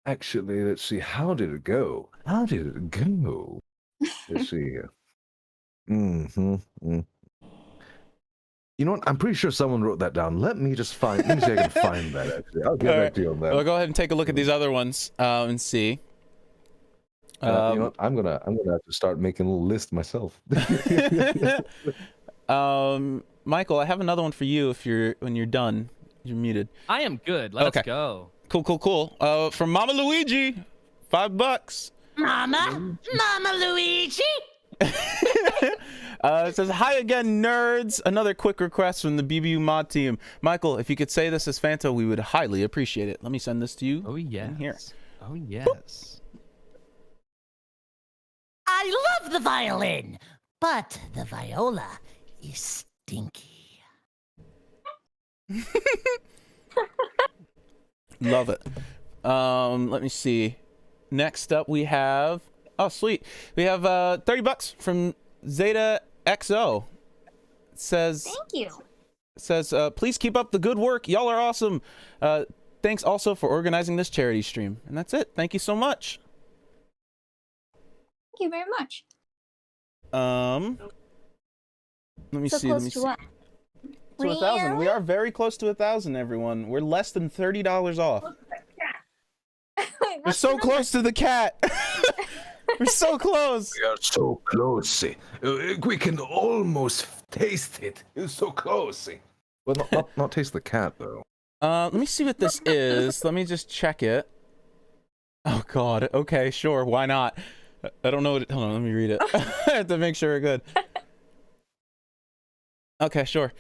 Actually, let's see. How did it go? Let's see here. You know what? I'm pretty sure someone wrote that down. Let me see if I can find that, actually. I'll get back to you on that. Well, go ahead and take a look at these other ones and see. You know what? I'm gonna have to start making a little list myself. Michael, I have another one for you when you're done. You're muted. I am good. Let's go. Cool. From Mama Luigi, $5. Mama Luigi. It says, "Hi again, nerds. Another quick request from the BBU mod team. Michael, if you could say this as Fanta, we would highly appreciate it. Let me send this to you. Oh, yes. In here. Oh, yes. I love the violin, but the viola is stinky." Love it. Let me see. Next up, we have. Oh, sweet. We have $30 from Zeta XO. It says. Thank you. It says, "Please keep up the good work. Y'all are awesome. Thanks also for organizing this charity stream." And that's it. Thank you so much. Thank you very much. Let me So see. close to what? To 1,000. We are very close to 1,000, everyone. We're less than $30 off. We're so close to the cat. We're so close. We are so close. We can almost taste it. It's so close. Well, not taste the cat though. Let me see what this is. Let me just check it. Oh God. Okay, sure. Why not? I don't know what hold on, let me read it. I have to make sure we're good. Okay, sure.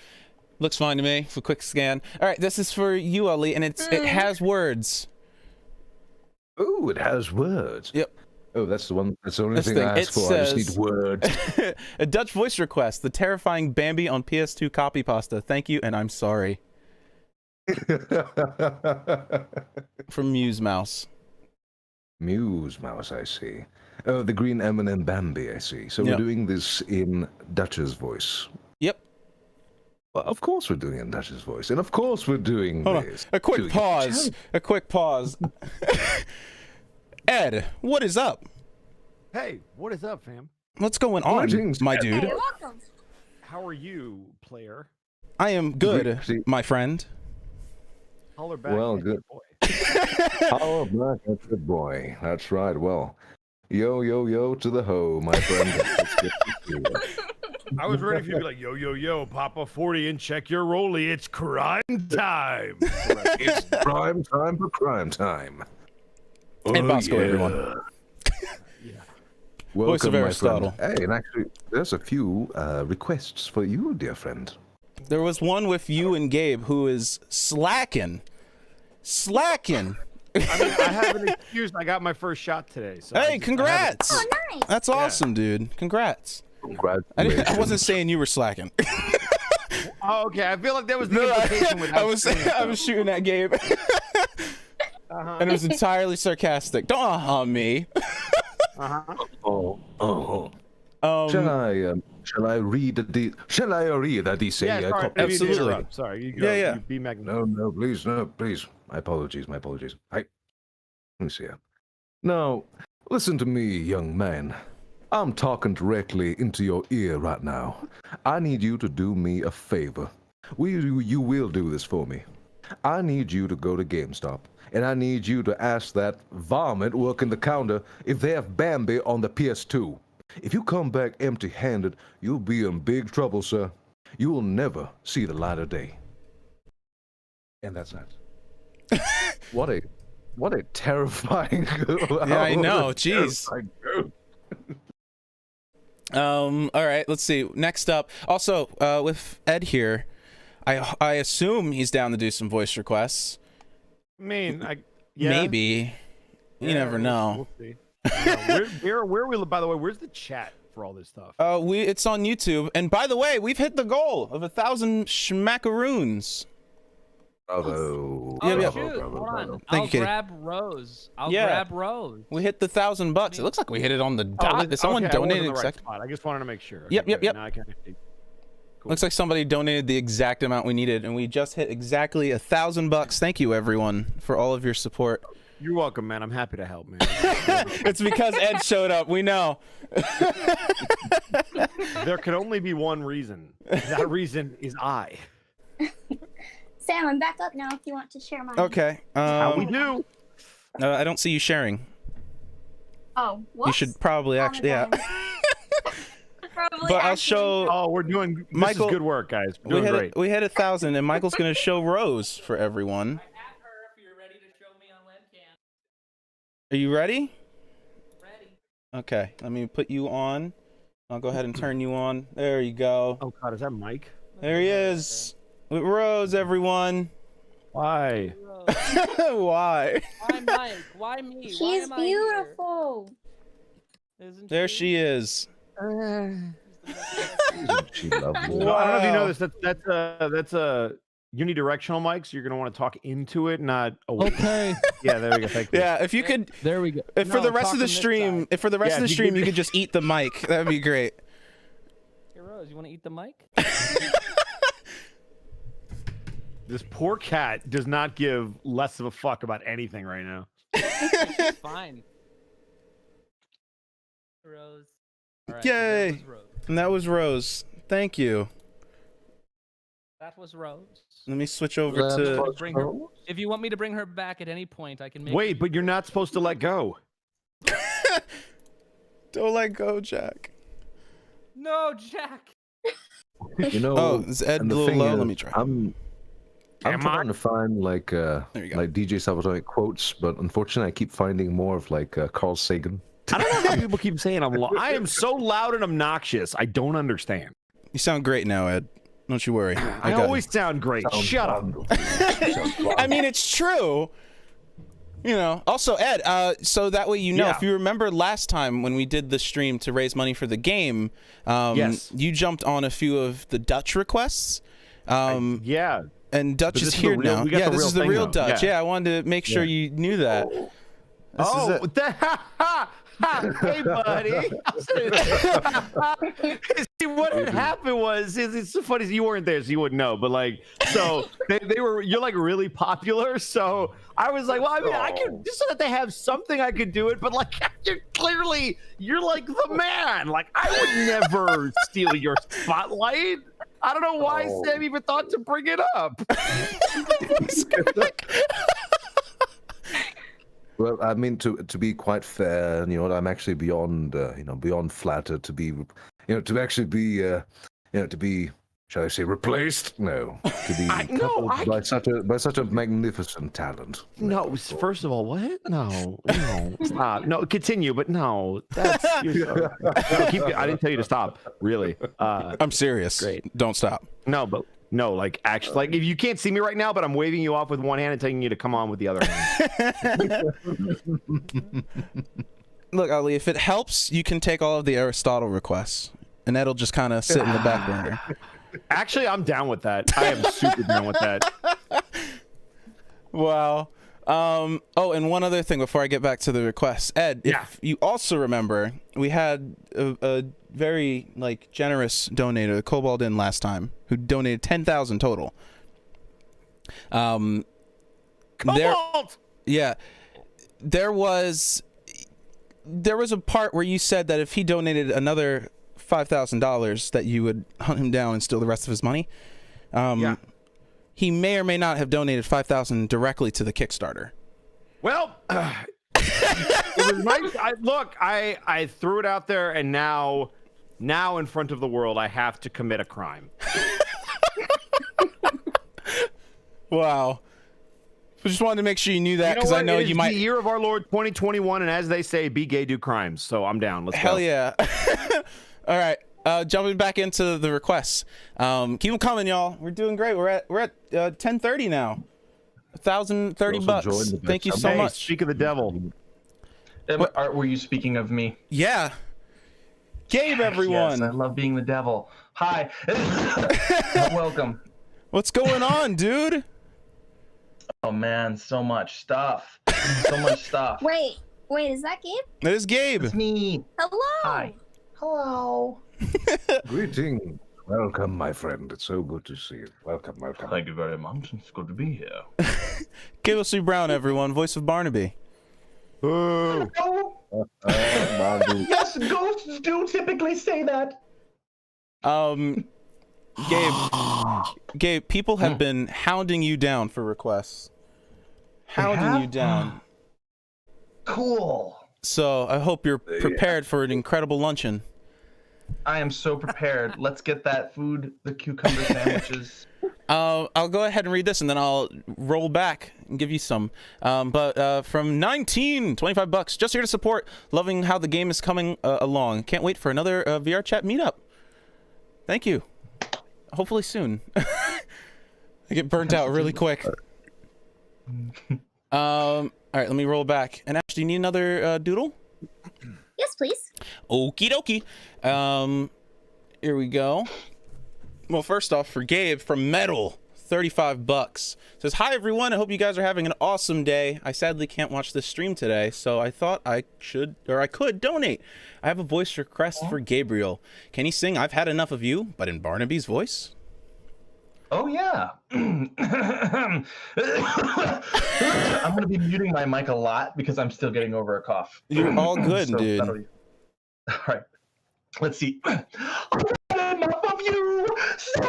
Looks fine to me. For a quick scan. All right, this is for you, Ali, and it has words. Ooh, it has words. Yep. Oh, that's the one. That's the only This thing thing, I it asked for. I just need says- words. A Dutch voice request. The terrifying Bambi on PS2 copy pasta. Thank you, and I'm sorry. From Muse Mouse. Muse Mouse, I see. Oh, the green M&M Bambi, I see. So Yep. we're doing this in Dutch's voice. Yep. Well, of course we're doing it in Dutch's voice, and of course we're doing Hold on. this. A quick pause. A quick pause. Ed, what is up? Hey, what is up, fam? What's going on, Greetings, my Ed. dude? Hey, welcome. How are you, player? I am good, my friend. Holler back. Well, at good. your boy. Oh, black, that's good boy. That's right. Well, yo, yo, yo to the ho, my friend. It's good to see you. I was ready for you to be like, yo, yo, yo, pop a 40 and check your rollie. It's crime time. It's prime time for crime time. And Bosco, everyone. Welcome, Voice of my Aristotle. friend. Hey, and actually, there's a few requests for you, dear friend. There was one with you and Gabe who is slacking. Slacking. I mean, I have an excuse. I got my first shot today. So Hey, congrats. Oh, nice. That's awesome, dude. Congrats. Congratulations. I wasn't saying you were slacking. Oh, okay. I feel like there was the No, implication with I was shooting at Gabe. And it was entirely sarcastic. Don't me. Oh. Shall I read the DC? Yeah, sorry, copy? Absolutely. Sorry, you go. Yeah. You be magnificent. No, please. My apologies. Let me see here. Now, listen to me, young man. I'm talking directly into your ear right now. I need you to do me a favor. You will do this for me. I need you to go to GameStop, and I need you to ask that varmint working the counter if they have Bambi on the PS2. If you come back empty-handed, you'll be in big trouble, sir. You will never see the light of day. And that's that. What a terrifying. Yeah, I know. Jeez. All right, let's see. Next up, also with Ed here, I assume he's down to do some voice requests. I mean, yeah. Maybe. You never know. We'll see. Where are we? By the way, where's the chat for all this stuff? It's on YouTube, and by the way, we've hit the goal of 1,000 schmackaroons. Bravo. Oh, Yeah. shoot. Hold on. Thank you, Katie. grab Rose. I'll Yeah. grab Rose. We hit the $1,000. It looks like we hit it on the dot. Did someone okay, I was in donated the right exactly? spot. I just wanted to make sure. Yep. Now I can see. Cool. Looks like somebody donated the exact amount we needed, and we just hit exactly $1,000. Thank you, everyone, for all of your support. You're welcome, man. I'm happy to help, man. It's because Ed showed up. We know. There can only be one reason. That reason is I. Sam, I'm back up now if you want to share mine. Okay. How we do? I don't see you sharing. Oh, what? You should probably actually, yeah. Probably But I'll actually- show. Oh, we're doing. This Michael- is good work, guys. We're We doing hit great. we hit 1,000, and Michael's gonna show Rose for everyone. Are you ready? Ready. Okay. Let me put you on. I'll go ahead and turn you on. There you go. Oh God, is that Mike? There he is. With Rose, everyone. Why? Why? Why Mike? Why me? Why She's am I here? beautiful. Isn't There she is. She lovely. No, I don't know if you know this. That's a unidirectional mic, so you're gonna want to talk into it, not away. Okay. Yeah, there we go. Thank you. Yeah, if you could, There we go. if for No, the rest talk of the from this stream, side. if for the rest Yeah, of the if you stream could- you could just eat the mic, that'd be great. Hey Rose, you want to eat the mic? This poor cat does not give less of a fuck about anything right now. It's fine. Rose. All right, Yay. That was Rose. And that was Rose. Thank you. That was Rose. Let me switch over to. Bring her, if you want me to bring her back at any point, I can make. Wait, but you're not supposed to let go. Don't let go, Jack. No, Jack. You know, Oh, is Ed a and the little thing low? is, Let me try. I'm trying to find like you go. DJ Salvatore quotes, but unfortunately I keep finding more of like Carl Sagan. I don't know how people keep saying I am so loud and obnoxious. I don't understand. You sound great now, Ed. Don't you worry. I always sound great. Shut up. I mean, it's true. You know. Also, Ed, so that way you know, if you remember last time when we did the stream to raise money for the game, yes, you jumped on a few of the Dutch requests. Yeah. And Dutch is here now. Yeah, this is the real Dutch. Yeah, I wanted to make sure you knew that. Hey, buddy. See, what had happened was, it's so funny. You weren't there, so you wouldn't know. But like, so you're like really popular. So I was like, well, I mean, I could just so that they have something I could do it. But like, you're like the man. Like, I would never steal your spotlight. I don't know why Sam even thought to bring it up. Well, I mean, to be quite fair, you know, I'm actually beyond, beyond flattered to be, to actually be, to be, shall I say, replaced? No, to be coupled by such a magnificent talent. No, first of all, what? No, stop. No, continue, but no, that's. No, I didn't tell you to stop. Really, I'm serious. Great. Don't stop. No, but. No, like actually, like if you can't see me right now, but I'm waving you off with one hand and telling you to come on with the other hand. Look, Ali, if it helps, you can take all of the Aristotle requests, and that'll just kind of sit in the back burner. Actually, I'm down with that. I am super down with that. Wow. Oh, and one other thing before I get back to the requests, Ed, if you also remember, we had a very generous donator, Cobalt in last time, who donated 10,000 total. Cobalt! There was a part where you said that if he donated another $5,000 that you would hunt him down and steal the rest of his money. He may or may not have donated 5,000 directly to the Kickstarter. Well, it was nice. I threw it out there, and now in front of the world, I have to commit a crime. Wow. I just wanted to make sure you knew that, because I know you might. The year of our Lord 2021, and as they say, be gay, do crimes. So I'm down. Let's go. Hell yeah. All right. Jumping back into the requests. Keep them coming, y'all. We're doing great. We're at 10:30 now. 1,030 bucks. Thank you so much. Speak of the devil. Were you speaking of me? Yeah. Gabe, everyone. Yes, I love being the devil. Hi. Welcome. What's going on, dude? Oh man, so much stuff. So much stuff. Wait, is that Gabe? That is Gabe. It's me. Hello. Hi. Hello. Greetings. Welcome, my friend. It's so good to see you. Welcome. Thank you very much. It's good to be here. Caleb C. Brown, everyone. Voice of Barnaby. Ooh. Yes, ghosts do typically say that. Gabe, people have been hounding you down for requests. Hounding you down. Cool. So I hope you're prepared for an incredible luncheon. I am so prepared. Let's get that food, the cucumber sandwiches. I'll go ahead and read this, and then I'll roll back and give you some. But from 25 bucks, just here to support. Loving how the game is coming along. Can't wait for another VR chat meetup. Thank you. Hopefully soon. I get burnt out really quick. All right, let me roll back. And Ash, do you need another doodle? Yes, please. Okie dokie. Here we go. Well, first off, for Gabe from Metal, 35 bucks. Says, hi everyone, I hope you guys are having an awesome day. I sadly can't watch this stream today, so I thought I could donate. I have a voice request for Gabriel. Can he sing I've Had Enough of You, but in Barnaby's voice? Oh yeah. I'm gonna be muting my mic a lot because I'm still getting over a cough. You're all good, so dude. All right. Let's see. I've had enough of you. So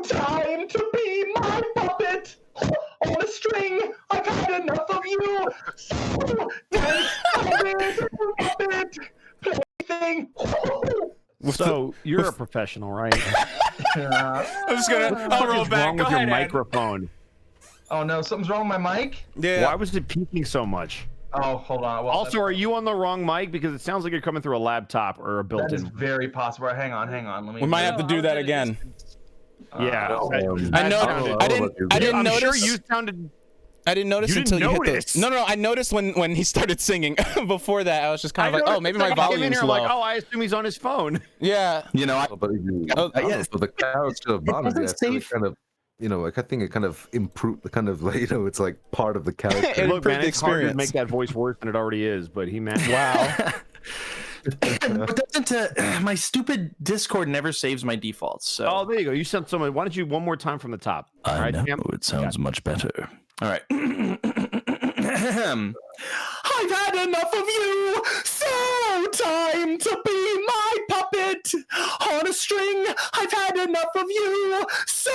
time to be my puppet on a string. I've had enough of you. So puppet. Plaything. So you're a professional, right? I'm just gonna. I'll roll back. Wrong with your microphone? Oh no, something's wrong with my mic. Yeah. Why was it peaking so much? Oh, hold on. Well, Also, are you on the wrong mic? Because it sounds like you're coming through a laptop or a that is built-in. very possible. Hang on. Let me. We might have to do that again. Yeah. I know. I didn't I'm notice. sure you sounded. I didn't notice You until didn't you hit notice. the. No. I noticed when he started singing. Before that, I was just kind of like, oh, maybe my volume's low. Like, oh, I assume he's on his phone. Yeah. You know, but the character of Barnaby, I feel it kind of, you know, like I think it kind of improved the kind of like, you know, it's like part of the character. Look, man, it's hard to make that voice worse than it already is, but he meant. Wow. But doesn't my stupid Discord never saves my defaults? So. Oh, there you go. You sent someone. Why don't you one more time from the top? All right, know it sounds much better. All right. I've had enough of you, so time to be my puppet on a string. I've had enough of you, so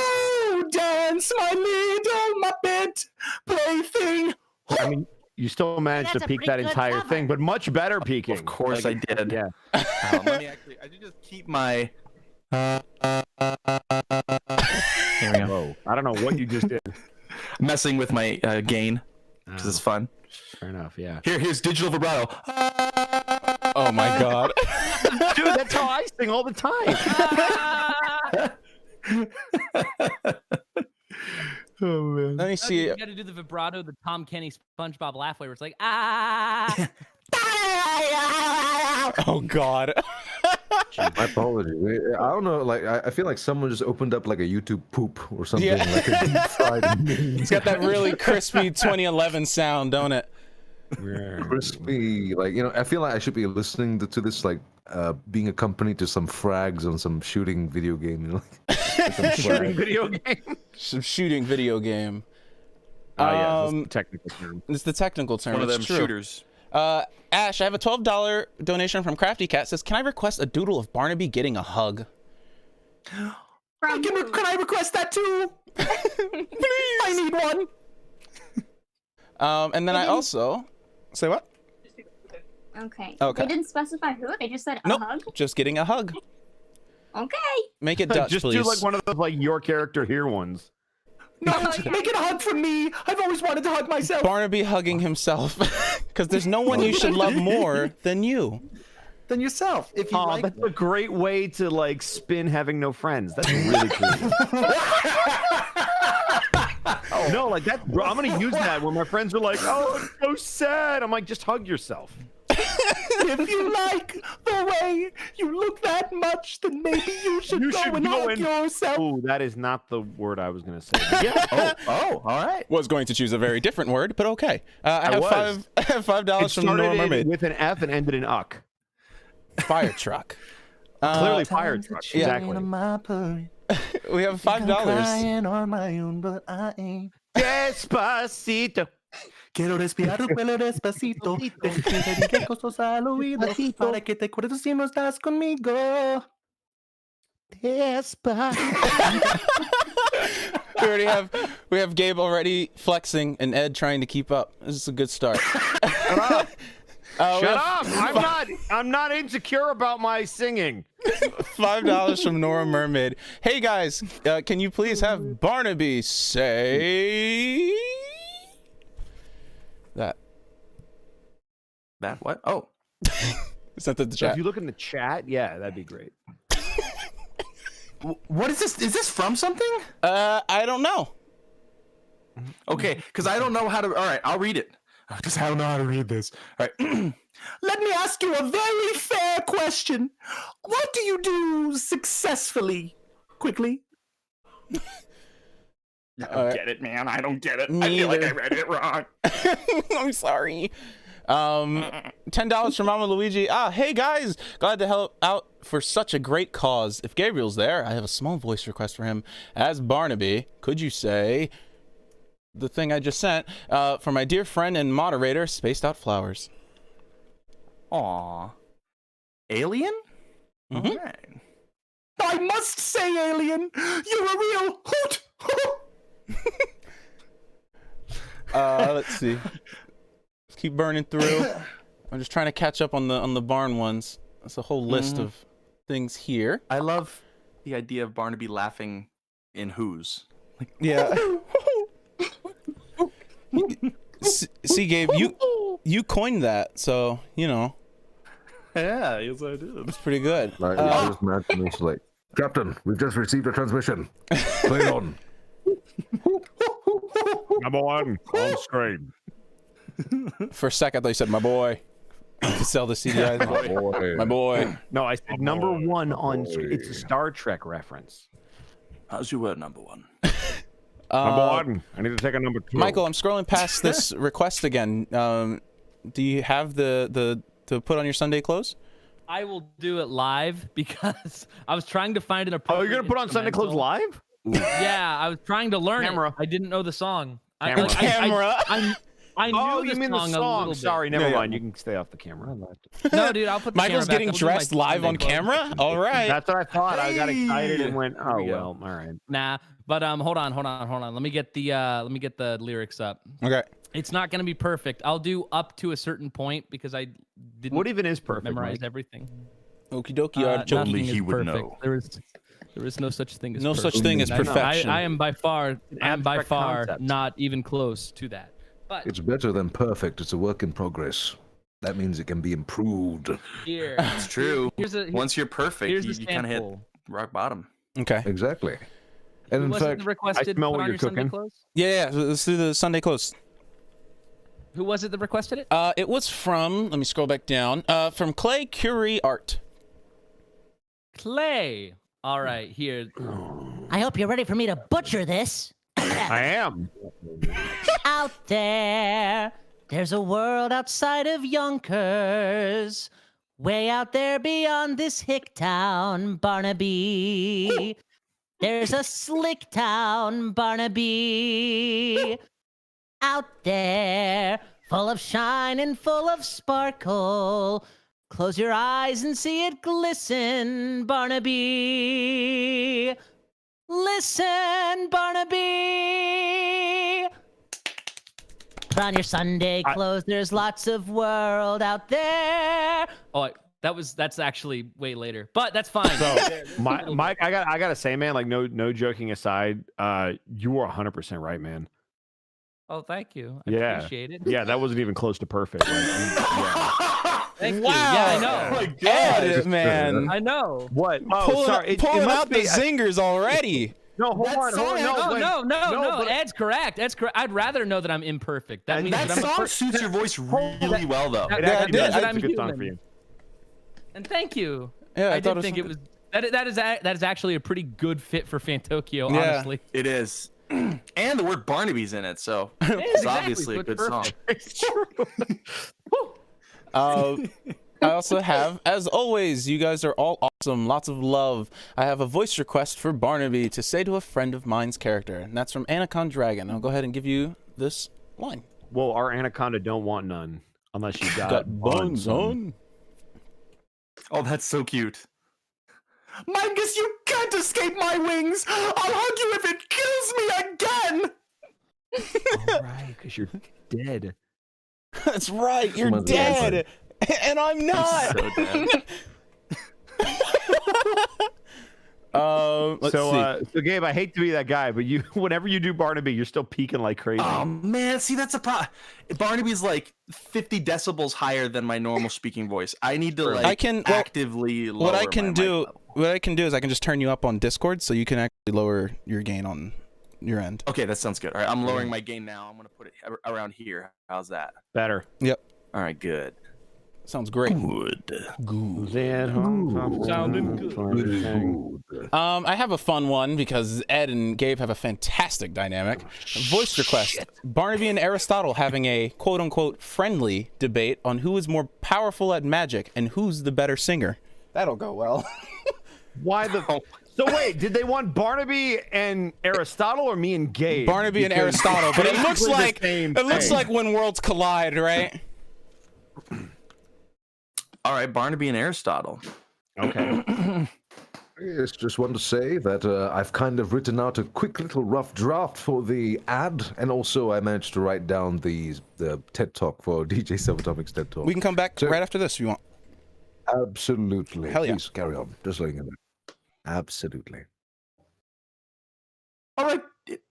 dance my little Muppet plaything. I mean, you still managed to peek that entire thing, but much better peeking. Of course I did. Yeah. Let me actually. I should just keep my. There we go. Whoa. I don't know what you just did. Messing with my gain because it's fun. Fair enough. Yeah. Here's digital vibrato. Oh my god. Dude, that's how I sing all the time. Oh man. Let me see. You gotta do the vibrato, the Tom Kenny SpongeBob laugh where it's like ah. Oh god. My apologies. I don't know. Like I feel like someone just opened up like a YouTube poop or something. Yeah. Like a deep fried. It's got that really crispy 2011 sound, don't it? Crispy, like, you know, I feel like I should be listening to this, like, being accompanied to some frags on some shooting video game, you know? Some Shooting video game. Some shooting video game. Yeah, that's the technical term. It's the technical term. One of them it's true. shooters. Ash, I have a $12 donation from Crafty Cat. Says, can I request a doodle of Barnaby getting a hug? Can I request that too? Please. I need one. And then I also say what? Okay. Okay. They didn't specify who. They just said a Nope, hug. just getting a hug. Okay. Make it Dutch, Just please. do like one of those like your character here ones. No, make it a hug from me. I've always wanted to hug myself. Barnaby hugging himself, because there's no one you should love more than you. Than yourself, if you like. That's a great way to like spin having no friends. That's really cool. No, like that. Bro, I'm gonna use that when my friends are like, "Oh, it's so sad." I'm like, just hug yourself. If you like the way you look that much, then maybe you should go and hug yourself. Oh, that is not the word I was gonna say. Yeah. Oh, all right. Was going to choose a very different word, but okay. I have $5 from Nora Mermaid. With an F and ended in uck. Fire truck. Clearly, fire truck. Yeah. Exactly. We have $5. Crying on my own, but I ain't. Despacito. Quiero respirar tu pelo despacito. Deja que te diga cosas al oído. Para que te acuerdes si no estás conmigo. Despacito. We have Gabe already flexing and Ed trying to keep up. This is a good start. Shut up! I'm not insecure about my singing. $5 from Nora Mermaid. Hey guys, can you please have Barnaby say that? That what? Oh. Sent it to So chat. if you look in the chat, yeah, that'd be great. What is this? Is this from something? I don't know. Okay, because I don't know how to. All right, I'll read it. Because I don't know how to read this. All right. Let me ask you a very fair question. What do you do successfully? Quickly. I don't get it, man. I don't get it. I feel like I read it wrong. I'm sorry. $10 from Mama Luigi. Hey guys, glad to help out for such a great cause. If Gabriel's there, I have a small voice request for him. As Barnaby, could you say the thing I just sent for my dear friend and moderator, Spaced Out Flowers? Aw. Alien? Mm-hmm. All right. I must say, Alien, you're a real hoot. Let's see. Let's keep burning through. I'm just trying to catch up on the barn ones. That's a whole list of things here. I love the idea of Barnaby laughing in who's. Yeah. See, Gabe, you coined that, so you know. Yeah, yes I did. It's pretty good. I just imagine it's like, Captain, we've just received a transmission. Play it on. Number 1 on screen. For a second, they said, "My boy." To sell the CDI. My boy. No, I said number 1 on screen. It's a Star Trek reference. How's your word, number 1? Number 1. I need to take a number 2. Michael, I'm scrolling past this request again. Do you have the to put on your Sunday clothes? I will do it live because I was trying to find an appropriate. Oh, you're gonna put on Sunday clothes live? Yeah, I was trying to learn Camera. it. I didn't know the song. Camera. I knew oh, the you mean the song a song? little bit. Sorry, never mind. You can stay off the camera. No, dude, I'll put the Michael's camera getting back. I'll do my dressed live on Sunday clothes. camera. All right. That's what I thought. I got excited and went, oh we go. well, all right. Nah, but hold on. Let me get the lyrics up. Okay. It's not gonna be perfect. I'll do up to a certain point because I didn't. What even is perfect? Memorize Mike? everything. Okie dokie. Nothing he is would perfect. know. There is no such thing as No perfect. such thing as perfection. I am by far abstract concept. not even close to that. But It's better than perfect. It's a work in progress. That means it can be improved. here, It's true. Here's Once you're perfect, here's you the kind of hit sample. rock bottom. Okay. Exactly. And in Was it fact, the requested? I smell put what on you're your Sunday cooking. clothes? Yeah. Let's do the Sunday clothes. Who was it that requested it? It was from. Let me scroll back down. From Clay Curie Art. Clay. All right, here. I hope you're ready for me to butcher this. I am. Out there's a world outside of Yonkers, way out there beyond this hick town, Barnaby. There's a slick town, Barnaby. Out there, full of shine and full of sparkle. Close your eyes and see it glisten, Barnaby. Listen, Barnaby. Put on your Sunday clothes. There's lots of world out there. Oh, that's actually way later, but that's fine. So, Mike, I gotta say, man, like no joking aside, you were 100% right, man. Oh, thank you. I Yeah, appreciate it. yeah, that wasn't even close to perfect. Like, yeah. Thank you. Wow. Yeah, I know. Oh my God, man. I know. What? Oh, sorry. Pulling must out the zingers already. No, hold on. No. Ed's correct. Ed's correct. I'd rather know that I'm imperfect. That means That that I'm song suits your voice really well, though. It that actually means does. that It's I'm a good song human. for you. And thank you. Yeah, I thought did think it was that is actually a pretty good fit for Fantokyo, Yeah. honestly. It is. And the word Barnaby's in it, so Yeah, it's exactly. obviously So a it's good song. perfect. It's true. I also have, as always, you guys are all awesome. Lots of love. I have a voice request for Barnaby to say to a friend of mine's character, and that's from Anacon Dragon. I'll go ahead and give you this line. Well, our anaconda don't want none unless you got buns on. Oh, that's so cute. Mingus, you can't escape my wings! I'll hug you if it kills me again! All right, because you're dead. That's right, you're dead, and I'm not. So dead. Let's see. So Gabe, I hate to be that guy, but you, whenever you do Barnaby, you're still peaking like crazy. Oh man, see that's a problem. Barnaby's like 50 decibels higher than my normal speaking voice. I need to like actively lower what I can my do. mic level. What I can do is I can just turn you up on Discord, so you can actually lower your gain on your end. Okay, that sounds good. All right, I'm lowering my gain now. I'm gonna put it around here. How's that? Better. Yep. All right, good. Sounds great. Good. Sounding good. I have a fun one because Ed and Gabe have a fantastic dynamic. Voice request. Barnaby and Aristotle having a quote-unquote friendly debate on who is more powerful at magic and who's the better singer. That'll go well. Why the... So wait, did they want Barnaby and Aristotle or me and Gabe? Barnaby and Because Aristotle, but it looks basically the like same it looks thing. like when worlds collide, right? All right, Barnaby and Aristotle. Okay. Yes, just want to say that I've kind of written out a quick little rough draft for the ad, and also I managed to write down the TED Talk for DJ Subatomics TED Talk. We can come back right after this if you want. Absolutely. Hell yeah. Please carry on. Just letting you know. Absolutely. All right,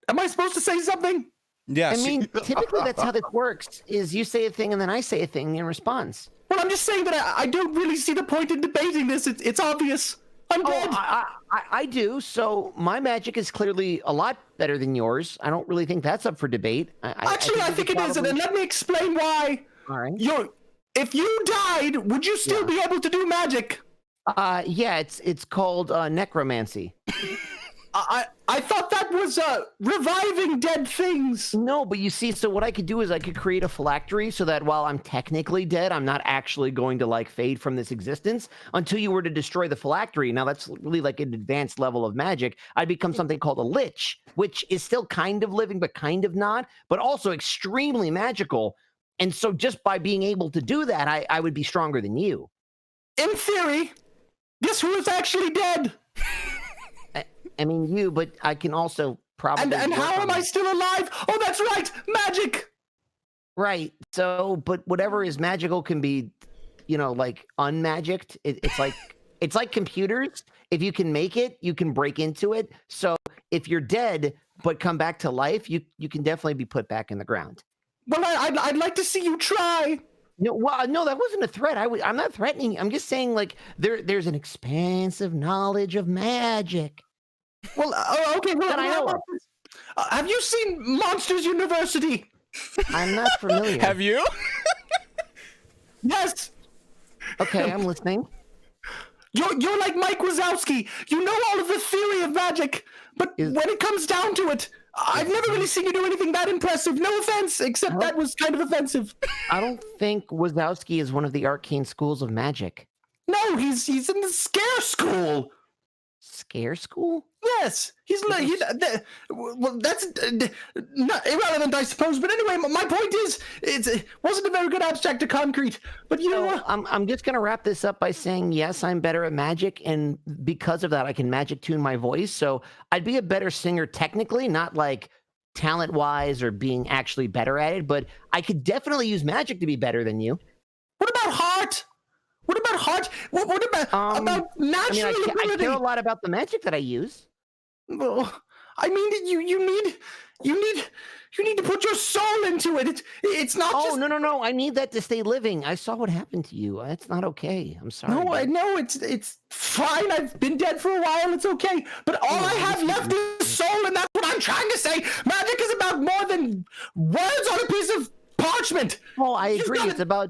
am I supposed to say something? Yes. I mean, typically that's how this works, is you say a thing and then I say a thing in response. Well, I'm just saying that I don't really see the point in debating this. It's obvious. I'm dead. I do. So my magic is clearly a lot better than yours. I don't really think that's up for debate. Actually, I think it is, and let me explain why. All right. If you died, would you still be able to do magic? Yeah, it's called necromancy. I thought that was reviving dead things. No, but you see, so what I could do is I could create a phylactery so that while I'm technically dead, I'm not actually going to like fade from this existence until you were to destroy the phylactery. Now that's really like an advanced level of magic. I'd become something called a lich, which is still kind of living, but kind of not, but also extremely magical. And so just by being able to do that, I would be stronger than you. In theory, guess who is actually dead? I mean, you, but I can also probably... And how am I still alive? Oh, that's right! Magic! Right. So, but whatever is magical can be, like unmagicked. It's like computers. If you can make it, you can break into it. So if you're dead, but come back to life, you can definitely be put back in the ground. Well, I'd like to see you try. No, that wasn't a threat. I'm not threatening. I'm just saying, like, there's an expansive knowledge of magic. Well, okay. Well, I know. Have you seen Monsters University? I'm not familiar. Have you? Yes. Okay, I'm listening. You're like Mike Wazowski. You know all of the theory of magic, but when it comes down to it, I've never really seen you do anything that impressive. No offense, except that was kind of offensive. I don't think Wazowski is one of the arcane schools of magic. No, he's in the scare school. Scare school? Yes, he's like well, that's not irrelevant, I suppose. But anyway, my point is, it wasn't a very good abstract to concrete. But you know what? I'm just gonna wrap this up by saying yes, I'm better at magic, and because of that, I can magic tune my voice. So I'd be a better singer technically, not like talent-wise or being actually better at it. But I could definitely use magic to be better than you. What about heart? What about heart? What about natural ability? I care a lot about the magic that I use. Well, I mean, you need to put your soul into it. It's not. Oh, no! I need that to stay living. I saw what happened to you. That's not okay. I'm sorry. No, I know it's fine. I've been dead for a while. It's okay. But all I have left is soul, and that's what I'm trying to say. Magic is about more than words on a piece of parchment. Oh, I agree. It's about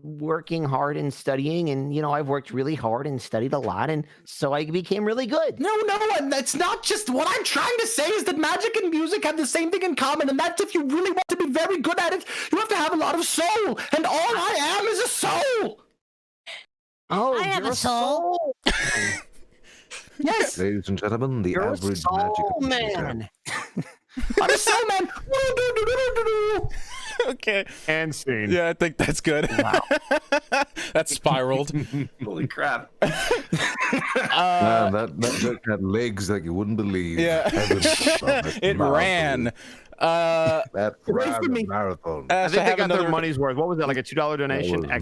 working hard and studying, and I've worked really hard and studied a lot, and so I became really good. No, and that's not just what I'm trying to say. Is that magic and music have the same thing in common, and that's if you really want to be very good at it, you have to have a lot of soul, and all I am is a soul. Oh, I have a soul. Yes, ladies and gentlemen, the you're average a soul magic man. I'm a soul man. Okay. And scene. Yeah, I think that's good. Wow. That spiraled. Holy crap. Man, that joke had legs like you wouldn't believe. Yeah. It ran. That from me. marathon. I think they got their money's worth. What was that, like a $2 donation? Ash,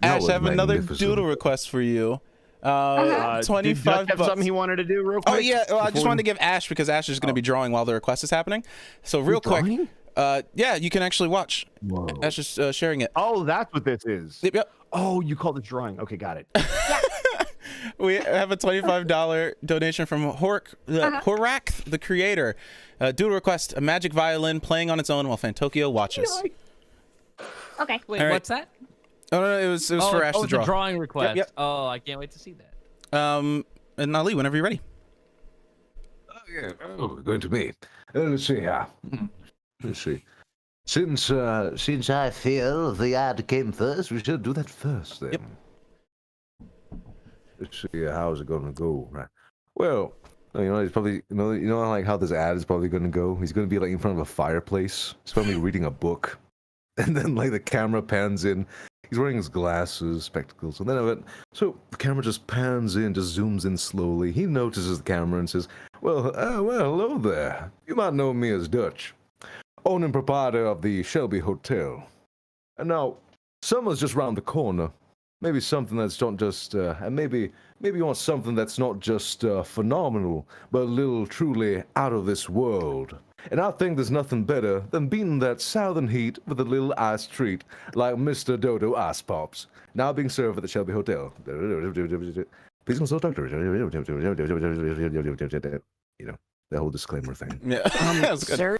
I have another doodle request for you. $25. Have something he wanted to do real quick? Oh yeah, well, I just wanted to give Ash because Ash is going to be drawing while the request is happening. So real quick, yeah, you can actually watch. Whoa. Ash is sharing it. Oh, that's what this is. Yep. Oh, you called it drawing. Okay, got it. We have a $25 donation from Horak, the creator. Doodle request: a magic violin playing on its own while Fantokyo watches. Okay. Wait, All right. what's that? Oh no, it was for Ash to draw. The drawing request. Yep. Oh, I can't wait to see that. And Ali, whenever you're ready. Oh yeah. Oh, going to me. Let's see here. Let's see. Since I feel the ad came first, we should do that first then. Yep. Let's see how's it gonna go. Right. Well, he's probably like how this ad is probably gonna go. He's gonna be like in front of a fireplace. He's probably reading a book, and then like the camera pans in. He's wearing his glasses, spectacles, and then so the camera just pans in, just zooms in slowly. He notices the camera and says, well, hello there. You might know me as Dutch, owner and proprietor of the Shelby Hotel. And now, summer's just round the corner, Maybe something that's not just, and maybe you want something that's not just phenomenal, but a little truly out of this world. And I think there's nothing better than beating that southern heat with a little ice treat, like Mr. Dodo Ice Pops, now being served at the Shelby Hotel. Please consult doctor. You know, the whole disclaimer thing. Yeah. Sir,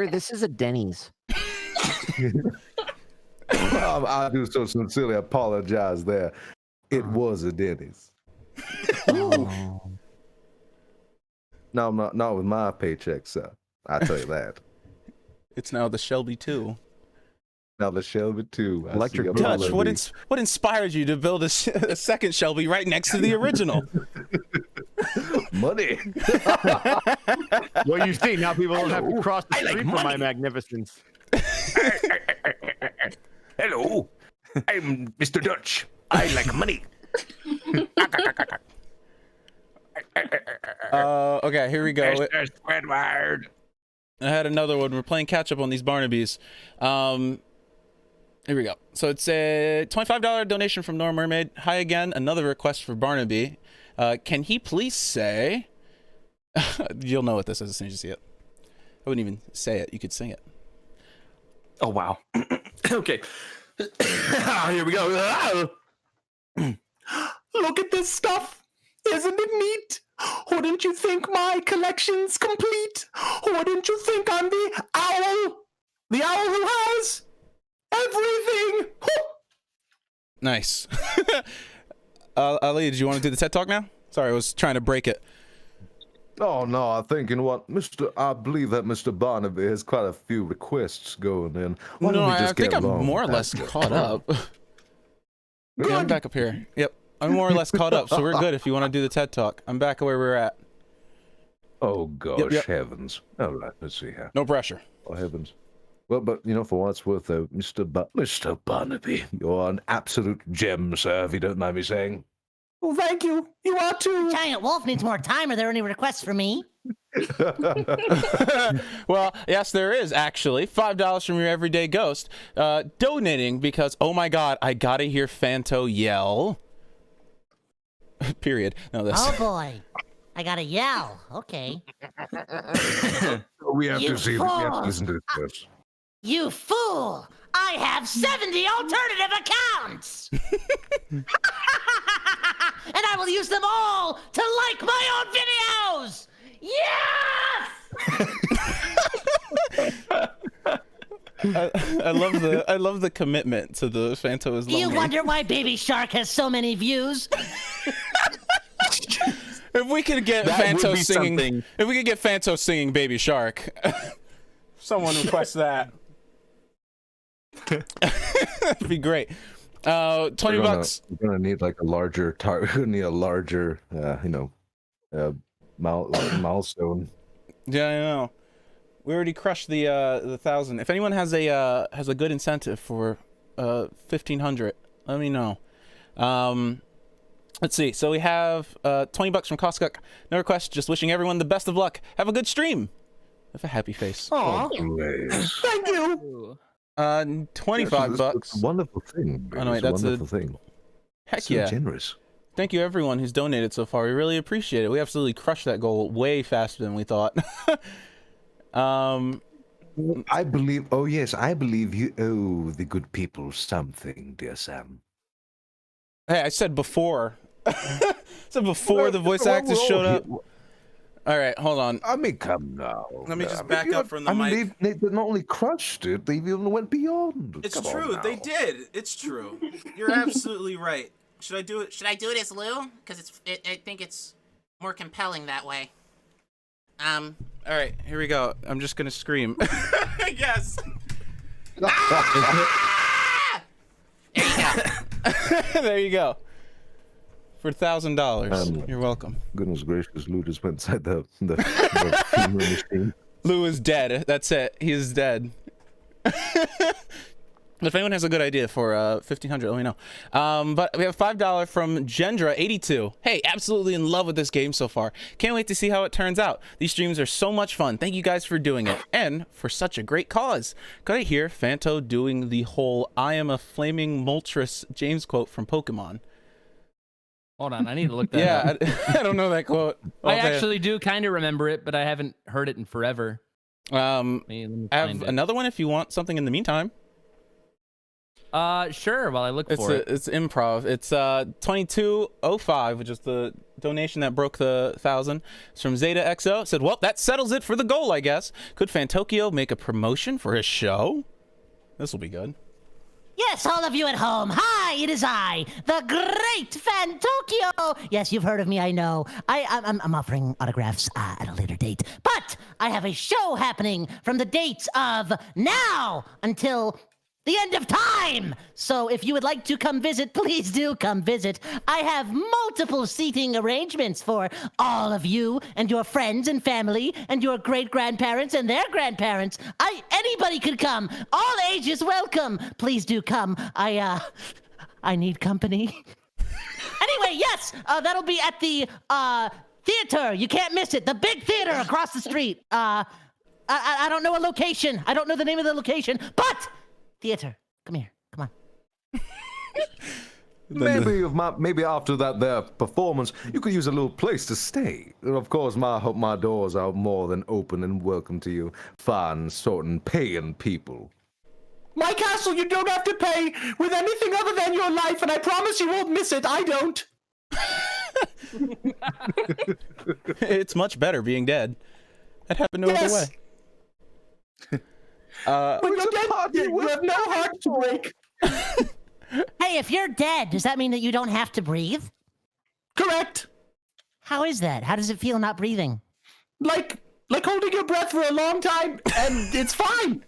this is a Denny's. I do so sincerely apologize there. It was a Denny's. No, not with my paycheck, sir. I tell you that. It's now the Shelby 2. Now the Shelby 2. Electric Dutch, what inspired you to build a second Shelby right next to the original? Money. Well, you see, now people don't have to cross the street for my magnificence. Hello, I'm Mr. Dutch. I like money. Okay, here we go. Mr. Squidward. I had another one. We're playing catch up on these Barnabys. Here we go. So it's a $25 donation from Nora Mermaid. Hi again. Another request for Barnaby. Can he please say... You'll know what this is as soon as you see it. I wouldn't even say it. You could sing it. Oh, wow. Okay. Here we go. Look at this stuff. Isn't it neat? Wouldn't you think my collection's complete? Wouldn't you think I'm the owl? The owl who has everything. Nice. Ali, did you want to do the TED Talk now? Sorry, I was trying to break it. Oh no, I think, you know what, I believe that Mr. Barnaby has quite a few requests going in. Why don't we just I think get I'm along? more or less caught up. Yeah, I'm back up here. Yep, I'm more or less caught up, so we're good if you want to do the TED Talk. I'm back where we're at. Oh gosh, Yep. Heavens. All right, let's see here. No pressure. Oh heavens. Well, but you know, for what it's worth, though, Mr. Barnaby, you're an absolute gem, sir, if you don't mind me saying. Well, thank you. You are too. Giant Wolf needs more time. Are there any requests for me? Well, yes, there is actually. $5 from your everyday ghost. Donating because, oh my god, I gotta hear Fanto yell. Period. No, this. Oh boy. I gotta yell. Okay. We have You to see. We have to listen to this first. You fool! I have 70 alternative accounts! And I will use them all to like my own videos! Yes! I love the commitment to the Fanto is Do you lonely. wonder why Baby Shark has so many views? If we could get Fanto singing, if we could get Fanto singing Baby Shark, someone request that. That'd be great. $20 bucks. We're gonna need like a larger target. We're gonna need a larger, milestone. Yeah, I know. We already crushed the 1,000. If anyone has a good incentive for 1,500, let me know. Let's see. So we have $20 bucks from Koskuk. No request. Just wishing everyone the best of luck. Have a good stream. With a happy face. Aw. Thank you. 25 bucks. It's a wonderful thing. Oh no, wait, It's a that's wonderful thing. Heck So yeah. generous. Thank you everyone who's donated so far. We really appreciate it. We absolutely crushed that goal way faster than we thought. I believe. Oh yes, I believe you owe the good people something, dear Sam. Hey, I said before. So before the voice actors showed up. All right, hold on. I mean, come now. Let me just back up from the mic. mean, they not only crushed it, they even went beyond. It's Come on true. now. They did. It's true. You're absolutely right. Should I do it? Should I do it as Lou? Because I think it's more compelling that way. All right, here we go. I'm just gonna scream. Yes. There you go. For $1,000. You're welcome. Goodness gracious, Lou just went inside the funeral machine. Lou is dead. That's it. He is dead. If anyone has a good idea for 1500, let me know. But we have $5 from Gendra82. Hey, absolutely in love with this game so far. Can't wait to see how it turns out. These streams are so much fun. Thank you guys for doing it and for such a great cause. Could I hear Fanto doing the whole "I am a flaming Moltres" James quote from Pokemon? Hold on, I need to look that up. Yeah, I don't know that quote. I actually do kind of remember it, but I haven't heard it in forever. Let me I have another one if you want something in the meantime. Sure, while I look for it. It's improv. It's 2205, which is the donation that broke the 1,000. It's from Zeta XO. It said, well, that settles it for the goal, I guess. Could Fantokyo make a promotion for his show? This will be good. Yes, all of you at home. Hi, it is I, the great Fantokyo. Yes, you've heard of me, I know. I'm offering autographs at a later date. But I have a show happening from the dates of now until the end of time. So if you would like to come visit, please do come visit. I have multiple seating arrangements for all of you and your friends and family and your great-grandparents and their grandparents. Anybody could come. All ages welcome. Please do come. I need company. Anyway, yes, that'll be at the theater. You can't miss it. The big theater across the street. I don't know a location. I don't know the name of the location, but theater. Come here. Come on. Maybe after that there performance, you could use a little place to stay. And of course, my doors are more than open and welcome to you fine, certain, paying people. My castle, you don't have to pay with anything other than your life, and I promise you won't miss it. I don't. It's much better being dead. That happened no other way. When you're dead, you have no heart to break. Hey, if you're dead, does that mean that you don't have to breathe? Correct. How is that? How does it feel not breathing? Like holding your breath for a long time, and it's fine.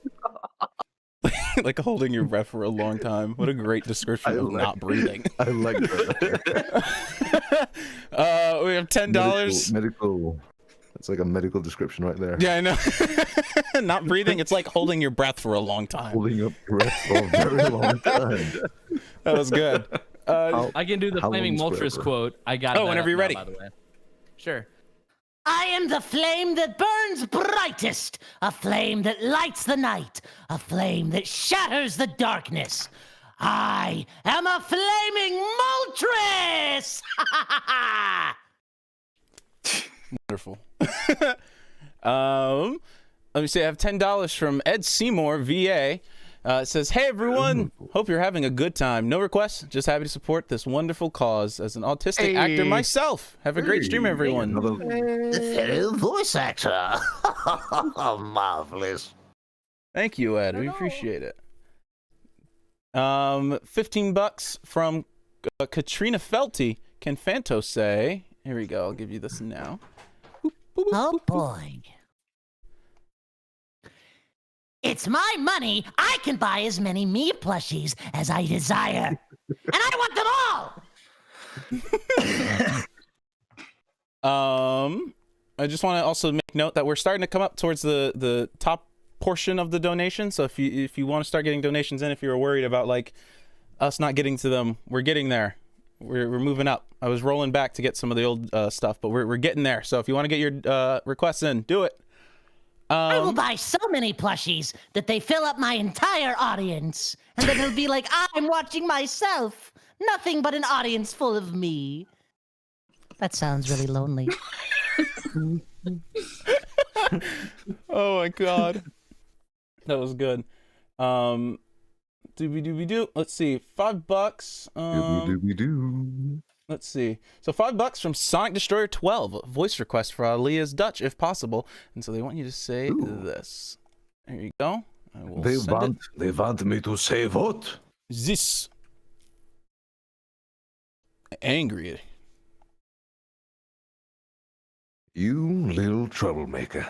Like holding your breath for a long time. What a great description of not breathing. I like that. We have $10. Medical. It's like a medical description right there. Yeah, I know. Not breathing. It's like holding your breath for a long time. Holding up breath for a very long time. That was good. I can do the flaming Moltres quote. I got it. Oh, whenever you're ready. By the way. Sure. I am the flame that burns brightest, a flame that lights the night, a flame that shatters the darkness. I am a flaming Moltres! Wonderful. Let me see. I have $10 from Ed Seymour, VA. It says, hey, everyone. Hope you're having a good time. No requests. Just happy to support this wonderful cause as an autistic actor myself. Have a great stream, everyone. Fellow voice actor. Marvelous. Thank you, Ed. We appreciate it. $15 from Katrina Felty. Can Fanto say... Here we go. I'll give you this now. Oh, boy. It's my money. I can buy as many me plushies as I desire. And I want them all! I just want to also make note that we're starting to come up towards the top portion of the donation. So if you want to start getting donations in, if you're worried about like us not getting to them, we're getting there. We're moving up. I was rolling back to get some of the old stuff, but we're getting there. So if you want to get your requests in, do it. I will buy so many plushies that they fill up my entire audience. And then it'll be like, I'm watching myself. Nothing but an audience full of me. That sounds really lonely. Oh my god. That was good. Doobie-doobie-doo. Let's see. $5. Doobie-doobie-doo. Let's see. So $5 from Sonic Destroyer 12. A voice request for Aaliyah's Dutch, if possible. And so they want you to say this. There you go. I will They want me to say what? This. Angry. You little troublemaker.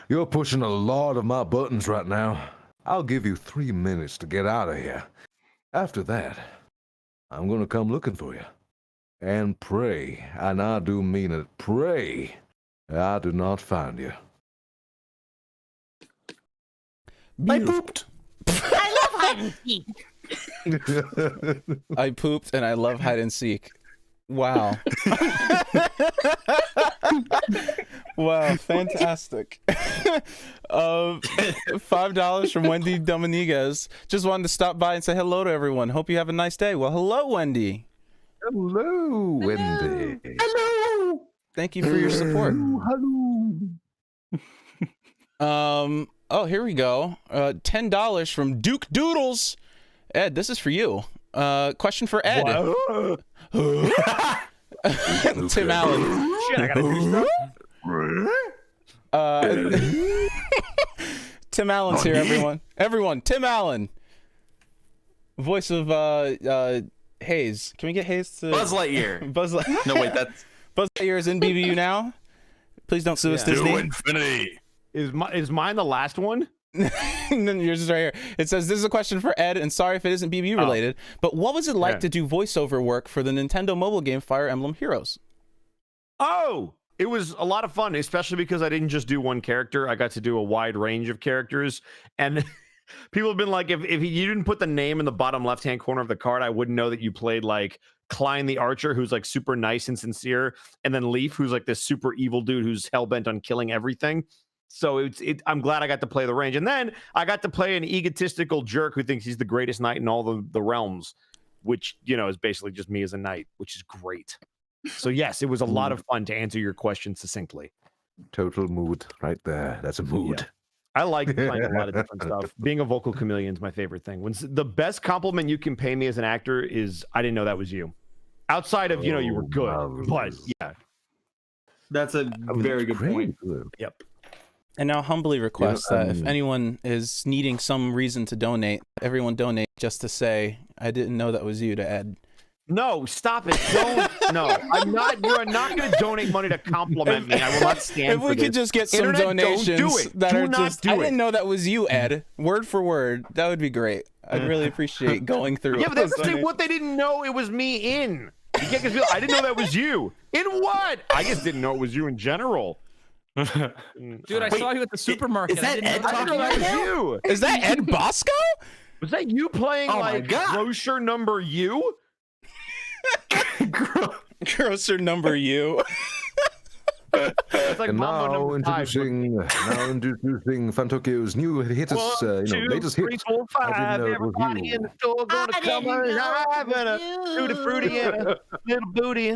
You're pushing a lot of my buttons right now. I'll give you 3 minutes to get out of here. After that, I'm gonna come looking for you. And pray, and I do mean it, pray I do not find you. I pooped. I love how and seek. I pooped and I love hide and seek. Wow. Wow, fantastic. $5 from Wendy Dominguez. Just wanted to stop by and say hello to everyone. Hope you have a nice day. Well, hello, Wendy. Hello, Wendy. Hello. Thank you for your support. Hello. Oh, here we go. $10 from Duke Doodles. Ed, this is for you. Question for Ed. Tim Allen. Shit, I gotta do stuff. Tim Allen's here, everyone. Everyone, Tim Allen. Voice of Hayes. Can we get Hayes to Buzz Lightyear. Buzz Lightyear. No, wait, that's Buzz Lightyear is in BBU now. Please don't sue us, Disney. To infinity. Is mine the last one? And then yours is right here. It says, this is a question for Ed, and sorry if it isn't BBU related, but what was it like to do voiceover work for the Nintendo mobile game Fire Emblem Heroes? Oh, it was a lot of fun, especially because I didn't just do one character. I got to do a wide range of characters. And people have been like, if you didn't put the name in the bottom left-hand corner of the card, I wouldn't know that you played like Klein the Archer, who's like super nice and sincere, and then Leaf, who's like this super evil dude who's hell-bent on killing everything. So I'm glad I got to play the range. And then I got to play an egotistical jerk who thinks he's the greatest knight in all the realms, which, you know, is basically just me as a knight, which is great. So yes, it was a lot of fun to answer your question succinctly. Total mood right there. That's a mood. Yeah. I like playing a lot of different stuff. Being a vocal chameleon is my favorite thing. The best compliment you can pay me as an actor is, I didn't know that was you. Outside of, you know, you were good, but yeah. That's a very good point. Yep. And now humbly request that if anyone is needing some reason to donate, everyone donate just to say, I didn't know that was you, to Ed. No, stop it. Don't. No, I'm not. You are not going to donate money to compliment me. I will not stand for If we this. could just get some Internet, donations don't do it. that Do are not just, do I it. didn't know that was you, Ed. Word for word. That would be great. I'd really appreciate going through. Yeah, but they those would say donations. what they didn't know it was me in. You can't just be like, I didn't know that was you. In what? I just didn't know it was you in general. Dude, I saw you at the supermarket. Is that Ed talking about you? Is that Ed Bosco? Was that you playing like grocer number you? Grocer number you. It's like And Mambo now number 5. introducing Fantokyo's new latest, latest hit. 3, 4, 5. Everybody in the store gonna come alive and a tutti frutti and a little booty.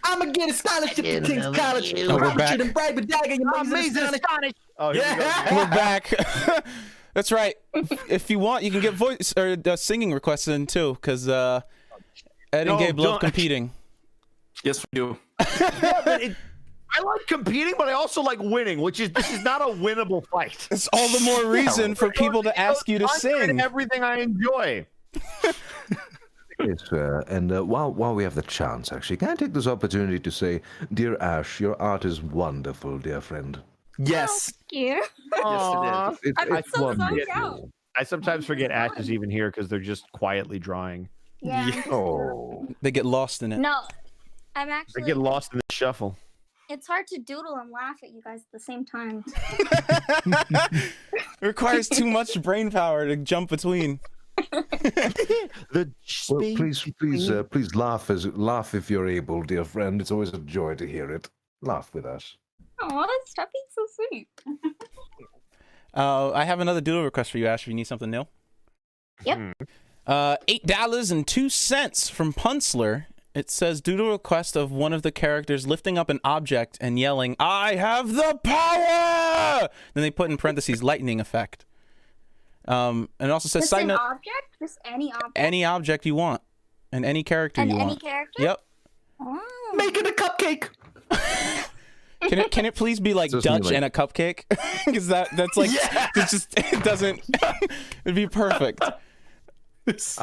I'm gonna get a scholarship to King's College. Oh, we're back. And brag with dagger, you Amazing astonished. Oh, yeah. We're back. That's right. If you want, you can get voice or singing requests in too, because Ed and Gabe love competing. Yes, we do. Yeah, but I like competing, but I also like winning, which is this is not a winnable fight. It's all the more reason for people to ask you to sing. Everything I enjoy. Yes, and while we have the chance, actually, can I take this opportunity to say, dear Ash, your art is wonderful, dear friend. Yes. Thank you. Aww. I'm so wonderful. I sometimes forget Ash is even here because they're just quietly drawing. Yeah. Oh. They get lost in it. No, I'm They actually. get lost in the shuffle. It's hard to doodle and laugh at you guys at the same time. It requires too much brain power to jump between. Well, please laugh if you're able, dear friend. It's always a joy to hear it. Laugh with us. Oh, stop being so sweet. I have another doodle request for you, Ash, if you need something new. Yep. $8.02 from Punzler. It says doodle request of one of the characters lifting up an object and yelling, "I have the power!" Then they put in parentheses lightning effect. And it also says Just side an note, object? Just any object? any object you want and any character And you any want. character? Yep. Oh. Make it a cupcake. Can it please be like Dutch and a cupcake? Because that's like it doesn't. It'd be perfect. This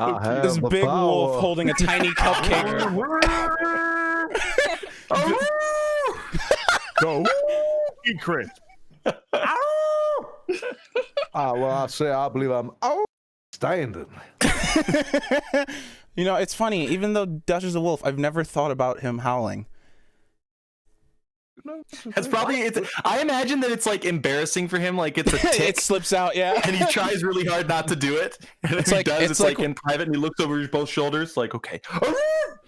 big wolf holding a tiny cupcake. Go, Chris. Well, I believe I'm standing. You know, it's funny. Even though Dutch is a wolf, I've never thought about him howling. That's probably it's. I imagine that it's like embarrassing for him, like it's a tick. It slips out, yeah. And he tries really hard not to do it. And It's if like- he does, it's it's like- like in private, and he looks over both shoulders, like, okay.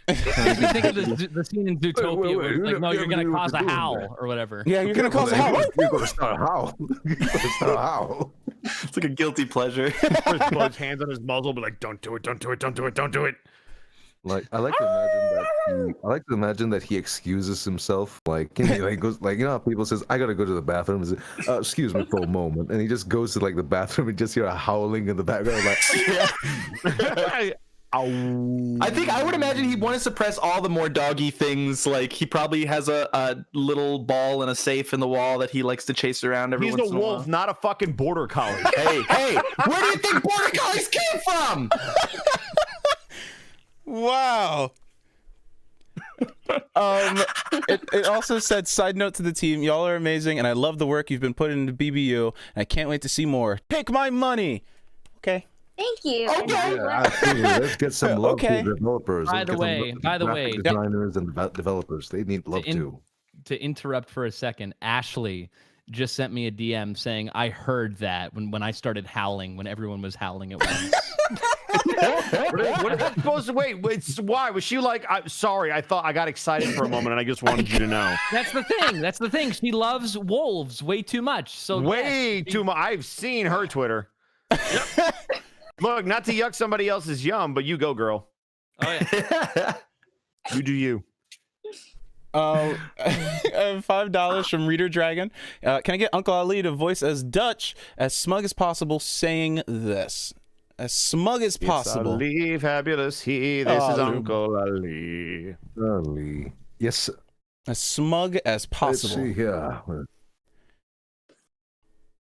Makes me think of the scene in Zootopia where it's like, no, you're gonna cause a howl or whatever. Yeah, you're gonna cause a howl. You're gonna start a howl. You're gonna start a howl. It's like a guilty pleasure. Put his hands on his muzzle, be like, "Don't do it! Don't do it! Don't do it! Don't do it!" Like I like to imagine that he excuses himself, like he goes, like you know how people says, "I gotta go to the bathroom." And say, excuse me for a moment, and he just goes to like the bathroom and just hear a howling in the background, like. I think I would imagine he'd want to suppress all the more doggy things. Like he probably has a little ball in a safe in the wall that he likes to chase around every He's once a in a while. wolf, not a fucking border collie. Hey, where do you think border collies came from? Wow. It also said, side note to the team, y'all are amazing, and I love the work you've been putting into BBU, and I can't wait to see more. Take my money. Okay. Thank you. Yeah, absolutely. Let's get some love Okay. to developers. By Let's the get some way, love to by the graphic way. designers and developers. They need love too. To interrupt for a second, Ashley just sent me a DM saying, I heard that when I started howling, when everyone was howling at once. What is that supposed to wait? Why was she like? Sorry, I thought I got excited for a moment, and I just wanted you to know. That's the thing. That's the thing. She loves wolves way too much. So Way too much. I've seen her Twitter. Look, not to yuck somebody else's yum, but you go, girl. Oh yeah. You do you. $5 from Reader Dragon. Can I get Uncle Ali to voice as Dutch, as smug as possible, saying this? As smug as possible. It's Ali, fabulous he. This is Uncle Ali. Ali. Yes. As smug as possible. Let's see here.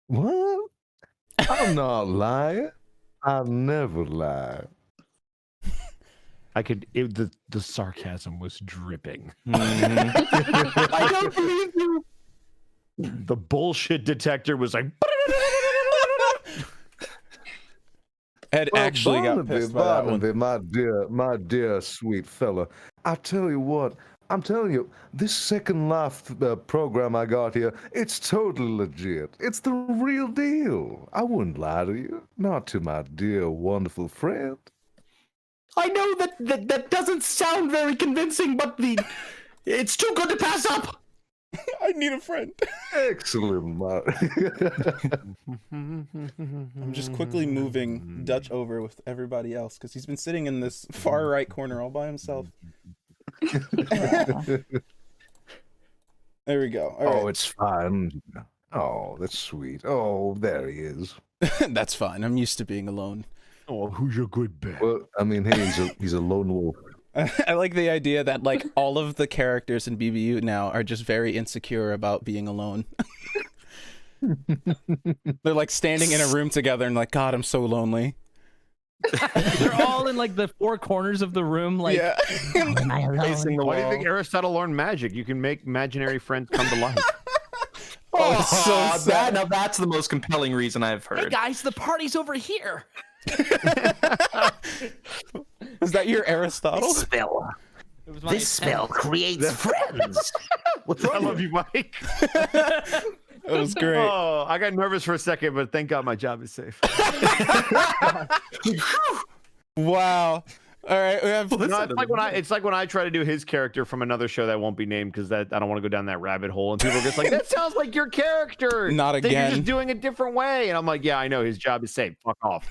What? I'm not lying. I'll never lie. I could. The sarcasm was dripping. I don't believe you. The bullshit detector was like. Ed actually got Barnaby, pissed by that one. Barnaby, my dear sweet fella. I tell you what, I'm telling you, this Second Life program I got here, it's totally legit. It's the real deal. I wouldn't lie to you. Not to my dear, wonderful friend. I know that doesn't sound very convincing, but it's too good to pass up. I need a friend. Excellent, I'm just quickly moving Dutch over with everybody else because he's been sitting in this far right corner all by himself. There we go. All right. Oh, it's fine. Oh, that's sweet. Oh, there he is. That's fine. I'm used to being alone. Oh, who's your good bet? Well, I mean, hey, he's a lone wolf. I like the idea that like all of the characters in BBU now are just very insecure about being alone. They're like standing in a room together and like, God, I'm so lonely. They're all in like the four corners of the room, like Am I Why alone? do you think Aristotle learned magic? You can make imaginary friends come to life. Oh, it's so sad. Now that's the most compelling reason I've heard. Hey guys, the party's over here. Is that your Aristotle? This spell creates friends. I love you, Mike. That was great. Oh, I got nervous for a second, but thank God my job is safe. Wow. All right, we have. No, it's like when I try to do his character from another show that won't be named because I don't want to go down that rabbit hole, and people are just like, "That sounds like your character." Not Then again. You're just doing a different way, and I'm like, "Yeah, I know. His job is safe. Fuck off."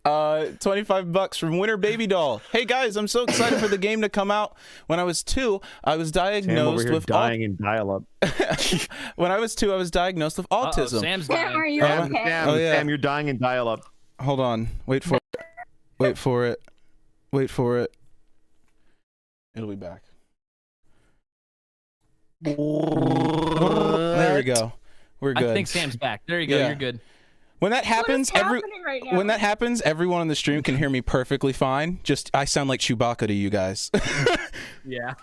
$25 from Winter Baby Doll. Hey guys, I'm so excited for the game to come out. When I was 2, I was diagnosed with dying in dial-up. When I was 2, I was diagnosed with autism. Sam's Sam, are you okay? Sam, Oh, yeah. Sam, you're dying in dial-up. Hold on. Wait for it. Wait for it. Wait for it. It'll be back. There we go. We're good. I think Sam's back. There you go. Yeah. You're good. When that happens, happening right now? when that happens, everyone on the stream can hear me perfectly fine. Just I sound like Chewbacca to you guys. Yeah.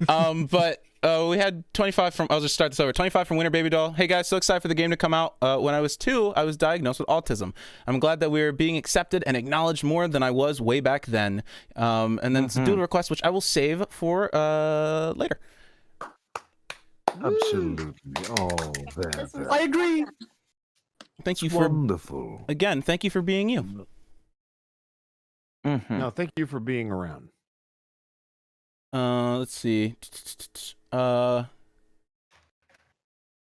But We had 25 from. I'll just start this over. 25 from Winter Baby Doll. Hey guys, so excited for the game to come out. When I was 2, I was diagnosed with autism. I'm glad that we're being accepted and acknowledged more than I was way back then. And then it's a Doodle request, which I will save for later. Absolutely. Oh, I agree. Thank you for wonderful. Again, thank you for being you. No, thank you for being around. Let's see.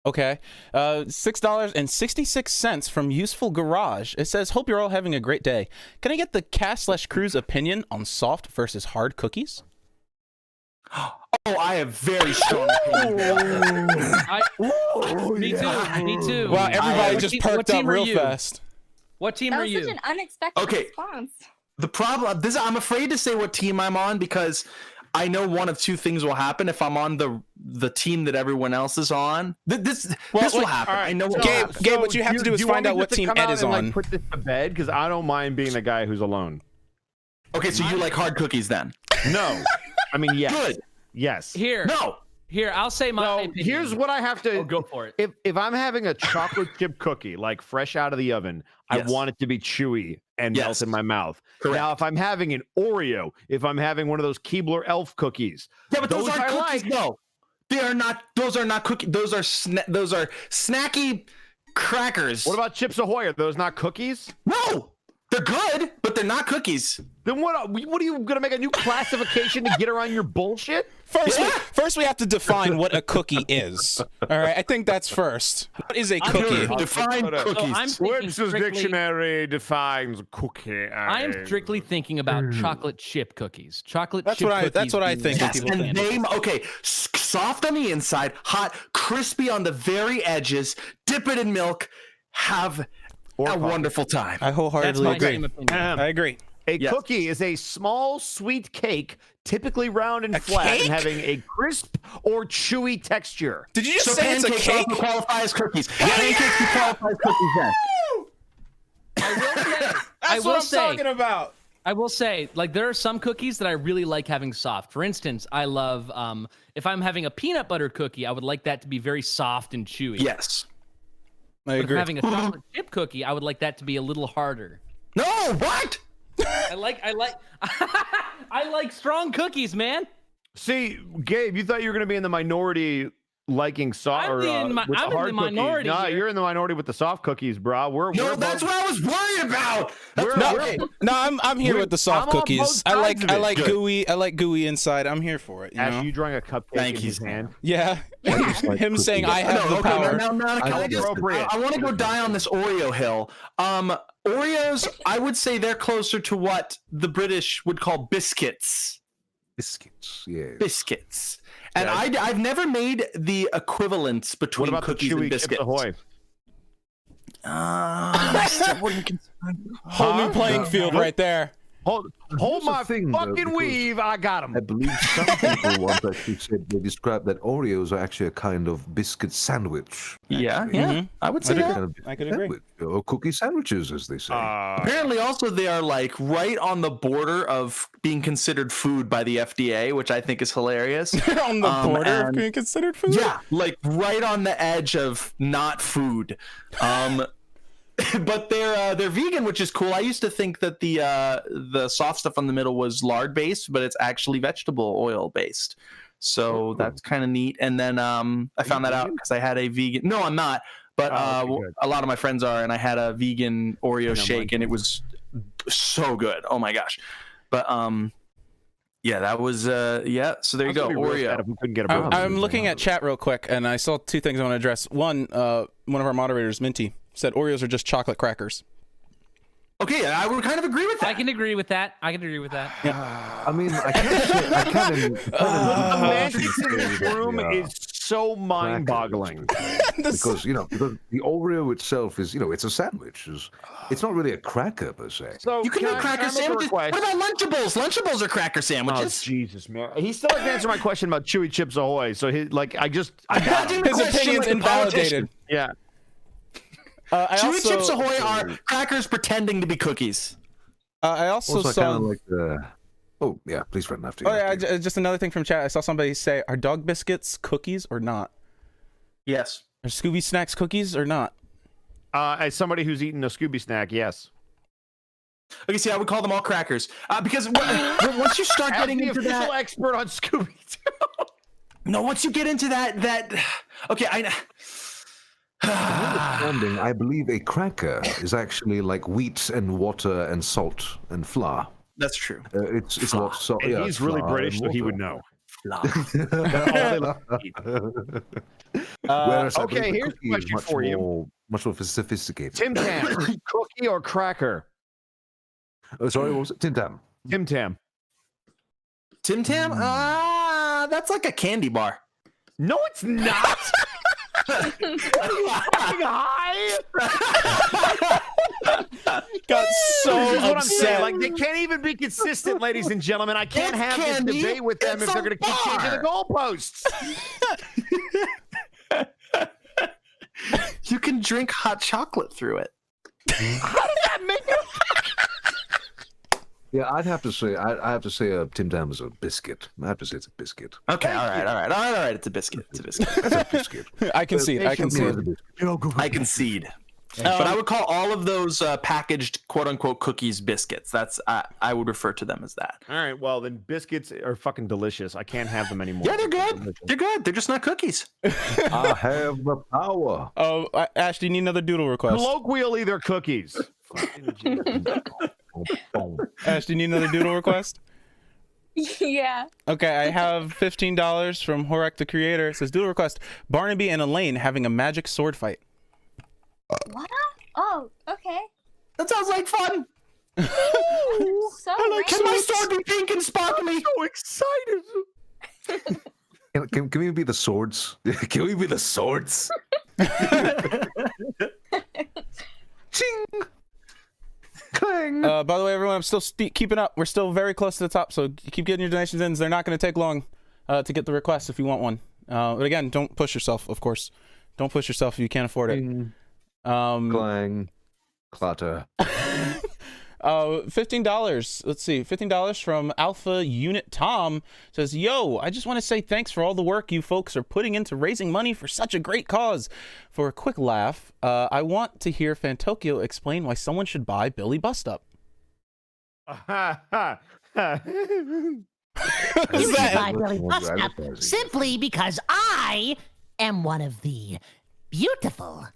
Okay. $6.66 from Useful Garage. It says, hope you're all having a great day. Can I get the cast/crew's opinion on soft versus hard cookies? Oh, I have very strong Me too. Wow, everybody just perked up real fast. What team That are was you? such an unexpected Okay. response. The problem, I'm afraid to say what team I'm on because I know one of two things will happen if I'm on the team that everyone else is on. This will happen. All right, I know. so- Gabe, what you have to do is you want find me out what just to team come Ed out is and, on. Like, put this to bed because I don't mind being the guy who's alone. Okay, so you like hard cookies then? No, I mean yes. Good. Yes. Here. No. Here, I'll say my opinion. Here's what I have to go for it. If I'm having a chocolate chip cookie, like fresh out of the oven, I want it to be chewy and melt in my mouth. Correct. Now, if I'm having an Oreo, if I'm having one of those Keebler Elf cookies, Yeah, but those aren't I cookies. like. No, they are not. Those are not cookies. Those are snacky crackers. What about Chips Ahoy? Are those not cookies? No, they're good, but they're not cookies. Then what are you gonna make a new classification to get around your bullshit? First, we have to define what a cookie is. All right, I think that's first. What is a cookie? Define cookies. I'm thinking Webster's strictly- Dictionary defines cookie. I'm strictly thinking about chocolate chip cookies. Chocolate That's chip what I- cookies. that's what I think when Yes, people and they soft on the inside, hot, crispy on the very edges. Dip it in milk. Have a wonderful time. I wholeheartedly That's my agree. same opinion. I agree. A cookie is a small sweet cake, typically round and flat, cake? and having a crisp or chewy texture. Did you just So say it's a pancakes cake? also qualify as cookies. Pancakes can qualify as cookies then. That's what I'm talking about. I will say, like, there are some cookies that I really like having soft. For instance, I love, if I'm having a peanut butter cookie, I would like that to be very soft and chewy. Yes. I But if agree. I'm having a chocolate chip cookie, I would like that to be a little harder. No, what? I like I like strong cookies, man. See, Gabe, you thought you were going to be in the minority liking soft or I'm in the hard minority cookies. No, here. you're in the minority with the soft cookies, bro. No, that's what I was worried about. I'm here with the soft I'm on cookies. both I sides of it. like Good. gooey. I like gooey inside. I'm here for it. You Ash, know? you drawing a cupcake in his hand? Yeah. like Him saying cookies. I have the power. I want to go die on this Oreo hill. Oreos, I would say they're closer to what the British would call biscuits. Biscuits, yeah. Biscuits. And I've never made the equivalence between What about the cookies and chewy Chips biscuits. Ahoy? I still wouldn't consider. Whole new playing field right there. Hold my thing, though, fucking because weave. I got him. I believe some people once actually said they described that Oreos are actually a kind of biscuit sandwich. Yeah, actually. yeah. I would say Like a that. kind of I could agree. sandwich, or cookie sandwiches, as they say. Apparently, also they are like right on the border of being considered food by the FDA, which I think is hilarious. On the border of and- being considered food? Yeah, like right on the edge of not food. But they're vegan, which is cool. I used to think that the soft stuff on the middle was lard based, but it's actually vegetable oil based. So that's kind of neat. And then I found that out because I had a vegan. No, I'm not. But a lot of my friends are, and I had a vegan Oreo shake, and it was so good. Oh my gosh! But yeah, that was yeah. So there you go, Oreo. If we couldn't get a I'm looking at chat real quick, and I saw two things I want to address. One of our moderators, Minty, said Oreos are just chocolate crackers. Okay, I would kind of agree with that. I can agree with that. I I mean, I can't say, I can't the semantics in this room is so mind-boggling. because because the Oreo itself is it's a sandwich. It's not really a cracker per se. So You can make cracker sandwiches. What about Lunchables? Lunchables are cracker Oh sandwiches. Jesus, man! He still hasn't answered my question about Chewy Chips Ahoy. So I got him. His opinion's invalidated. Yeah. Chewy Chips Ahoy are crackers pretending to be cookies. I also Also, saw. kind of like Oh, yeah, please run after you. Oh, yeah, just another thing from chat. I saw somebody say, are dog biscuits cookies or not? Yes. Are Scooby Snacks cookies or not? As somebody who's eaten a Scooby snack, yes. Okay, see, I would call them all crackers. Because once you start getting into that... official expert on Scooby. No, once you get into that... Okay, I believe a cracker is actually like wheat and water and salt and flour. That's true. It's not salt. And Yeah, he's really flour British, and so he water. would know. Whereas I Okay, believe here's a cookie is question much for you. more, much more sophisticated. Tim Tam, cookie or cracker? Oh, sorry, what was it? Tim Tam. Tim Tam. Tim Tam? That's like a candy bar. No, it's not. High. Got so This is what I'm upset. saying. Like, they can't even be consistent, ladies and gentlemen. I can't It's have candy. this debate with them It's if they're a going to keep changing the goalposts. You can drink hot chocolate through it. How does that make it? Yeah, I'd have to say, Tim Tam is a biscuit. I have to say it's a biscuit. Okay, all right. It's a biscuit. It's a biscuit. It's a biscuit. I concede. I concede. I concede. But I would call all of those packaged quote-unquote cookies biscuits. That's I would refer to them as that. All right, well, then biscuits are fucking delicious. I can't have them anymore. Yeah, they're good. They're good. They're just not cookies. I have the power. Oh, Ash, do you need another doodle request? Colloquially, they're cookies. Ash, do you need another doodle request? Yeah. Okay, I have $15 from Horek the creator. It says, doodle request, Barnaby and Elaine having a magic sword fight. What? Oh, okay. That sounds like fun. So Can my sword be pink and sparkly? I'm so excited. Can we be the swords? Can we be the swords? Ching! Clang! By the way, everyone, I'm still keeping up. We're still very close to the top, so keep getting your donations in. They're not going to take long to get the request if you want one. But again, don't push yourself, of course. Don't push yourself if you can't afford it. Clang. Clatter. $15. Let's see. $15 from Alpha Unit Tom says, yo, I just want to say thanks for all the work you folks are putting into raising money for such a great cause. For a quick laugh, I want to hear Fantokyo explain why someone should buy Billie Bust Up. You should buy Billie Bust Up simply because I am one of the beautiful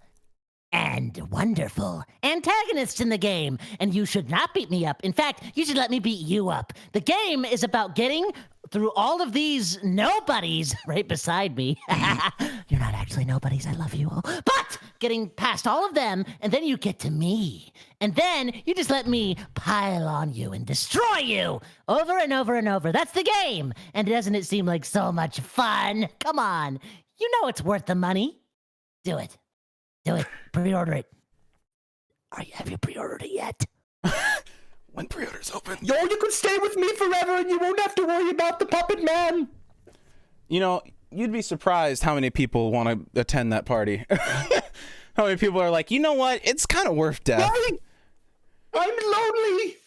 and wonderful antagonists in the game, and you should not beat me up. In fact, you should let me beat you up. The game is about getting through all of these nobodies right beside me. You're not actually nobodies, I love you all. But getting past all of them, and then you get to me. And then you just let me pile on you and destroy you over and over and over. That's the game. And doesn't it seem like so much fun? Come on. You know it's worth the money. Do it. Do it. Pre-order it. Have you pre-ordered it yet? When pre-orders open. Yo, you can stay with me forever and you won't have to worry about the puppet man. You know, you'd be surprised how many people want to attend that party. How many people are like, you know what? It's kind of worth death. Right? I'm lonely.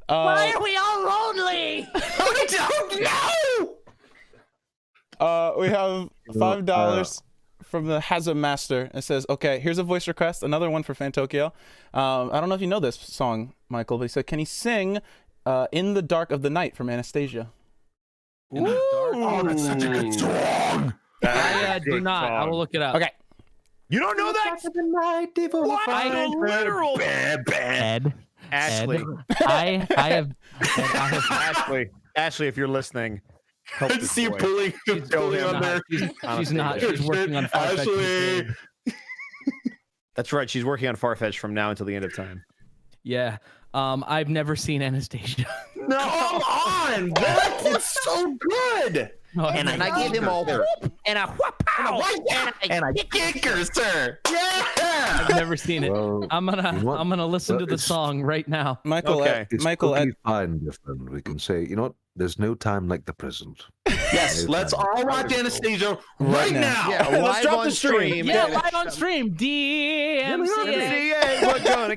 Why are we all lonely? I don't know. We have $5 from the Hazard Master. It says, okay, here's a voice request, another one for Fantokyo. I don't know if you know this song, Michael, but he said, can he sing In the Dark of the Night from Anastasia? In the dark. Oh, that's such a good song. I do not. I will look it up. Okay. You don't know that? What? I literal Ed. Ashley. I have Ashley, if you're listening, help I this see you boy. pulling on there. She's not. She's working on Ashley. That's right. She's working on Farfetch from now until the end of time. Yeah. I've never seen Anastasia. No, come on. That's so good. No, And I gave him all the and a whoop And I kick her, sir. Yeah. I've never seen it. Well, I'm gonna listen to the song right now. Michael, Okay. It's Michael, totally fine, dear friend. We can say, you know what? There's no time like the present. Yes, let's all watch Anastasia right now. Yeah, Let's live drop on the stream. stream. Yeah, live on stream. DMCA. We're gonna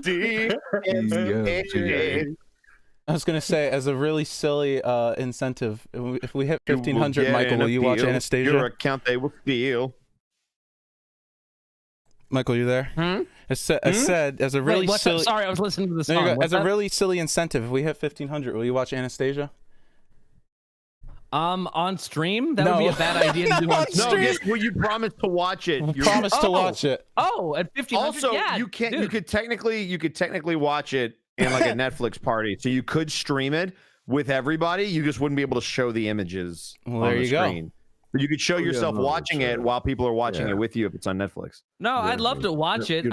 DMCA. I was gonna say, as a really silly incentive, if we hit You will 1500, get Michael, an will you watch appeal. Anastasia? Your account they will steal. Michael, you there? I said, as a really Wait, what's silly. that? Sorry, I was listening to the There you song. go. What's As a that? really silly incentive, if we hit 1500, will you watch Anastasia? On stream? That would No. be a bad idea to do on On stream. No, guess what? You promised to watch it. You Promise to watch it. Oh, at 1500. Also, yeah, you can't. dude. You could technically watch it in like a Netflix party. So you could stream it with everybody. You just wouldn't be able to show the images Well, on there the you go. screen. But you could show yourself no, watching it's, it while people are watching yeah. it with you if it's on Netflix. No, I'd love to watch it. you-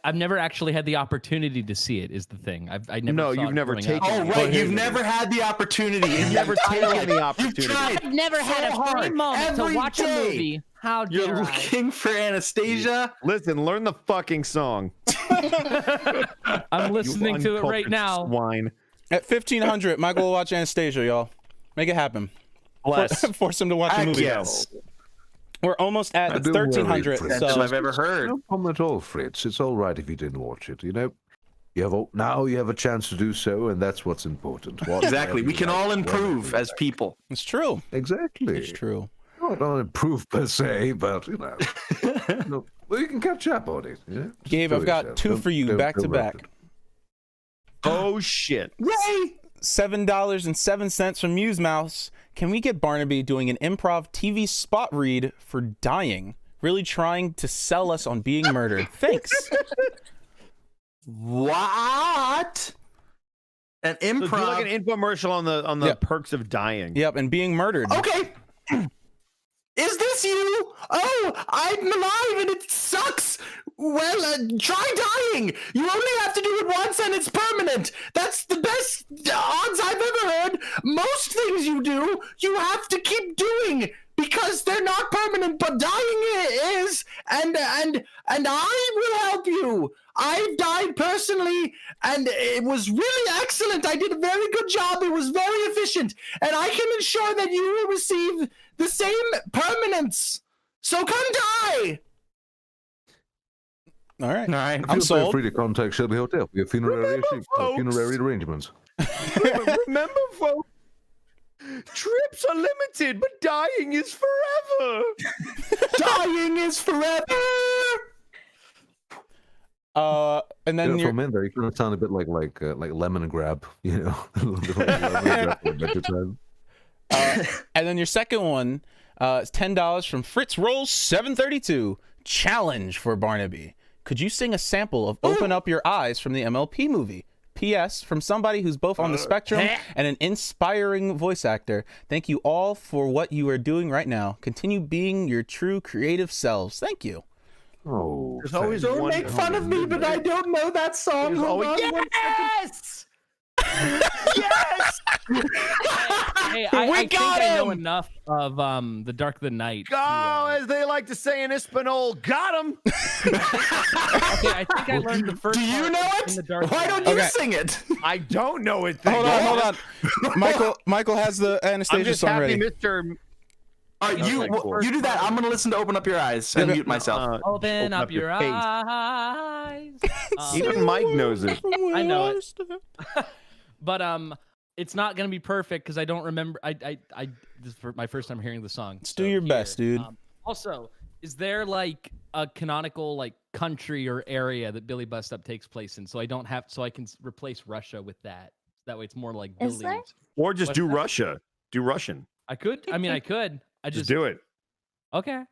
I've never actually had the opportunity to see it. Is the thing. I never. No, saw you've it never growing taken up. it. Oh, right. You've never had the opportunity. You've never taken the opportunity. You've tried I've never had so a hard free moment to every watch a day. movie. How You're dare I? looking for Anastasia. Listen, learn the fucking song. I'm listening to it right uncultured now. Swine. At 1500, Michael will watch Anastasia, y'all. Make it happen. Bless. Force him to watch the movie. Yes. We're almost at Don't worry, 1300. Fritz. Best So I've ever heard. No problem at all, Fritz. It's all right if you didn't watch it. You know, now you have a chance to do so, and that's what's important. Watch Exactly. We whatever can you all like, improve whatever you as people. it's true. Exactly. It's true. Not improve per se, but you know, no, well, you can catch up on it. Yeah? Just Gabe, do I've it got yourself. two Don't- for you, don't back to rush back. it. Oh shit. Yay! $7.07 from Muse Mouse. Can we get Barnaby doing an improv TV spot read for Dying? Really trying to sell us on being murdered. Thanks. What? An So do improv. like an infomercial on the Yep. perks of dying. Yep, and being murdered. Okay. Is this you? Oh, I'm alive and it sucks. Well, try dying. You only have to do it once and it's permanent. That's the best odds I've ever heard. Most things you do, you have to keep doing because they're not permanent, but dying is. And I will help you. I've died personally, and it was really excellent. I did a very good job. It was very efficient, and I can ensure that you will receive the same permanence. So come die. All right. All right. I'm Feel sold. free to contact Shelby Hotel for your funerary arrangements. Remember, folks, trips are limited, but dying is forever. Dying is forever. And then You know, for you're a minute there, you kind of sound a bit like lemon grab, you know, a little bit like lemon grab for Adventure Time. and then your second one is $10 from Fritz Rolls 732. Challenge for Barnaby. Could you sing a sample of Open Up Your Eyes from the MLP movie? P.S. From somebody who's both on the spectrum and an inspiring voice actor. Thank you all for what you are doing right now. Continue being your true creative selves. Thank you. Oh, There's always Don't one. make fun of me, but I don't know that song. There's Hold always- on 1 second. Yes. Hey, I think got I know him! enough of The Dark of the Night. Oh, as they like to say in Hispanol, got him. Okay, I think I learned the first. Do you part know in The Dark Why of the don't Night. you Okay. sing it? I don't know it. Hold on. Michael has the I'm Anastasia just song happy, ready. Mr. All right, Okay, cool. you do that. I'm gonna listen to Open Up Your Eyes and mute myself. Open up your face. eyes. Even Mike knows it. I know it. But it's not gonna be perfect because I don't remember. This is for my first time hearing the song. Let's do your best, dude. Also, is there like a canonical like country or area that Billie Bust Up takes place in? So I don't have, so I can replace Russia with that. That way, it's more like Is Billie. there? Or just What's do that? Russia. Do Russian. I could. I mean, I could. I Just just do it. Okay.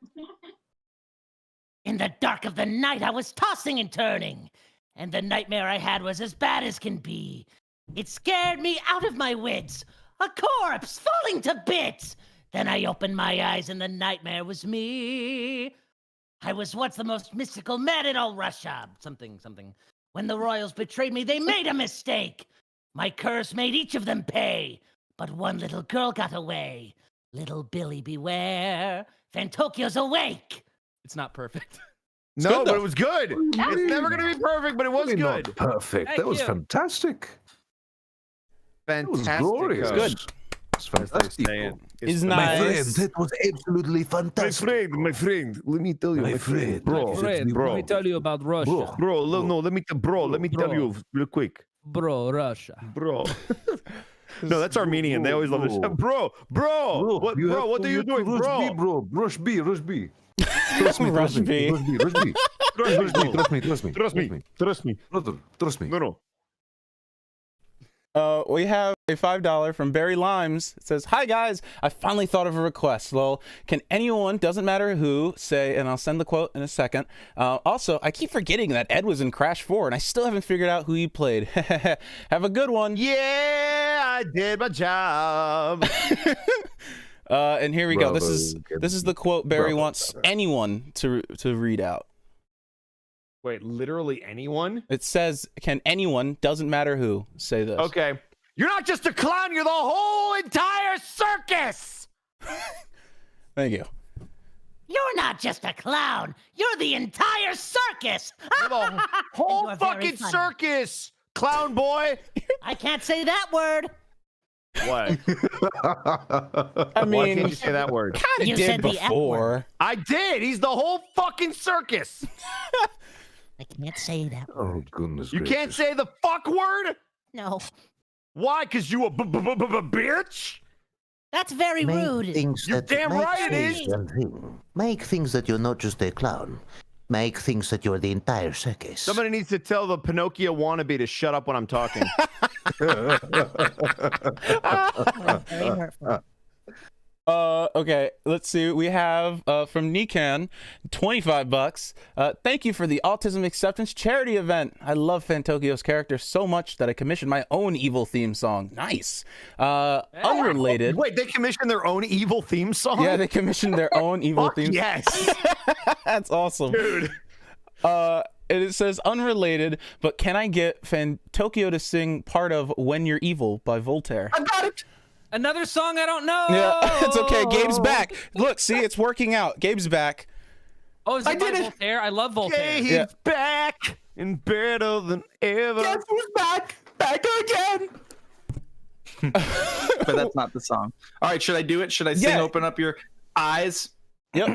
In the dark of the night, I was tossing and turning, and the nightmare I had was as bad as can be. It scared me out of my wits. A corpse falling to bits. Then I opened my eyes, and the nightmare was me. I was once the most mystical man in all Russia. Something. When the royals betrayed me, they made a mistake. My curse made each of them pay. But one little girl got away. Little Billy, beware. Fantokio's awake. It's not perfect. No, but it was good. It's never going to be perfect, but it was Really good. not perfect. Thank That was you. fantastic. That was Fantastic. glorious. Good. It's fantastic. Is My nice. friend, that was absolutely fantastic. My friend, let me tell you, My friend, bro, my friend, bro, let me tell you about Russia. bro, no, let me tell you real quick. Bro, Russia. Bro. No, that's Armenian. They always love this. Bro, what are you doing, bro? Bro, rush B. Trust me, Rush B. Trust me. Brother, trust me. No. We have a $5 from Barry Limes. It says, "Hi guys, I finally thought of a request. Lol, can anyone, doesn't matter who, say," and I'll send the quote in a second. Also, I keep forgetting that Ed was in Crash 4, and I still haven't figured out who he played. Have a good one. Yeah, I did my job. And here we go. This Bravo, is the quote Barry bravo. wants anyone to read out. Wait, literally anyone? It says, "Can anyone, doesn't matter who, say this." Okay. You're not just a clown, you're the whole entire circus! Thank you. You're not just a clown. You're the entire circus. You're the whole You are very fucking funny. circus, clown boy! I can't say that word. What? I Why mean, can't you say that word? kind of You did said the F before. word. I did! He's the whole fucking circus! I can't say that word. Oh, goodness You gracious. can't say the fuck word? No, Why? Because you a bitch? that's very Make rude. things You're that damn make right it things is. one thing. Make things that you're not just a clown. Make things that you're the entire circus. Somebody needs to tell the Pinocchio wannabe to shut up when I'm talking. Very hurtful. Okay, let's see. We have from Nikan, $25. Thank you for the Autism Acceptance Charity event. I love Fantokio's character so much that I commissioned my own evil theme song. Nice. Unrelated. Wait, they commissioned their own evil theme song? Yeah, they commissioned their own evil Fuck theme. yes. That's awesome. Dude. And it says unrelated, but can I get Fantokio to sing part of "When You're Evil" by Voltaire? I got it. Another song I don't know. Yeah, it's okay. Gabe's back. Look, see, it's working out. Gabe's back. Oh, is it by Voltaire? I love Voltaire. He's back and better than ever. Guess who's back? Back again. But that's not the song. All right, should I do it? Should I sing Yeah. "Open Up Your Eyes"? Yep.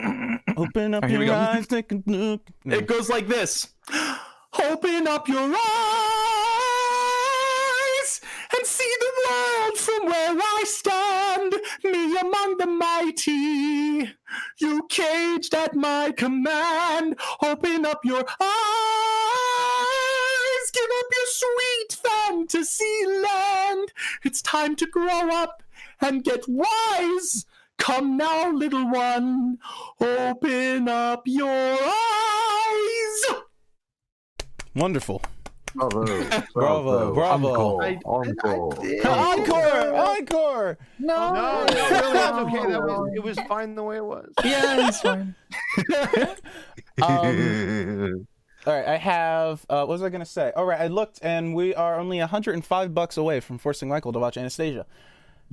Open up Here we your go. eyes, take a look. It goes like this. Open up your eyes and see the world from where I stand, me among the mighty. You caged at my command. Open up your eyes, give up your sweet fantasy land. It's time to grow up and get wise. Come now, little one, open up your eyes. Wonderful. Bravo. Bravo. Bravo. Encore. Encore. No, really, that's okay. It was fine the way it was. Yeah, it's fine. All right, I have. What was I gonna say? All right, I looked, and we are only $105 away from forcing Michael to watch Anastasia.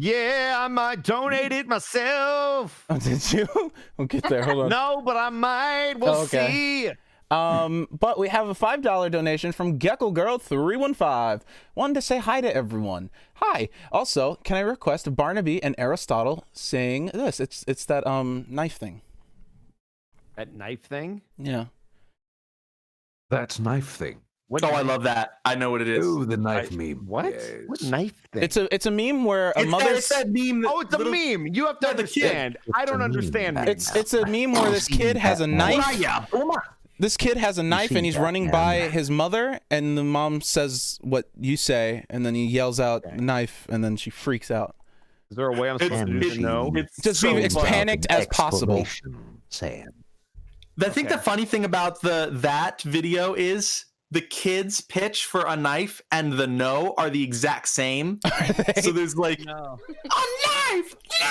Yeah, I might donate it myself. Oh, did you? We'll get there. Hold on. No, but I might. We'll see. But we have a $5 donation from Gecko Girl 315. Wanted to say hi to everyone. Hi. Also, can I request Barnaby and Aristotle sing this? It's that knife thing. That knife thing? Yeah. That's knife thing. Oh, I love that. I know what it is. Oh, the knife meme. What? Yes. What knife thing? It's a meme where a It's mother's. that meme. That Oh, it's a meme. You have to understand. I don't understand memes. It's a meme where this kid has a knife. This kid has a knife and he's running by his mother, and the mom says what you say, and then he yells out "knife," and then she freaks out. Is there a way I'm supposed to know? Just be as panicked as possible. Sam. I think the funny thing about that video is the kid's pitch for a knife and the no are the exact same. So there's like No. A knife! No!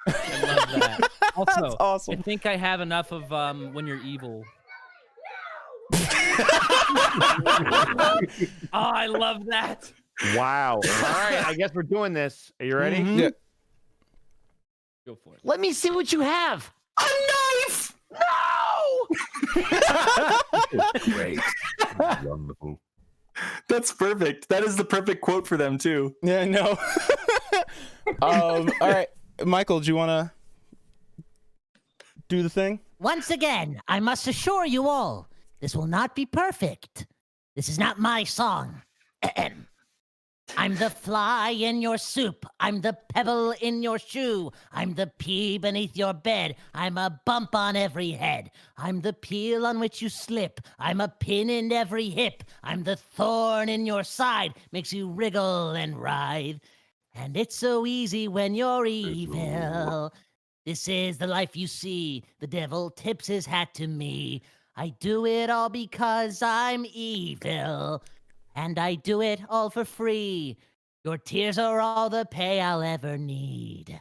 I love that. Also, That's awesome. I think I have enough of "When You're Evil." Oh, I love that. Wow. All right, I guess we're doing this. Are you ready? Yeah. Go for it. Let me see what you have. A knife! No! Great. Wonderful. that's perfect. That is the perfect quote for them too. Yeah, no. All right, Michael, do you want to do the thing? Once again, I must assure you all, this will not be perfect. This is not my song. I'm the fly in your soup. I'm the pebble in your shoe. I'm the pea beneath your bed. I'm a bump on every head. I'm the peel on which you slip. I'm a pin in every hip. I'm the thorn in your side. Makes you wriggle and writhe. And it's so easy when you're evil. This is the life you see. The devil tips his hat to me. I do it all because I'm evil. And I do it all for free. Your tears are all the pay I'll ever need.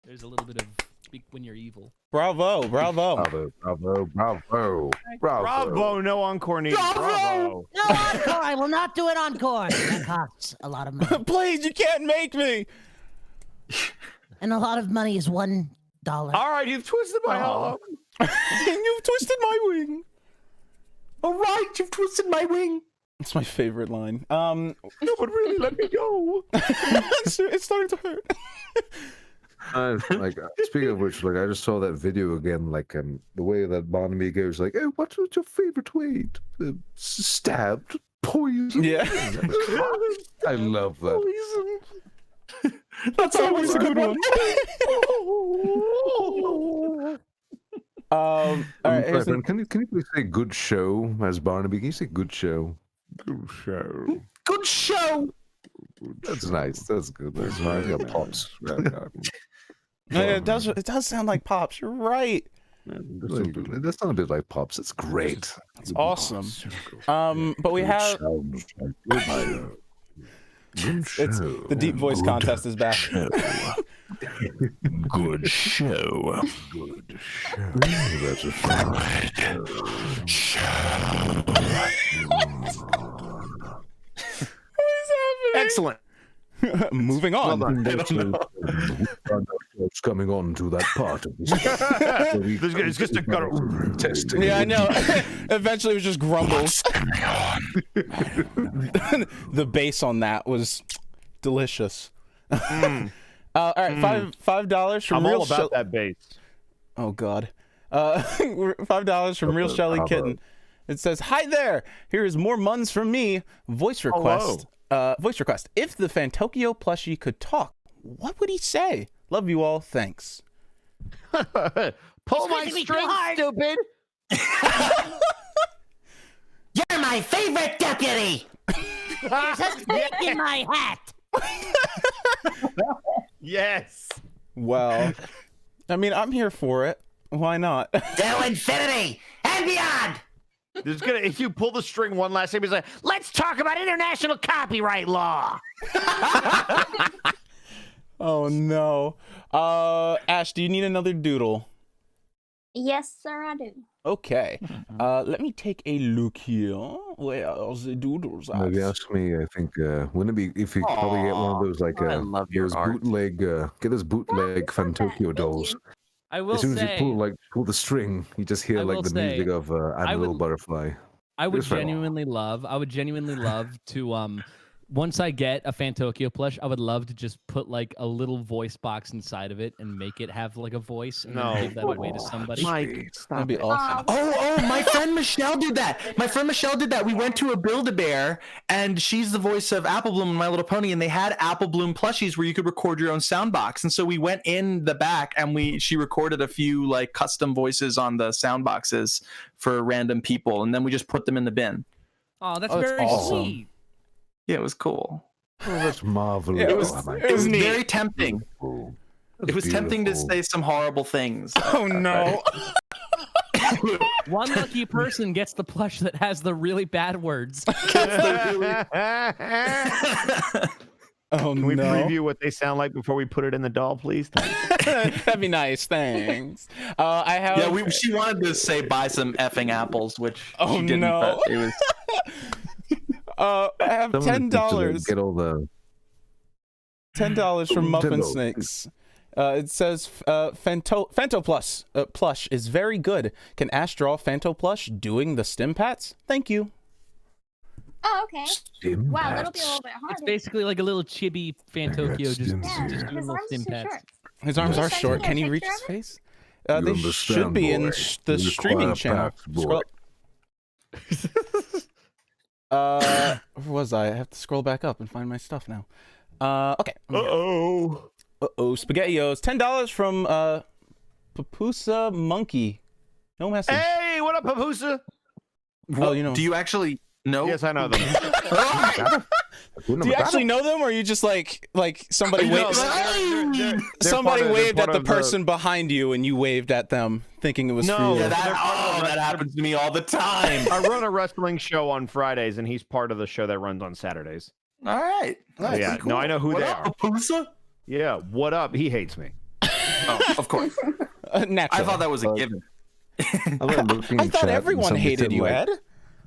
There's a little bit of speak when you're evil. Bravo, bravo. Bravo, bravo, bravo. Bravo, no encore needed. Bravo. No encore. I will not do it encore. That costs a lot of money. Please, you can't make me. And a lot of money is $1. All right, you've twisted my arm. You've twisted my wing. All right, you've twisted my wing. It's my favorite line. No, but really, let me go. It's starting to hurt. Like speaking of which, like I just saw that video again. Like the way that Barnaby goes, like, "Oh, what was your favorite way? Stabbed, poisoned." Yeah, I love that. That's always a good one. All right, Can you please say "good show" as Barnaby? Can you say "good show"? Good show. Good show. That's nice. That's good. That's nice. Yeah, pops. It does sound like Pops. You're right. That sounds a bit like Pops. It's great. It's awesome. But we have the deep voice contest is back. Good show. Good show. That's a Excellent. Moving on. It's coming on to that part of this. It's just a testing. Yeah, I know. Eventually, it was just grumbles. The bass on that was delicious. All right, $5 from I'm Real all about that bass. Oh God, $5 from Real Shelly Kitten. It says, "Hi there. Here is more muns from me. Voice request. Voice request. If the Fantokyo plushie could talk, what would he say? Love you all. Thanks." Pull my string, stupid. You're my favorite deputy. There's a snake in my hat. Yes. Well, I mean, I'm here for it. Why not? To infinity and beyond. There's gonna, if you pull the string one last time, he's like, "Let's talk about international copyright law." Oh no. Ash, do you need another doodle? Yes, sir, I do. Okay. Let me take a look here. Where's the doodles? If you ask me, I think wouldn't it be if you could probably get one of those like those bootleg get those bootleg Fantokyo dolls. I will as soon as say, you pull the string, you just hear like the music of I'm a Little Butterfly. I would genuinely love to once I get a Fantokyo plush, I would love to just put like a little voice box inside of it and make it have like a voice and then give that away to somebody. Mike, that'd be awesome. Oh, my friend Michelle did that. We went to a Build-A-Bear, and she's the voice of Apple Bloom in My Little Pony, and they had Apple Bloom plushies where you could record your own sound box. And so we went in the back, and she recorded a few like custom voices on the sound boxes for random people, and then we just put them in the bin. Oh, that's very awesome. sweet. Yeah, it was cool. Oh, that's marvelous. Yeah, it was very tempting. It was tempting to say some horrible things. Oh no. One lucky person gets the plush that has the really bad words. Oh, Can we no. preview what they sound like before we put it in the doll, please? That'd be nice. Thanks. I have. Yeah, she wanted to say buy some effing apples, which Oh, she didn't. no. But it was. I have $10. Get all the $10 from Muffin $10. Snakes. It says Fanto plush is very good. Can Ash draw Fanto plush doing the stim pats? Thank you. Oh, okay. Wow, that'll be a little bit harder. It's basically like a little chibi Fantokyo, just doing his little arms stim too pats. short. His arms are short. Can he reach his face? They should be in the streaming channel. Scroll. Where was I? I have to scroll back up and find my stuff now. Okay. Uh-oh. SpaghettiOs. $10 from Papusa Monkey. No message. Hey, what up, Papusa? Oh, you know. Do you actually know? Yes, I know them. Do you actually know them, or are you just like somebody No, waved? they're Somebody part of- waved they're at part the of person behind you, and you waved at them, thinking it was for you. Yeah, that happens to me all the time. I run a wrestling show on Fridays, and he's part of the show that runs on Saturdays. All right. Nice. Yeah, Cool. no, I know who What they up, are. Papusa? Yeah, what up? He hates me. Oh, of course. Naturally. I thought that was a given. I thought everyone hated you, Ed.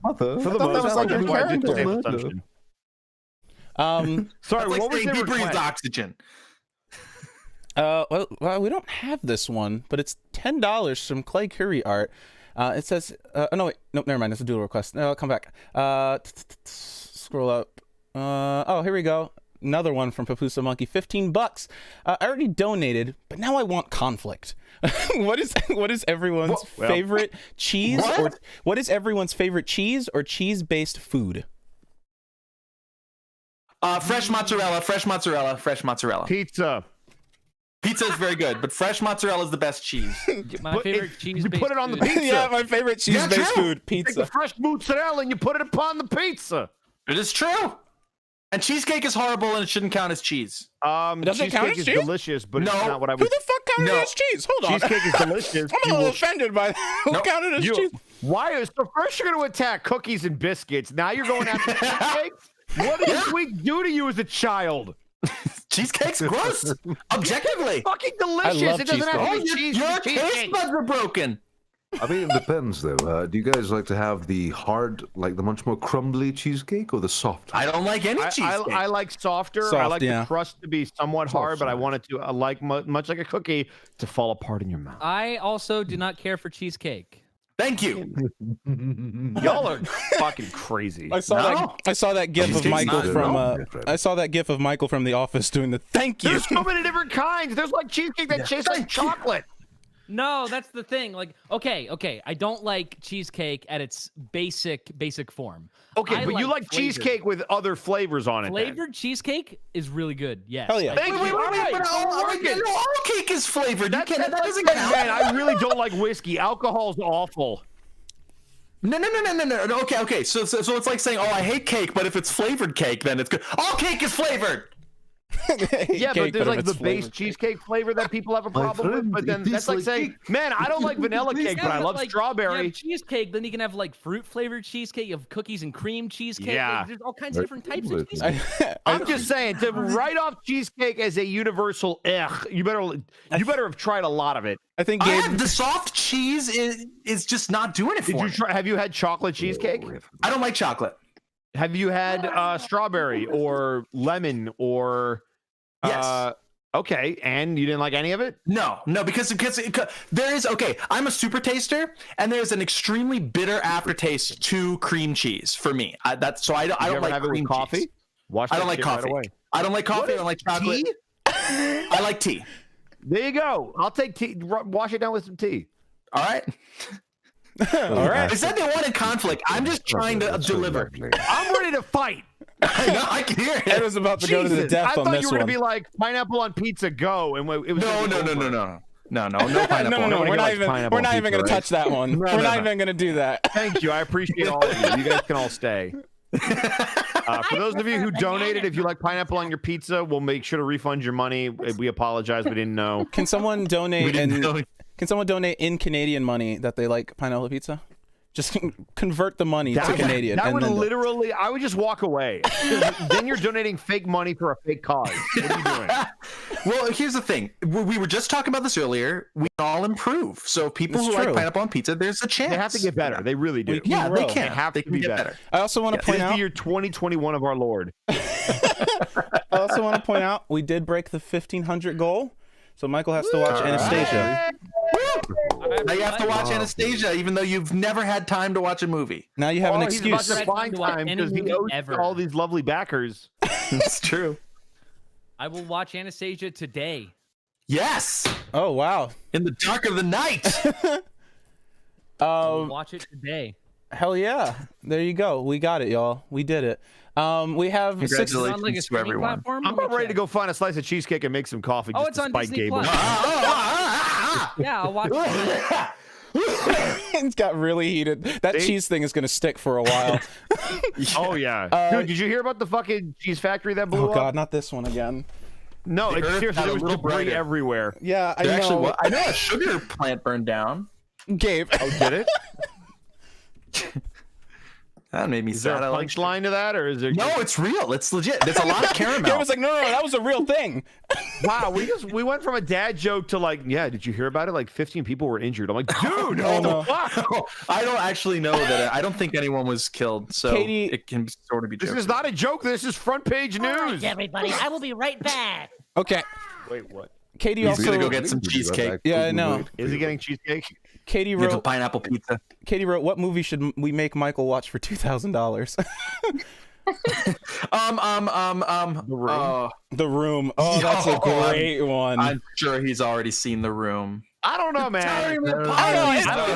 Mother. For the thought that most was like part, your that's why I did the character. same assumption. Sorry, That's like what was saying their he breathes request? oxygen. Well, we don't have this one, but it's $10 from Clay Curry Art. It says, oh no, wait, nope, never mind. It's a doodle request. No, I'll come back. Scroll up. Oh, here we go. Another one from Papusa Monkey. $15. I already donated, but now I want conflict. What is everyone's favorite cheese? Or what is everyone's favorite cheese or cheese-based food? Fresh mozzarella, fresh mozzarella, fresh mozzarella. Pizza. Pizza is very good, but fresh mozzarella is the best cheese. My favorite cheese. You put it on the pizza. Yeah, my favorite cheese-based food, You take pizza. the fresh mozzarella and you put it upon the pizza. It is true. And cheesecake is horrible and it shouldn't count as cheese. Doesn't Cheesecake count as is cheese? delicious, but it's No. not what I Who would. the fuck counted No. as cheese? Hold on. Cheesecake is delicious. I'm a little offended by that. Who counted as cheese? Why is so first you're going to attack cookies and biscuits? Now you're going after cheesecake? What did this week do to you as a child? Cheesecake's gross. Objectively. Fucking delicious. love It doesn't have to be cheesecake. cheese. Your it's taste cheesecake. buds are broken. I mean, it depends though. Do you guys like to have the hard, like the much more crumbly cheesecake, or the soft? I don't like any cheesecake. I like softer. I Soft, like yeah. the crust to be somewhat hard, but I want it to, like much like a cookie, to fall apart in your mouth. I also do not care for cheesecake. Thank you. Y'all are fucking crazy. I saw that gif of Cheesecake's Michael not from wrong. I saw that gif of Michael from The Office doing the thank you. There's so many different kinds. There's like cheesecake that tastes like chocolate. No, that's the thing. Like, okay, I don't like cheesecake at its basic form. Okay, I but you like flavored. cheesecake with other flavors on it. then. Flavored cheesecake is really good. Yes. Hell yeah. Thank you. All right, I'll work it. All cake is flavored. That That doesn't like, count. man, I really don't like whiskey. Alcohol's awful. No. Okay. So it's like saying, oh, I hate cake, but if it's flavored cake, then it's good. All cake is flavored. Yeah, but there's like the base flavored. cheesecake flavor that people have a My problem with. friend, But then it that's tastes like like saying, cake. man, I don't like vanilla cake, but I love You strawberry. have cheesecake, then you can have like fruit flavored cheesecake. You have cookies and cream cheesecake. Yeah. Like, there's all kinds of different types of Absolutely. cheesecake. I'm just saying, to write off cheesecake as a universal you better have tried a lot of it. I think Gabe, The soft cheese is just not doing it for Did you me. try? Have you had chocolate cheesecake? I don't like chocolate. Have you had strawberry or lemon or? Yes. Okay, and you didn't like any of it? No, because there is I'm a super taster, and there's an extremely bitter aftertaste to cream cheese for me. I don't ever like have it with cream coffee? cheese. Wash I that don't like shit right coffee. away. I don't like coffee. I don't like chocolate. Tea? I like tea. There you go. I'll take tea. Wash it down with some tea. All right. all right. I said they wanted conflict. I'm just trying to deliver. I'm ready to fight. I know. I can hear Ed it. was about to go to the Jesus, death I on thought this you were one. gonna be like pineapple on pizza, go, and it was No. No pineapple. No, we're not likes even pineapple we're not on even pizza, gonna right? touch that one. We're not even gonna do that. Thank you. I appreciate all of you. You guys can all stay. For those of you who donated, if you like pineapple on your pizza, we'll make sure to refund your money. We apologize. We didn't know. Can someone donate in Canadian money that they like pineapple pizza? Just convert the money to Canadian. That and would then literally, I would just walk away. Then you're donating fake money for a fake cause. What are you doing? Well, here's the thing. We were just talking about this earlier. We all improve. So people It's who true. like pineapple on pizza, there's a chance. They have to get better. They really do. Yeah, they can. They have to be better. I also want to This point is the out. year 2021 of our Lord. I also want to point out we did break the 1,500 goal, so Michael has to watch Anastasia. Now you have to watch Anastasia, even though you've never had time to watch a movie. Now you have an He's about excuse. to find time because he owes all these lovely backers. It's true. I will watch Anastasia today. Yes. Oh wow! In the dark of the night. I'll watch it today. Hell yeah. There you go. We got it, y'all. We did it. We have Congratulations to everyone. I'm about ready to go find a slice of cheesecake and make some coffee. Oh, Just it's to on spite Disney Gable. Plus. Yeah, I'll watch it. It's got really heated. That cheese thing is going to stick for a while. Oh yeah. Dude, did you hear about the fucking cheese factory that blew Oh up? God, not this one again. No, The earth seriously, got there a was little debris brighter. everywhere. Yeah, I There know. actually, I know a sugar plant burned down. Gabe. Oh, did it? That made me Is there sad. a I like punchline to that, or is there? No, it's real. It's legit. There's a lot of caramel. Gabe was like, no, that was a real thing. Wow, we went from a dad joke to like, yeah, did you hear about it? Like 15 people were injured. I'm like, dude, Oh, what no. the fuck? I don't actually know that. I don't think anyone was killed, so Katie, it can sort of be. This is not a joke. This is front page All right, news. everybody, I will be right back. Okay. Wait, what? Katie He's also gonna go get some cheesecake. Yeah, I know. Is he getting cheesecake? Katie Get the wrote. pineapple pizza. Katie wrote, "What movie should we make Michael watch for $2,000?" The Room. The Room. Oh, that's a great one. I'm sure he's already seen The Room. I don't know, man. I don't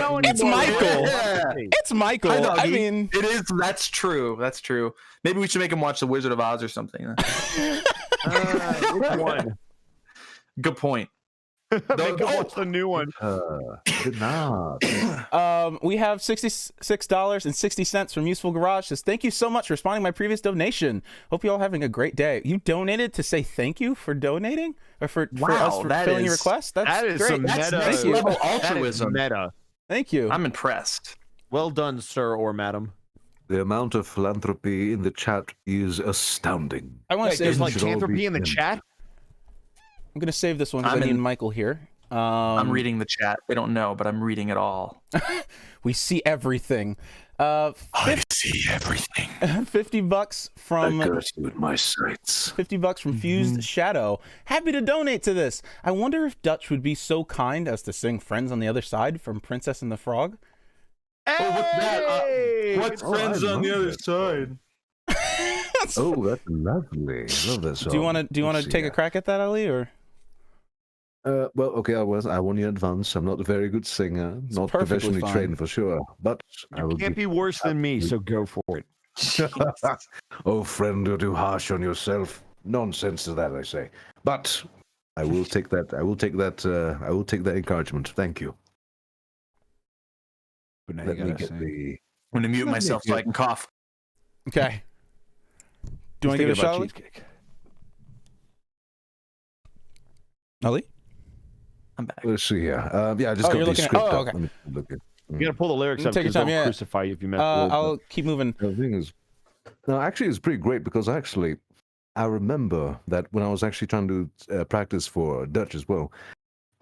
know. It's Michael. Yeah. It's Michael. Hi, doggy. I mean, it is. That's true. That's true. Maybe we should make him watch The Wizard of Oz or something. Which one? Good point. Make him watch the new one. Good night. we have $66.60 from Useful Garage. Says, thank you so much for responding to my previous donation. Hope you all having a great day. You donated to say thank you for donating or for us for filling your request. That is great. some That's meta. next level altruism. That is meta. Thank you. I'm impressed. Well done, sir or madam. The amount of philanthropy in the chat is astounding. I want to say There's like should all philanthropy be in the in. chat. I'm gonna save this one because I need Michael here. I'm reading the chat. They don't know, but I'm reading it all. We see everything. I see everything. $50 from I curse you in my sights. $50 from Fused Shadow. Happy to donate to this. I wonder if Dutch would be so kind as to sing "Friends on the Other Side" from Princess and the Frog. Hey! what's that? What's Friends I on the love Other that. Side? Oh, that's lovely. I love that song. Do you want to Let's take see. a crack at that, Ali, or? Well, okay, I warn you in advance. I'm not a very good singer, not perfectly professionally fine. trained for sure, but I will Can't be worse than me, so go for it. Oh, friend, you're too harsh on yourself. Nonsense to that, I say. But I will take that. I will take that. I will take that encouragement. Thank you. But now Let you me gotta get sing. the. I'm gonna mute myself so I can cough. Okay. Do you want to give it a shot, Ali? Ali? I'm back. Let's see here. Yeah, I just Oh, got you're the looking at- script oh, up. okay. Let me look at. You gotta pull the lyrics up Take your because time, they'll yeah. crucify you if you mess with I'll keep moving. The thing is, no, actually, it's pretty great because actually, I remember that when I was actually trying to practice for Dutch as well,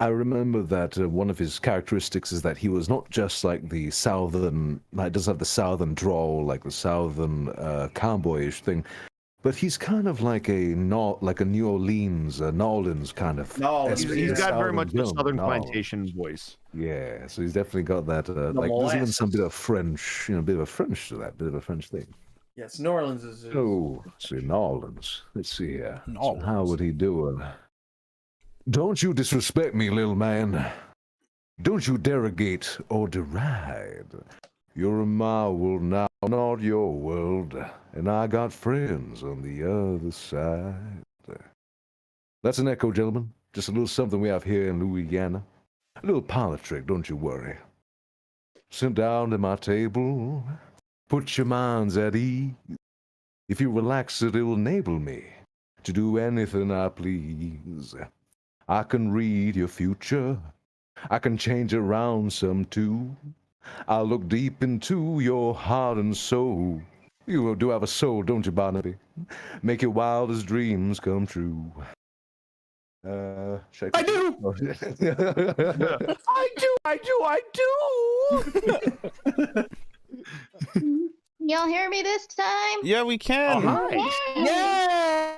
I remember that one of his characteristics is that he was not just like the southern, like doesn't have the southern drawl, like the southern cowboyish thing, but he's kind of like a New Orleans, Nolans kind of. He's got very much the Southern Southern Nolans. plantation voice. Yeah, so he's definitely got that. Like there's even some bit of French, a bit of a French to that, bit of a French thing. Yes, New Orleans is. Oh, let's see, Nolans. Let's see here. So Nolans. how would he do it? Don't you disrespect me, little man. Don't you derogate or deride. You're in my world now, not your world. And I got friends on the other side. That's an echo, gentlemen. Just a little something we have here in Louisiana. A little parlor trick, don't you worry. Sit down to my table. Put your minds at ease. If you relax it, it'll enable me to do anything I please. I can read your future. I can change around some too. I'll look deep into your heart and soul. You do have a soul, don't you, Barnaby? Make your wildest dreams come true. I do. I do. Y'all hear me this time? Yeah, we can. Yeah.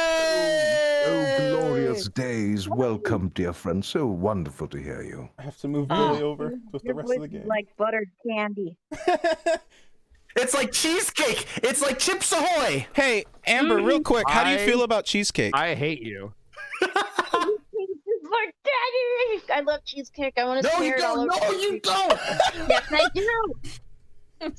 Oh, glorious days. Welcome, dear friend. So wonderful to hear you. I have to move Billy over with the rest of the game. Like buttered candy. It's like cheesecake. It's like Chips Ahoy. Hey, Amber, real quick, how do you feel about cheesecake? I hate you. It's like Daddy, I love cheesecake. I want to No, smear you it all don't. over. No, you don't. Yes, I do.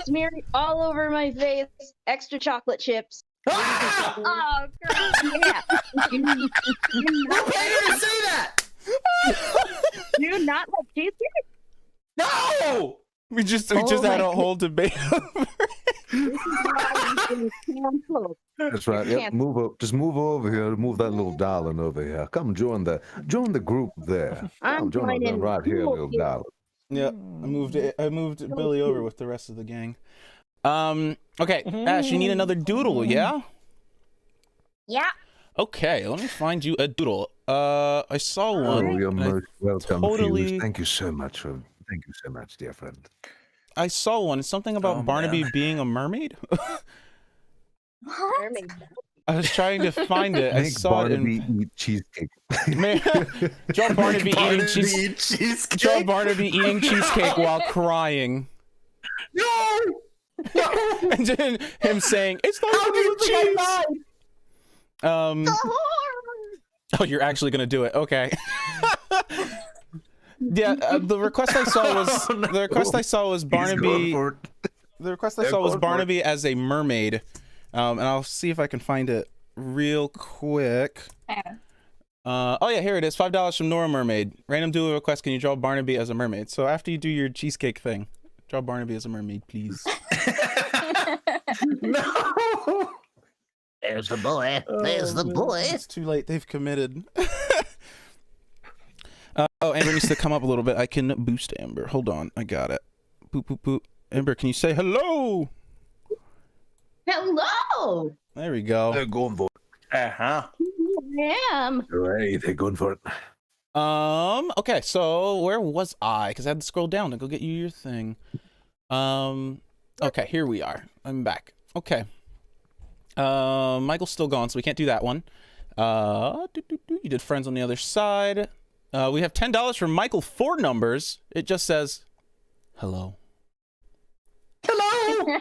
Smear it all over my face. Extra chocolate chips. Ah! Oh, girl. Yeah. Who paid her to say that? Do you not like cheesecake? No. We just had a whole debate. That's right. Yep. Move up. Just move over here. Move that little darling over here. Come join the group there. Come join us right here, little darling. Yep. I moved Billy over with the rest of the gang. Okay, Ash, you need another doodle, yeah? Yeah. Okay, let me find you a doodle. I saw one. Oh, you're most welcome, totally- Fuse. Thank you so much, dear friend. I saw one. It's something about Barnaby being a mermaid. Mermaid. I was trying to find it. I Make saw Barnaby it in. eat cheesecake. Draw Barnaby eating cheesecake. Draw Barnaby eating cheesecake while crying. No. And then him saying, "It's not How did cheese?" Oh, you're actually gonna do it? Okay. Yeah, the request I saw was Barnaby. The request I saw was Barnaby as a mermaid, and I'll see if I can find it real quick. Oh yeah, here it is. $5 from Nora Mermaid. Random doodle request. Can you draw Barnaby as a mermaid? So after you do your cheesecake thing, draw Barnaby as a mermaid, please. No. There's the boy. There's the boy. It's too late. They've committed. Oh, Amber needs to come up a little bit. I can boost Amber. Hold on. I got it. Boop, boop, boop. Amber, can you say hello? Hello. There we go. They're going for it. I am. Right, they're going for it. Okay, so where was I? Because I had to scroll down to go get you your thing. Okay, here we are. I'm back. Okay. Michael's still gone, so we can't do that one. You did friends on the other side. We have $10 from Michael, 4 numbers. It just says, hello. Hello.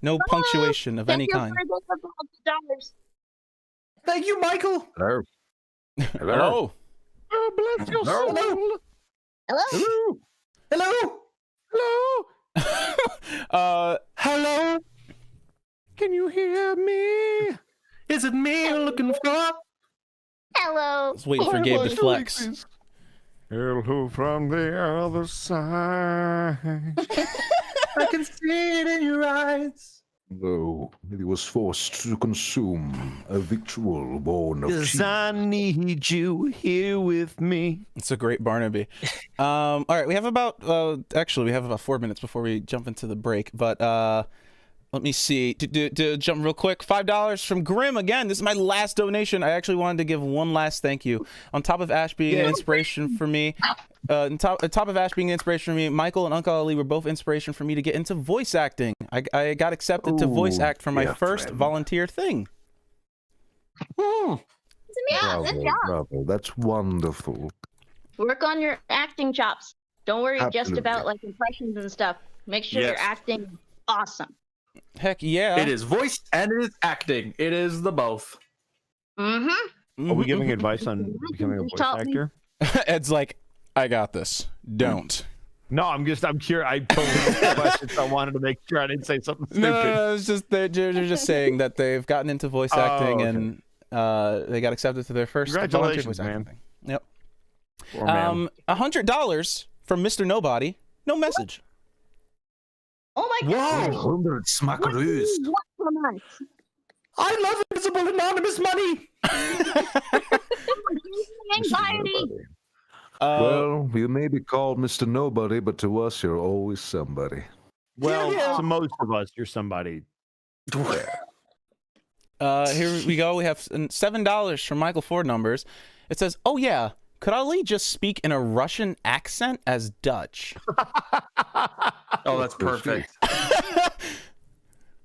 No punctuation of any kind. Thank you, Michael. Hello. Hello. Oh, bless your soul. Hello. Hello. Hello. Hello. Can you hear me? Is it me you're looking for? Hello. I was waiting for Gabe to flex. Hello from the other side. I can see it in your eyes. No, he was forced to consume a victual born of cheese. 'Cause I need you here with me. It's a great Barnaby. All right, we have about actually we have about 4 minutes before we jump into the break, but let me see. To jump real quick, $5 from Grim again. This is my last donation. I actually wanted to give one last thank you. On top of Ash being an inspiration for me, on top of Ash being an inspiration for me, Michael and Uncle Ali were both inspiration for me to get into voice acting. I got accepted to voice act for my first volunteer thing. Yeah, good job. Bravo. That's wonderful. Work on your acting chops. Don't worry just Absolutely. about like impressions and stuff. Make sure you're Yes. acting awesome. Heck yeah. It is voice and it is acting. It is the both. Mm-hmm. Are we giving advice on becoming a You voice taught me. actor? Ed's like, I got this. Don't. No, I'm curious. I totally asked the question, so I wanted to make sure I didn't say something stupid. No, it's just they're just saying that they've gotten into voice acting and they got accepted to their first volunteer voice acting thing. Yep. $100 from Mr. Nobody. No message. Oh my god. 100 smackaroos. What a month. I love invisible anonymous money. Anxiety. Well, you may be called Mr. Nobody, but to us, you're always somebody. Well, to most of us, you're somebody. Here we go. We have $7 from Michael, 4 numbers. It says, "Oh yeah, could Ali just speak in a Russian accent as Dutch?" Oh, that's perfect.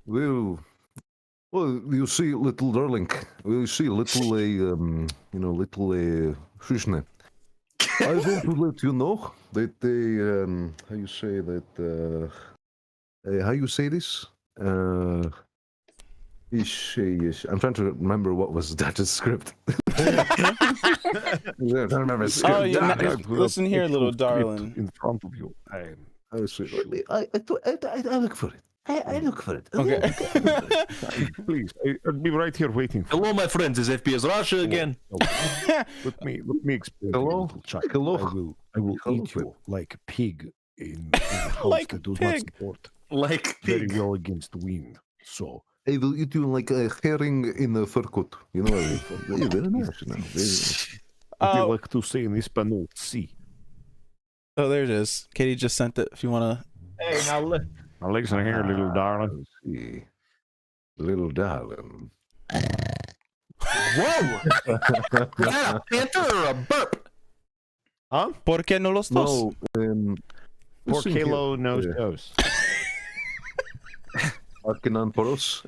Well, you see, little darling, you see, little, little Shushne. I want to let you know that how you say that, how you say this? I'm trying to remember what was Dutch's script. I'm trying to remember his script. Oh, yeah. Listen here, little darling. In front of you. I look for it. I look for it. Okay. Please, I'll be right here waiting. Hello, my friends. Is FPS Russia again? Let me explain. Hello? Hello. I will eat you like a pig in a house Like that does pig. not support Like very well against the wind. So I will eat you like a herring in a fur coat. You know, very nice. You know, very nice. I like to say in Espanol, sí. Oh, there it is. Katie just sent it. If you want to. Hey, now look. My legs in here, little darling. See. Little darling. Whoa! Was that a panther or a burp? Huh? ¿Por qué no los dos? No, Por listen kilo here. nose dose. Arcanon poros.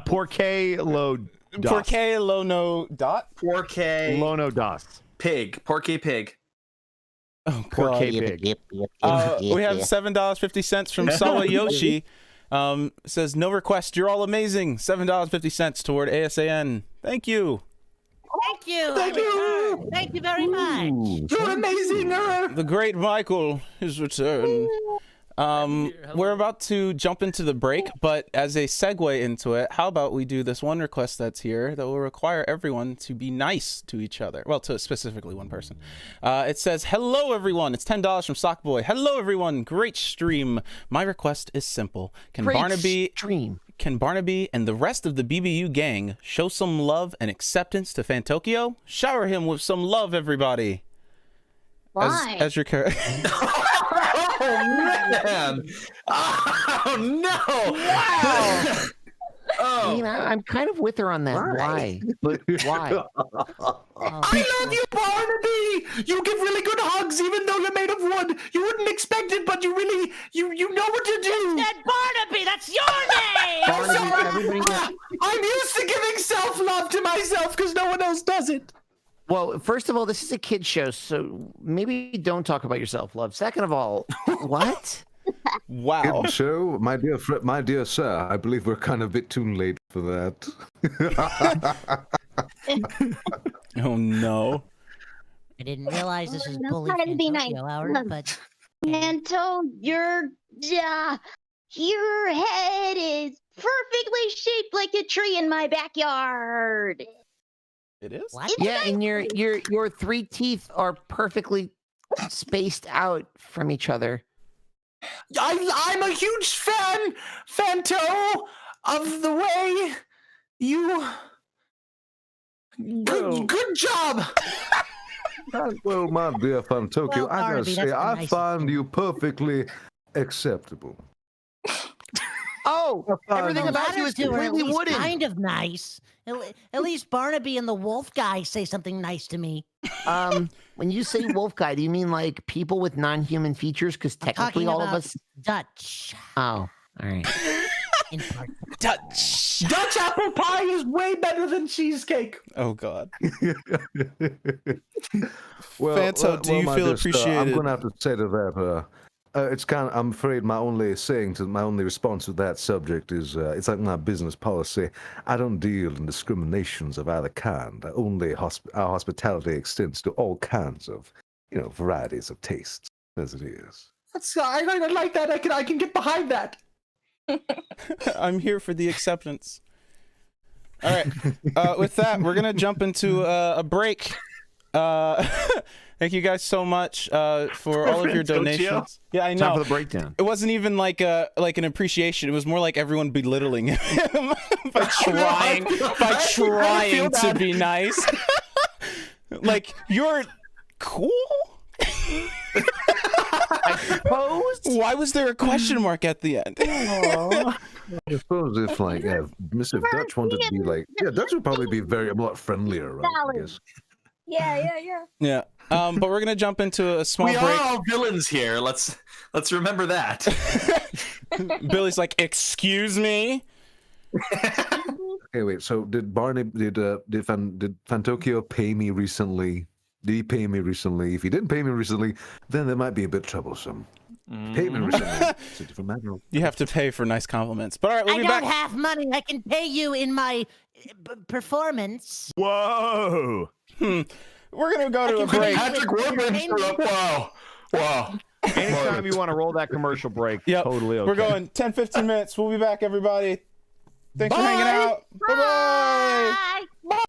Porque lo dos. ¿Por qué lo no dot? 4K Lono dos. pig. Porky pig. Oh, Porque God. big. We have $7.50 from Sawayoshi. Says, no request. You're all amazing. $7.50 toward ASAN. Thank you. Thank you. Thank you. Thank you very much. You're amazing. The great Michael is returned. We're about to jump into the break, but as a segue into it, how about we do this one request that's here that will require everyone to be nice to each other. Well, to specifically one person. It says, hello, everyone. It's $10 from Sockboy. Hello, everyone. Great stream. My request is simple. Can Barnaby and the rest of the BBU gang show some love and acceptance to Fantokyo? Shower him with some love, everybody. Why? As your character. Oh man! Oh no! Wow! Oh, You know, I'm kind of with her on that. Why? But why? I love you, Barnaby. You give really good hugs, even though you're made of wood. You wouldn't expect it, but you really, you know what to do. Said Barnaby, that's your name. I'm used to giving self-love to myself because no one else does it. Well, first of all, this is a kid show, so maybe don't talk about yourself, love. Second of all, what? Wow. Good show, my dear sir. I believe we're kind of a bit too late for that. Oh no. I didn't realize this was bully Try to be nice. Fantokyo hour, but Manto, your head is perfectly shaped like a tree in my backyard. It is? what? Yeah, and your three teeth are perfectly spaced out from each other. I'm a huge fan, Fanto, of the way you. Good job. Well, my dear Fantokyo, Well, I gotta Barnaby, say, that's the I nicest find you perfectly acceptable. Oh, everything The about you latter is two are at completely least wooden. kind of nice. At least Barnaby and the wolf guy say something nice to me. When you say wolf guy, do you mean like people with non-human features? Because technically, Talking all of about us. Dutch. Oh, all right. In part. Dutch. Dutch apple pie is way better than cheesecake. Oh God. Well, Fanto, do you my feel dear sir, I'm appreciated? gonna have to say to that. It's kind of. I'm afraid my only response to that subject is it's like my business policy. I don't deal in discriminations of either kind. Only our hospitality extends to all kinds of, varieties of tastes, as it is. I like that. I can get behind that. I'm here for the acceptance. All right. With that, we're gonna jump into a break. Thank you guys so much for all of your donations. Yeah, I know. Time for the breakdown. It wasn't even like an appreciation. It was more like everyone belittling him by trying to be nice. Like, you're cool. I suppose. Why was there a question mark at the end? I suppose if Mr. Dutch wanted to be Dutch would probably be a lot friendlier, right? I guess. Yeah. Yeah. But we're gonna jump into a small break. We are all villains here. Let's remember that. Billy's like, excuse me. Okay, wait. So did Fantokyo pay me recently? Did he pay me recently? If he didn't pay me recently, then that might be a bit troublesome. Payment resembles it's a different matter. You have to pay for nice compliments. But all right, we'll I be don't back. have money. I can pay you in my performance. Whoa. We're gonna go to a break. Patrick Warburton showed up. Wow. Wow. Anytime you want to roll that commercial break, Yep. totally okay. We're going 10, 15 minutes. We'll be back, everybody. Thanks for hanging out. Bye-bye. Bye.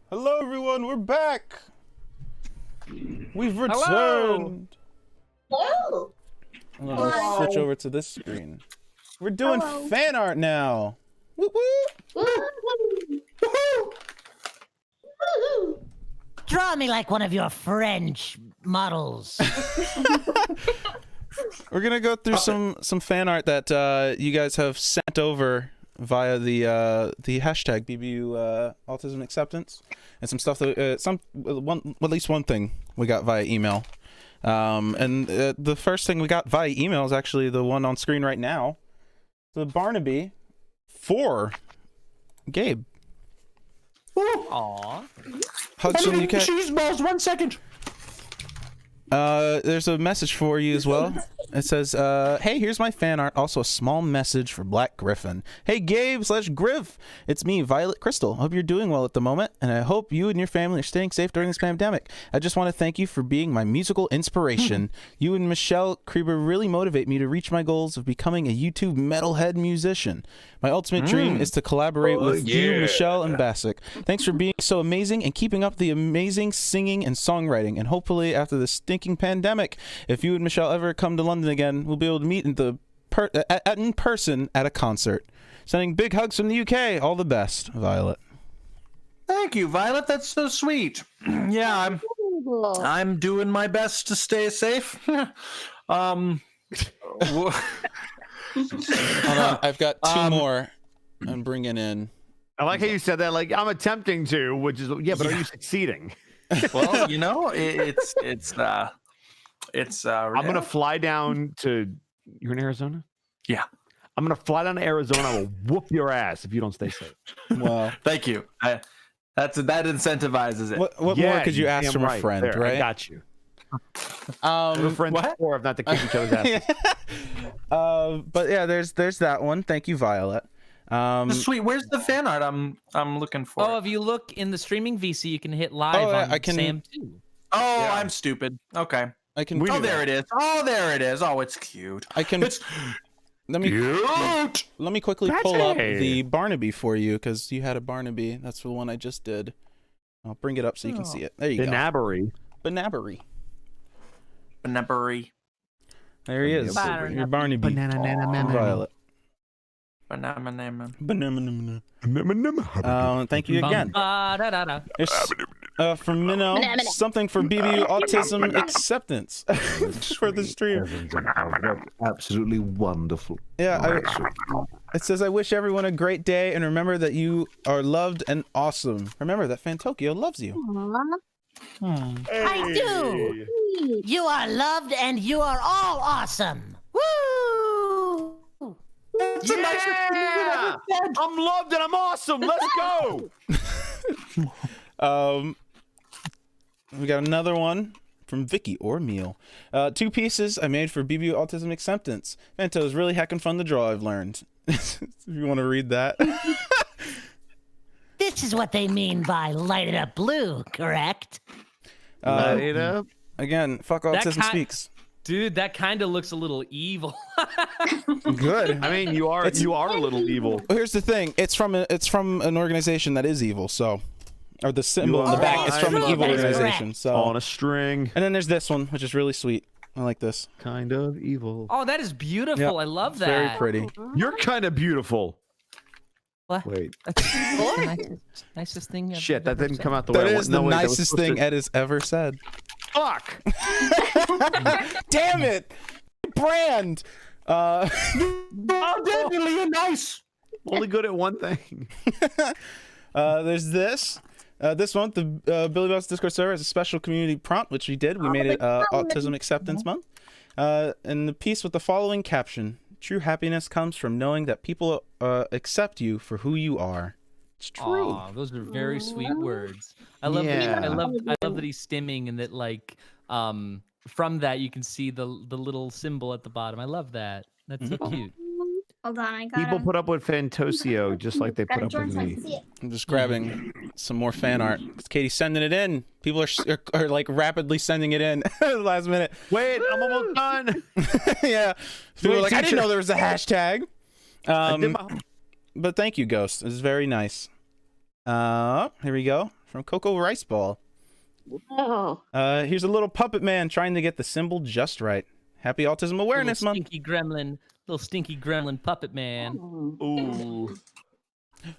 Hello, everyone. We're back. We've returned. Hello. I'm gonna switch over to this screen. We're doing fan art now. Woo woo. Draw me like one of your French models. We're gonna go through some fan art that you guys have sent over via the hashtag BBU Autism Acceptance, and some stuff that at least one thing we got via email. And the first thing we got via email is actually the one on screen right now. The Barnaby for Gabe. Aww. Hugs from the UK. Cheese balls, 1 second. There's a message for you as well. It says, hey, here's my fan art. Also a small message for Black Griffin. Hey, Gabe/Griff. It's me, Violet Crystal. Hope you're doing well at the moment, and I hope you and your family are staying safe during this pandemic. I just want to thank you for being my musical inspiration. You and Michelle Krieber really motivate me to reach my goals of becoming a YouTube metalhead musician. My ultimate dream is to collaborate with you, Michelle, and Bassick. Thanks for being so amazing and keeping up the amazing singing and songwriting. And hopefully after this stinking pandemic, if you and Michelle ever come to London again, we'll be able to meet in person at a concert. Sending big hugs from the UK. All the best, Violet. Thank you, Violet. That's so sweet. Yeah, I'm doing my best to stay safe. Hold on, I've got two more I'm bringing in. I like how you said that. Like, I'm attempting to, which is, yeah, but are you succeeding? Well, you know, it's I'm gonna fly down to. You're in Arizona. Yeah, I'm gonna fly down to Arizona. I will whoop your ass if you don't stay safe. Wow. Thank you. That incentivizes it. What more could you ask from a friend, there, right? I got you. We're friends before, if not to kick each other's ass. But yeah, there's that one. Thank you, Violet. Sweet. Where's the fan art I'm looking for? Oh, if you look in the streaming VC, you can hit live on Sam too. Oh, Yeah. I'm stupid. Okay. I can. Oh, there it is. Oh, there it is. Oh, it's cute. I can. Let me quickly pull up the Barnaby for you, because you had a Barnaby. That's the one I just did. I'll bring it up so you can see it. There you go. Benabbery. There he is. Your Barnaby. Violet. Thank you again. Here's, from Minnow, something for BBU Autism Acceptance for the stream. Absolutely wonderful. Yeah, it says, I wish everyone a great day, and remember that you are loved and awesome. Remember that Fantokyo loves you. I do. You are loved and you are all awesome. Woo! Yeah! I'm loved and I'm awesome. Let's go. We got another one from Vicky or Meal. 2 pieces I made for BBU Autism Acceptance. Fanto is really heckin' fun to draw, I've learned. If you want to read that. This is what they mean by light it up blue, correct? Light it up. Again, fuck Autism Speaks. Dude, that kind of looks a little evil. Good. I mean, you are a little evil. Here's the thing. It's from an organization that is evil, so. Or the symbol on the back is from an evil organization. So on a string. And then there's this one, which is really sweet. I like this. Kind of evil. Oh, that is beautiful. Yep. I love that. Very pretty. You're kind of beautiful. What? Wait. Nicest thing. Shit, that didn't come out the way I That wanted. is the nicest thing Ed has ever said. Fuck. Damn it. Brand. Oh, definitely you're nice. Only good at one thing. There's this. This month, the Billie Bust Discord server has a special community prompt, which we did. We made it Autism Acceptance Month. And the piece with the following caption: true happiness comes from knowing that people accept you for who you are. It's true. Aw, those are very sweet words. I love that. I love that he's stimming, and that like from that you can see the little symbol at the bottom. I love that. That's so cute. Hold on, I got People put up with Fantosio just like they put up with me. I'm just grabbing some more fan art. Katie's sending it in. People are like rapidly sending it in at the last minute. Wait, I'm almost done. Yeah. People are like, I didn't know there was a hashtag. But thank you, Ghost. This is very nice. Here we go. from Coco Rice Ball. Oh. Here's a little puppet man trying to get the symbol just right. Happy Autism Awareness Month. Little stinky gremlin puppet man. Ooh.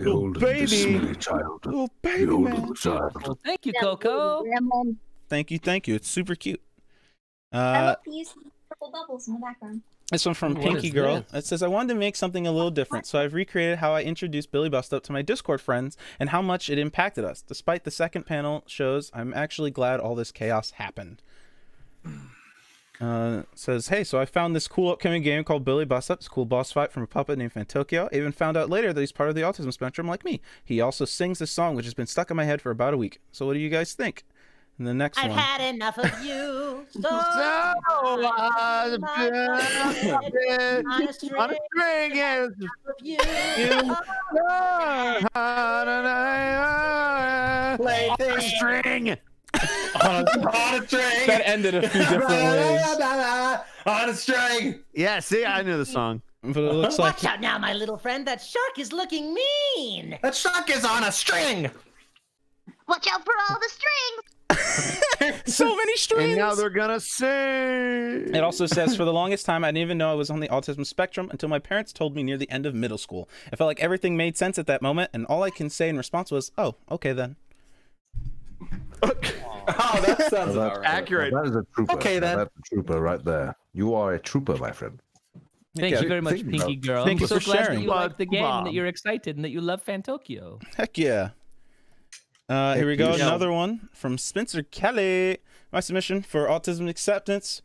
Little baby. Child. Little baby man. Well, thank you, Coco. Thank you. It's super cute. I love the use of purple bubbles in the background. This one from What Pinky is Girl. this? It says, I wanted to make something a little different, so I've recreated how I introduced Billie Bust Up to my Discord friends and how much it impacted us. Despite the second panel shows, I'm actually glad all this chaos happened. Says, hey, so I found this cool upcoming game called Billie Bust Up. It's a cool boss fight from a puppet named Fantokyo. I even found out later that he's part of the autism spectrum like me. He also sings this song, which has been stuck in my head for about a week. So what do you guys think? And the next I've one. had enough of you. So On a string, yes. Plaything. String. On a string. That ended a few different ways. On a string. Yeah, see, I knew the song. But it looks like watch out now, my little friend. That shark is looking mean. That shark is on a string. Watch out for all the strings. so many strings. And now they're gonna sing. It also says, for the longest time, I didn't even know I was on the autism spectrum until my parents told me near the end of middle school. I felt like everything made sense at that moment, and all I can say in response was, oh, okay then. Oh, that sounds about right. Accurate. That is a trooper. Okay, then. That's a trooper right there. You are a trooper, my friend. Thank you very much, think Pinky about- Girl. Thank I'm you so for glad sharing. that you like the game and Bob. that you're excited and that you love Fantokyo. Heck yeah. Here we go. you. Another one from Spencer Kelly. My submission for autism acceptance.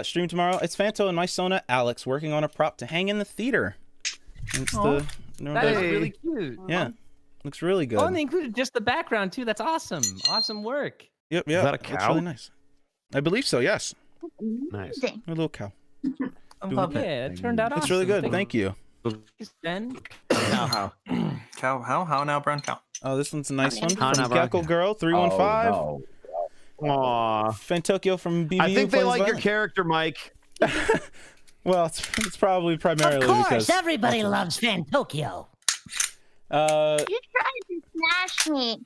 Stream tomorrow. It's Fanto and my Sona Alex working on a prop to hang in the theater. It's the That is really cute. yeah. Looks really good. Oh, and they included just the background too. That's awesome. Awesome work. Yep. that a Looks cow? really nice. I believe so. Yes. Nice. A little cow. Yeah, it turned out awesome. It's really good. Thank you. Thanks, Ben. How now, brown cow? Oh, this one's a nice one How from now, Gecko Brown Girl 315. Oh, Aw. Fantokyo from BBU. I think they plays like your violin. character, Mike. Well, it's probably primarily Of course, because everybody loves Fantokyo. You tried to smash me.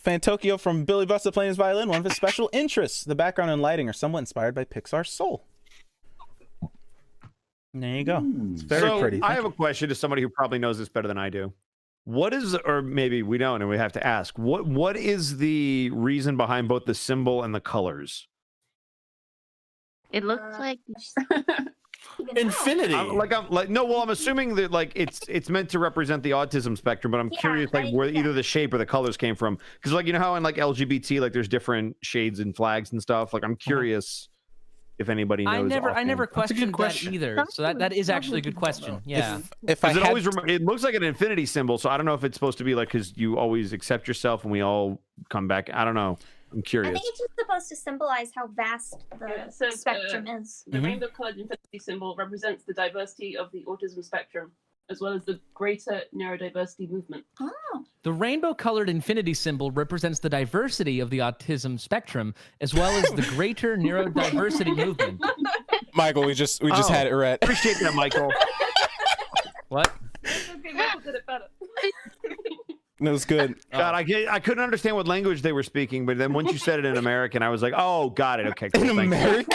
Fantokyo from Billie Bust Up playing his violin. One of his special interests. The background and lighting are somewhat inspired by Pixar's Soul. And there you go. It's very so pretty. I have a question to somebody who probably knows this better than I do. What is, or maybe we don't, and we have to ask, what is the reason behind both the symbol and the colors? It looks like Infinity. I'm assuming that like it's meant to represent the autism spectrum, but I'm curious like where either the shape or the colors came from, because like you know how in like LGBT like there's different shades and flags and stuff. Like I'm curious if anybody knows. I never questioned that question. either. So that is actually a good question. Yeah. If I it had always it looks like an infinity symbol, so I don't know if it's supposed to be like because you always accept yourself and we all come back. I don't know. I'm I curious. think it's just supposed to symbolize how vast the spectrum is. The rainbow-colored infinity symbol represents the diversity of the autism spectrum, as well as the greater neurodiversity movement. Oh. The rainbow-colored infinity symbol represents the diversity of the autism spectrum, as well as the greater neurodiversity movement. Michael, we just had it right. Appreciate that, Michael. What? Okay, Michael did it better. It was good. God, I couldn't understand what language they were speaking, but then once you said it in American, I was like, oh, got it. Okay, cool. In American?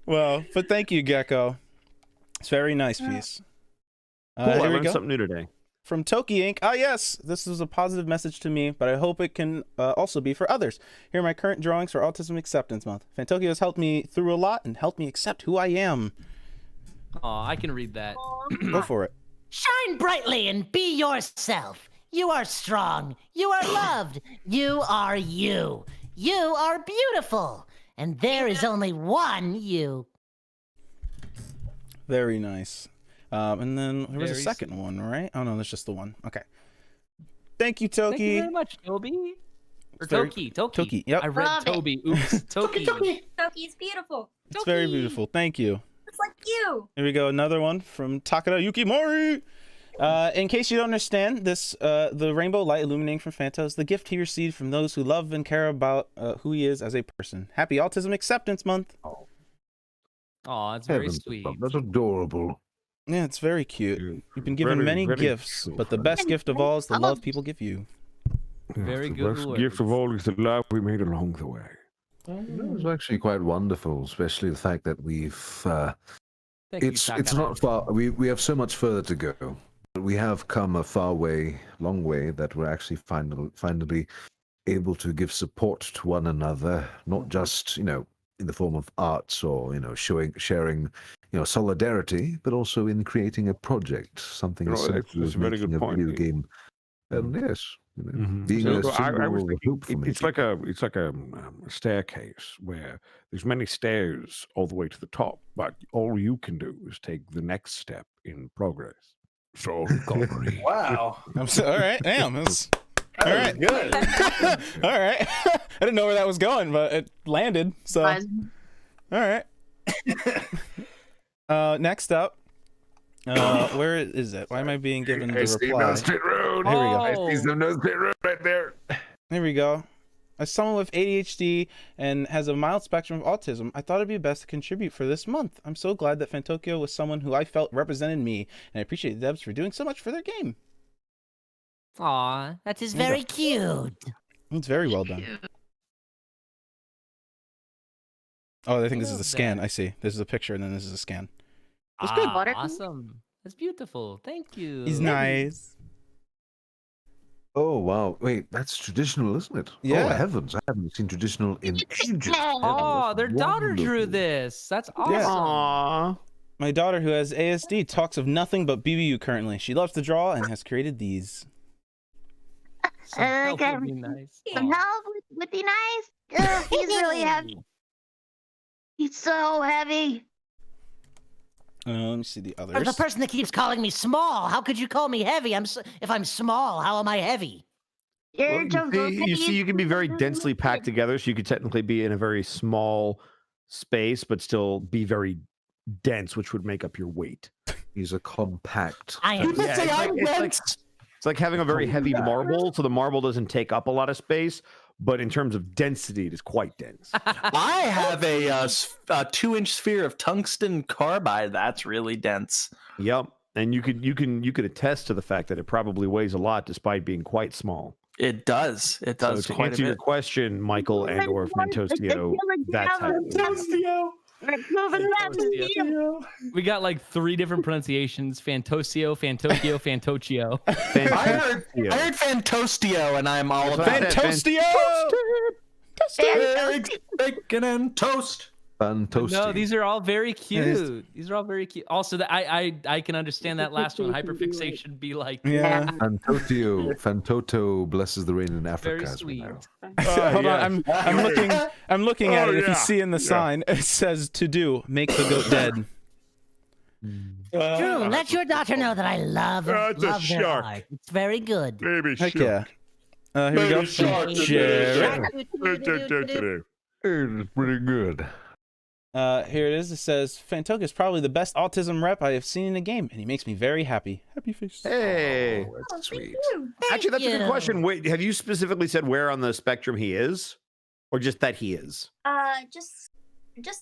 Well, but thank you, Gecko. It's a very nice piece. Cool, I Here we learned go. something new today. From Toki Inc. Ah, yes, this is a positive message to me, but I hope it can also be for others. Here are my current drawings for Autism Acceptance Month. Fantokyo has helped me through a lot and helped me accept who I am. Oh, I can read that. Go for it. Shine brightly and be yourself. You are strong. You are loved. You are you. You are beautiful. And there is only one you. Very nice. And then there was a Very second one, right? Oh, no, that's just the one. Okay. Thank you, Toki. Thank you very much, Toby. Or Very- Toki. Toki, yep. I read Love it. Toby. Oops. Toki. Toki's beautiful. It's very beautiful. Thank you. It's like you. Here we go. Another one from Takada Yukimori. In case you don't understand, the rainbow light illuminating from Fanta is the gift he received from those who love and care about who he is as a person. Happy Autism Acceptance Month. Oh, that's very Heavens sweet. above, that's adorable. Yeah, it's very cute. You've been given many gifts, but the best gift of all is the love people give you. Very the good best words. gift of all is the love we made along the way. It was actually quite wonderful, especially the fact that we've. It's Taka. not far. We have so much further to go. We have come a long way that we're actually finally able to give support to one another, not just in the form of arts or sharing solidarity, but also in creating a project, something as simple as making a video game. And yes, being a symbol of hope for many it's like a staircase where there's many stairs all the way to the top, but all you can do is take the next step in progress. So Wow. All right, damn. That's all right. Good. All right. I didn't know where that was going, but it landed. So, all right. Next up, where is it? Why am I being given the reply? State Road. Here we go. I see some No State Road right there. Here we go. As someone with ADHD and has a mild spectrum of autism, I thought it'd be best to contribute for this month. I'm so glad that Fantokyo was someone who I felt represented me, and I appreciate the devs for doing so much for their game. Aw, that is very cute. It's very well done. Oh, I think this is a scan. I see. This is a picture, and then this is a scan. That's good. Awesome. That's beautiful. Thank you. He's nice. Oh wow! Wait, that's traditional, isn't it? Yeah. Oh heavens! I haven't seen traditional in ages. Oh, their daughter drew this. That's awesome. Yeah. My daughter, who has ASD, talks of nothing but BBU currently. She loves to draw and has created these. Some help would be nice. Ugh, he's really heavy. He's so heavy. Let me see the Or others. the person that keeps calling me small. How could you call me heavy? If I'm small, how am I heavy? Well, you see, you can be very densely packed together, so you could technically be in a very small space, but still be very dense, which would make up your weight. He's a compact. I am. Yeah, it's like having a very heavy marble, so the marble doesn't take up a lot of space, but in terms of density, it is quite dense. I have a 2-inch sphere of tungsten carbide. That's really dense. Yep, and you could attest to the fact that it probably weighs a lot, despite being quite small. It does. It does. So to quite answer a your bit. question, Michael and or Fantostio, that's how. We got like 3 different pronunciations: Fantosio, Fantokyo, Fantoccio. I heard Fantostio, and I'm all about Fantostio. Eggs, bacon, and toast. Fantastic. No, these are all very cute. These are all very cute. Also, I can understand that last one. Hyperfixation be like Fantoto blesses the rain in Africa. Very sweet. Hold on, I'm looking at it. If you see in the sign, it says to do, make the goat dead. Drew, let your daughter know that I love their art. It's very good. Baby Heck yeah. Here we go. Jared. It's pretty good. Here it is. It says, Fantokyo is probably the best autism rep I have seen in a game, and he makes me very happy. Happy face. Hey, that's sweet. Actually, that's a good question. Wait, have you specifically said where on the spectrum he is, or just that he is? Just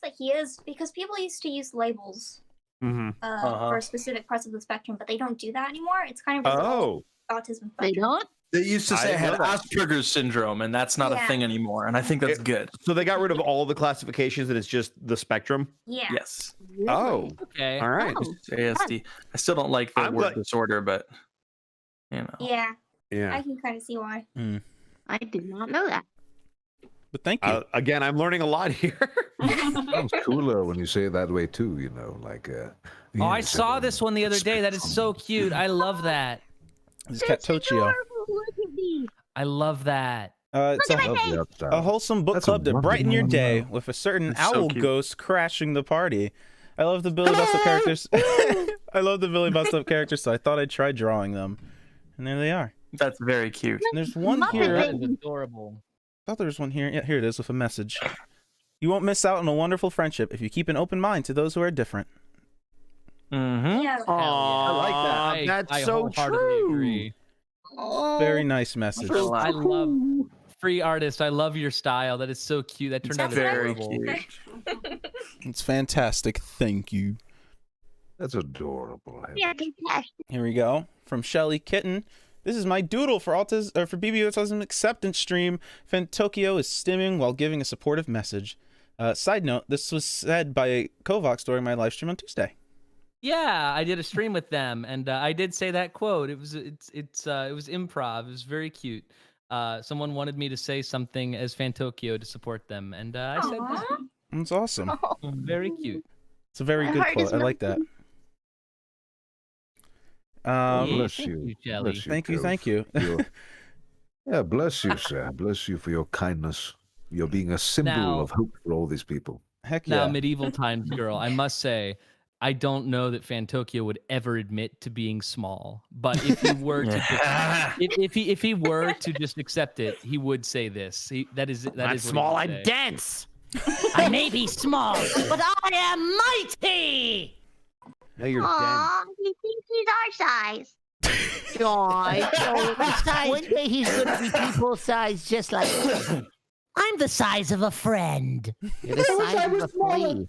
that he is, because people used to use labels for specific parts of the spectrum, but they don't do that anymore. It's kind of autism spectrum. They don't? They used to say I had Asperger's syndrome, and that's not a thing anymore. And I think that's good. So they got rid of all the classifications, and it's just the spectrum. Yeah. Yes. Oh. Okay. All right. ASD. I still don't like the word disorder, but you know. Yeah. Yeah. I can kind of see why. I did not know that. But thank you. Again, I'm learning a lot here. Sounds cooler when you say it that way too. Oh, I saw this one the other day. That is so cute. I love that. It's Cattochio. I love that. It's a wholesome book club to brighten your day with a certain owl ghost crashing the party. I love the Billie Bust Up characters. I love the Billie Bust Up characters, so I thought I'd try drawing them. And there they are. That's very cute. And there's one here. That is adorable. I thought there was one here. Yeah, here it is with a message. You won't miss out on a wonderful friendship if you keep an open mind to those who are different. Yeah. I like that. That's so true. Agree. Very nice message. I love free artist. I love your style. That is so cute. That turned out very adorable. cute. It's fantastic. Thank you. That's adorable. Here we go. From Shelly Kitten. This is my doodle for for BBU Autism acceptance stream. Fantokyo is stimming while giving a supportive message. Side note, this was said by Kovacs during my live stream on Tuesday. Yeah, I did a stream with them, and I did say that quote. It was improv. It was very cute. Someone wanted me to say something as Fantokyo to support them, and I said that. That's awesome. Very cute. It's a very good quote. I like that. Bless you. Bless you. Thank you. Thank you. Yeah, bless you, sir. Bless you for your kindness. You're being a symbol Now- of hope for all these people. Heck Now, medieval times girl, I must say, I don't know that Fantokyo would ever admit to being small. But if he were to, if he were to just accept it, he would say this. That is Not what small, he would I'm say. dense. I may be small, but I am mighty. No, you're Aw, he thinks he's our size. One day he's gonna be people size just like I'm the size of a friend. You're the size of a flea.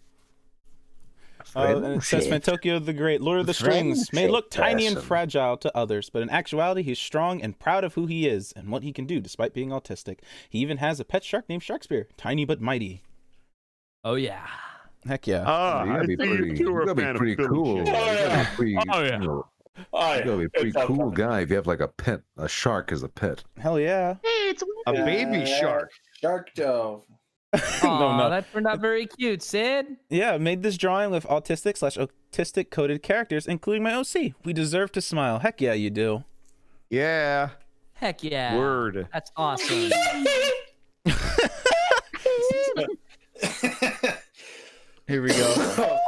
And it says Fantokyo the Great, Lord of the Strings, may look tiny and person. fragile to others, but in actuality, he's strong and proud of who he is and what he can do despite being autistic. He even has a pet shark named Sharkspear, tiny but mighty. Oh, yeah. Heck yeah. You gotta be pretty, you gotta be pretty cool. You gotta be pretty, you know, you gotta be a pretty cool guy if you have like a pet, a shark as a pet. Hell yeah. Hey, it's A baby shark. Shark dove. Aw, that turned out very cute, Sid. Yeah, I made this drawing with autistic coded characters, including my OC. We deserve to smile. Heck yeah, you do. Yeah. Heck yeah. Word. That's awesome. Here we go.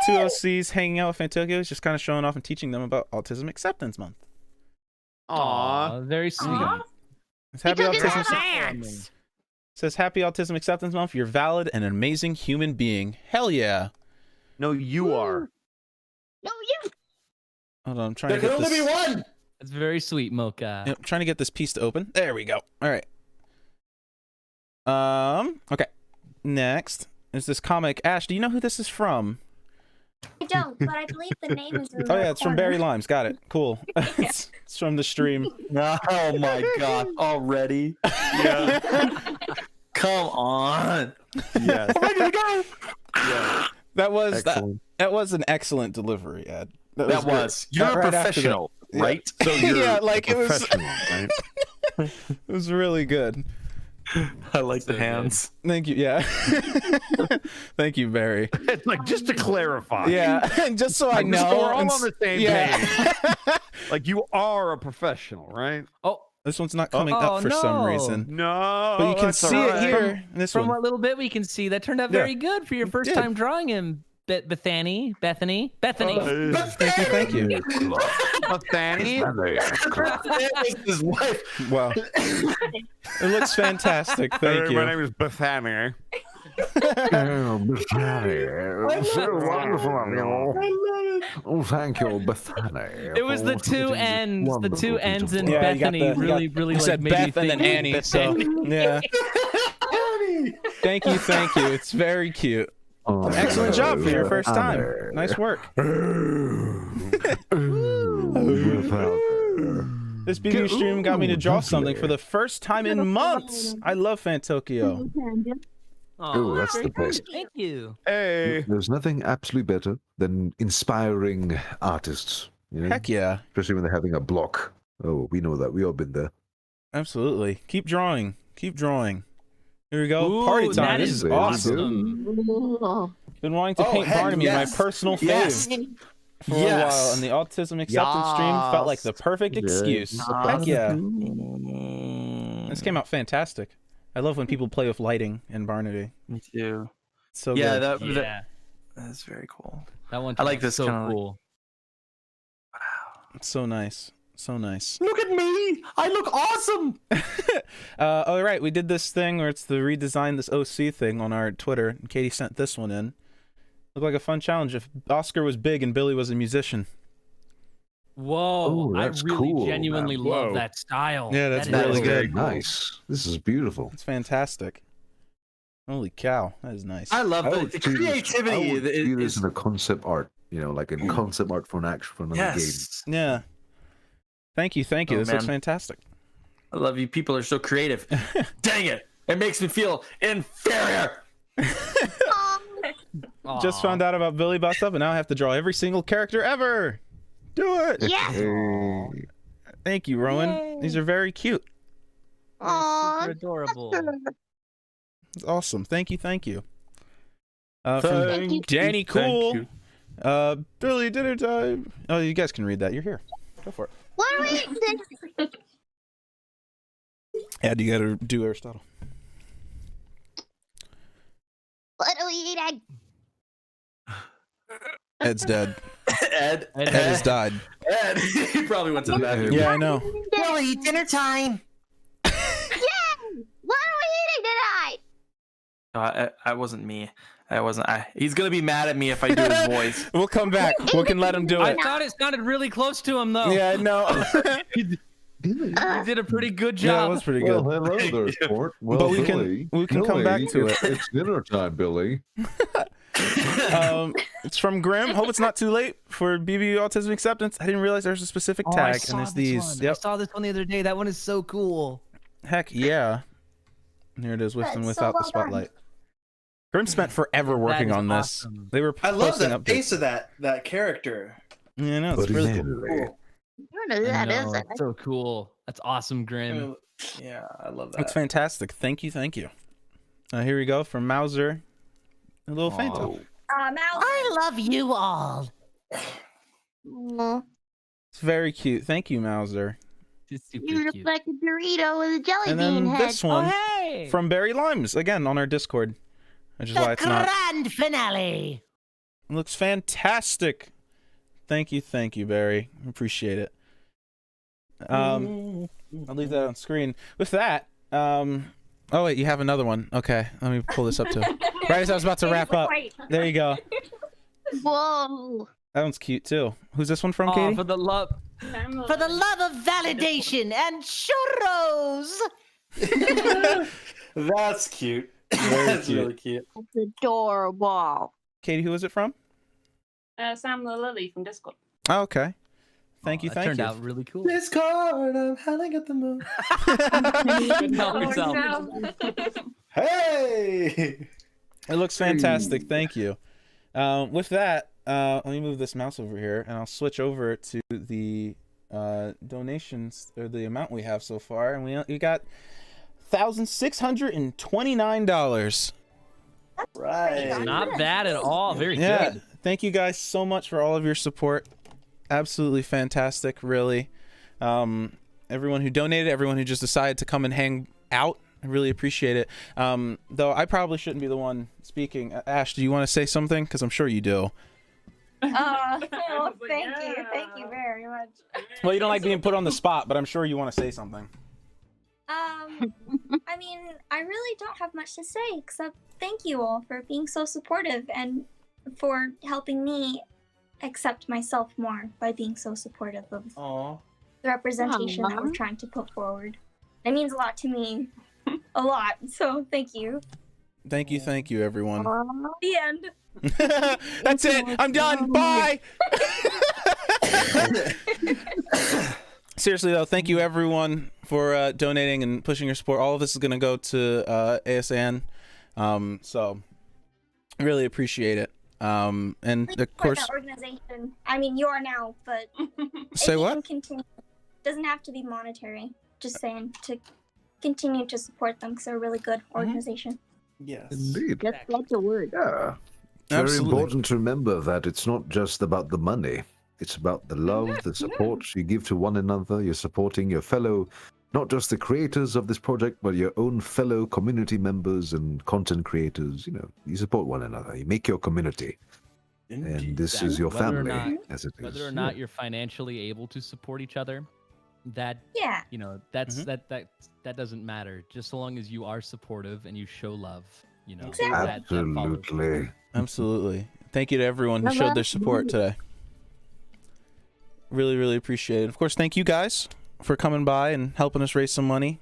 Two OCs hanging out with Fantokyo is just kind of showing off and teaching them about Autism Acceptance Month. Aw, very sweet. It's Happy Autism. Says Happy Autism Acceptance Month. You're valid and an amazing human being. Hell yeah. No, you are. No, you. Hold on, I'm trying There to can get only this. be one. That's very sweet, Mocha. Yep, trying to get this piece to open. There we go. All right. Okay. Next is this comic. Ash, do you know who this is from? I don't, but I believe the name is in Oh the yeah, it's from corner. Barry Limes. Got it. Cool. it's from the stream. Oh my god! Already? Yeah. Come on. Yes. Ready to go. Yeah. That was Excellent. that was an excellent delivery, Ed. That great. was. You're a Right after that- professional, right? Yeah. So you're Yeah, like it was. professional, right? It was really good. I like the hands. Thank you. Yeah. Thank you, Barry. It's like, just to clarify. Yeah, and just so I Like, know, so we're all and on the same yeah. page. Like, you are a professional, right? Oh, this one's not coming up for some no. reason. No. But you can that's see all it right. here. In this From one. what little bit we can see, that turned out Yeah. very good for your first did. time drawing him, Bethany. Thank you. Bethany? His wife. Wow. It looks fantastic. Thank you. My name is Bethany. Oh, Bethany. So wonderful of you. Oh, thank you, Bethany. It was the for two such a ends, the wonderful two ends piece in of work. Bethany really you said like made me Beth and then think Annie. So Bethany. yeah. Thank you. It's very cute. Oh, Excellent job for your first time. Bethany. Nice work. This BBU stream got me to draw something for the first time in months. I love Fantokyo. Oh, that's the best. Thank you. Hey. There's nothing absolutely better than inspiring artists. You know? Heck yeah. Especially when they're having a block. Oh, we know that. We all been there. Absolutely. Keep drawing. Keep drawing. Here we go. Ooh, Party time. that This is is awesome. Been wanting to paint heck Barnaby, yes. my personal Yes. fave, for Yes. a while, and the Autism Acceptance stream felt like the perfect excuse. Heck yeah. This came out fantastic. I love when people play with lighting in Barnaby. Me too. It's so Yeah, good. that's very cool. That one. I like this so kinda like- cool. It's so nice. So nice. Look at me! I look awesome. Oh, right. We did this thing where it's the redesign this OC thing on our Twitter. And Katie sent this one in. Looked like a fun challenge if Oscar was big and Billy was a musician. Whoa, Oh, I that's really cool, genuinely man. love Whoa. that style. Yeah, that's That is really very good. cool. Nice. This is beautiful. It's fantastic. Holy cow, that is nice. I love the creativity. I would see this in a concept art, like in concept art for an action for another game. Yeah. Thank you. Oh, This looks fantastic. I love you. People are so creative. Dang it! It makes me feel inferior. Just found out about Billie Bust Up, and now I have to draw every single character ever. Do it. Yeah. Thank you, Rowan. Yay. These are very cute. Super adorable. It's awesome. Thank you. Thank From you. Danny Thank Cool. you. Billy, dinner time. Oh, you guys can read that. You're here. Go for it. What are we eating? Ed, you gotta do Aristotle. What are we eating? Ed's dead. Ed has died. Ed, he probably went to the bathroom. Yeah, I know. Billy, dinner time. Yay! What are we eating tonight? I wasn't me. He's gonna be mad at me if I do his voice. We'll come back. We can let him do I it. thought it sounded really close to him, though. Yeah, no. You did a pretty good Yeah, job. it was pretty good. Well, hello there, sport. Well, But we Billy, can come back to it. It's dinner time, Billy. It's from Grim. Hope it's not too late for BBU Autism Acceptance. I didn't realize there's a specific I tag, saw and it's this these. one. I Yep. saw this one the other day. That one is so cool. Heck yeah. Here it is, with and That's so without the well done. spotlight. Grim spent forever working is on this. awesome. They were I love posting the updates. face of that character. Yeah, no, it's really cool. I don't know who that I is. know, that's so cool. That's awesome, Grim. Yeah, I love that. That's fantastic. Thank you. Here we go from Mauser. A little faint. Mouse. I love you all. It's very cute. Thank you, Mauser. It's super You look cute. like a Dorito with a jelly And bean then head. this one hey! from Barry Limes, again on our Discord, which is why The it's not. grand finale. It looks fantastic. Thank you, Barry. Appreciate it. I'll leave that on screen. With that, oh wait, you have another one. Okay, let me pull this up too. Right as I was about to wrap up. There you go. Whoa. That one's cute too. Who's this one from, Oh, Katie? for the love. For the love of validation and churros. That's cute. Very That's cute. really cute. That's adorable. Katie, who was it from? Sam the Lily from Discord. Oh, okay. Thank you. That turned you. out really cool. This card, I'm howling at the moon. Couldn't help yourself. Hey! It looks fantastic. Thank you. With that, let me move this mouse over here, and I'll switch over to the donations, or the amount we have so far, and we got $1,629. Right. Not bad at all. Very Yeah. good. Thank you guys so much for all of your support. Absolutely fantastic, really. Everyone who donated, everyone who just decided to come and hang out, I really appreciate it. Though I probably shouldn't be the one speaking. Ash, do you want to say something? Because I'm sure you do. Oh, thank you very much. Well, you don't like being put on the spot, but I'm sure you want to say something. I mean, I really don't have much to say except thank you all for being so supportive and for helping me accept myself more by being so supportive of Aww. the representation that we're trying to put forward. It means a lot to me. A lot. So thank you. Thank you, everyone. The end. That's it. I'm done. Bye. Seriously though, thank you everyone for donating and pushing your support. All of this is gonna go to ASN, so really appreciate it. And of course, that organization. I mean, you are now, but say if you what? can continue, doesn't have to be monetary. Just saying to continue to support them because they're a really good organization. Yes. Indeed. That's a word. Yeah. It's very Absolutely. important to remember that it's not just about the money. It's about the love, the support you give to one another. You're supporting your fellow, not just the creators of this project, but your own fellow community members and content creators. You know, you support one another. You make your community. And this is your Whether or family, not- as it is. Whether or not you're financially able to support each other, that that's that doesn't matter. Just so long as you are supportive and you show love, that follows. Absolutely. Thank you to everyone who showed their support today. Really, really appreciate it. Of course, thank you guys for coming by and helping us raise some money.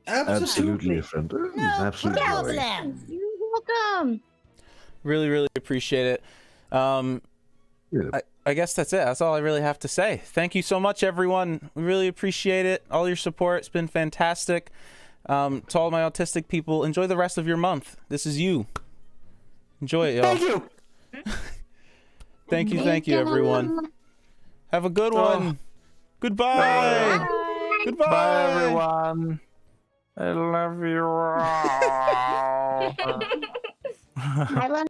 Absolutely a friend. Absolutely. You're welcome. Really, really appreciate it. I guess that's it. That's all I really have to say. Thank you so much, everyone. We really appreciate it. All your support. It's been fantastic. To all my autistic people, enjoy the rest of your month. This is you. Enjoy it, y'all. Thank you. Thank you, everyone. Have a good one. Goodbye. Goodbye. Bye, everyone. I love you all. I love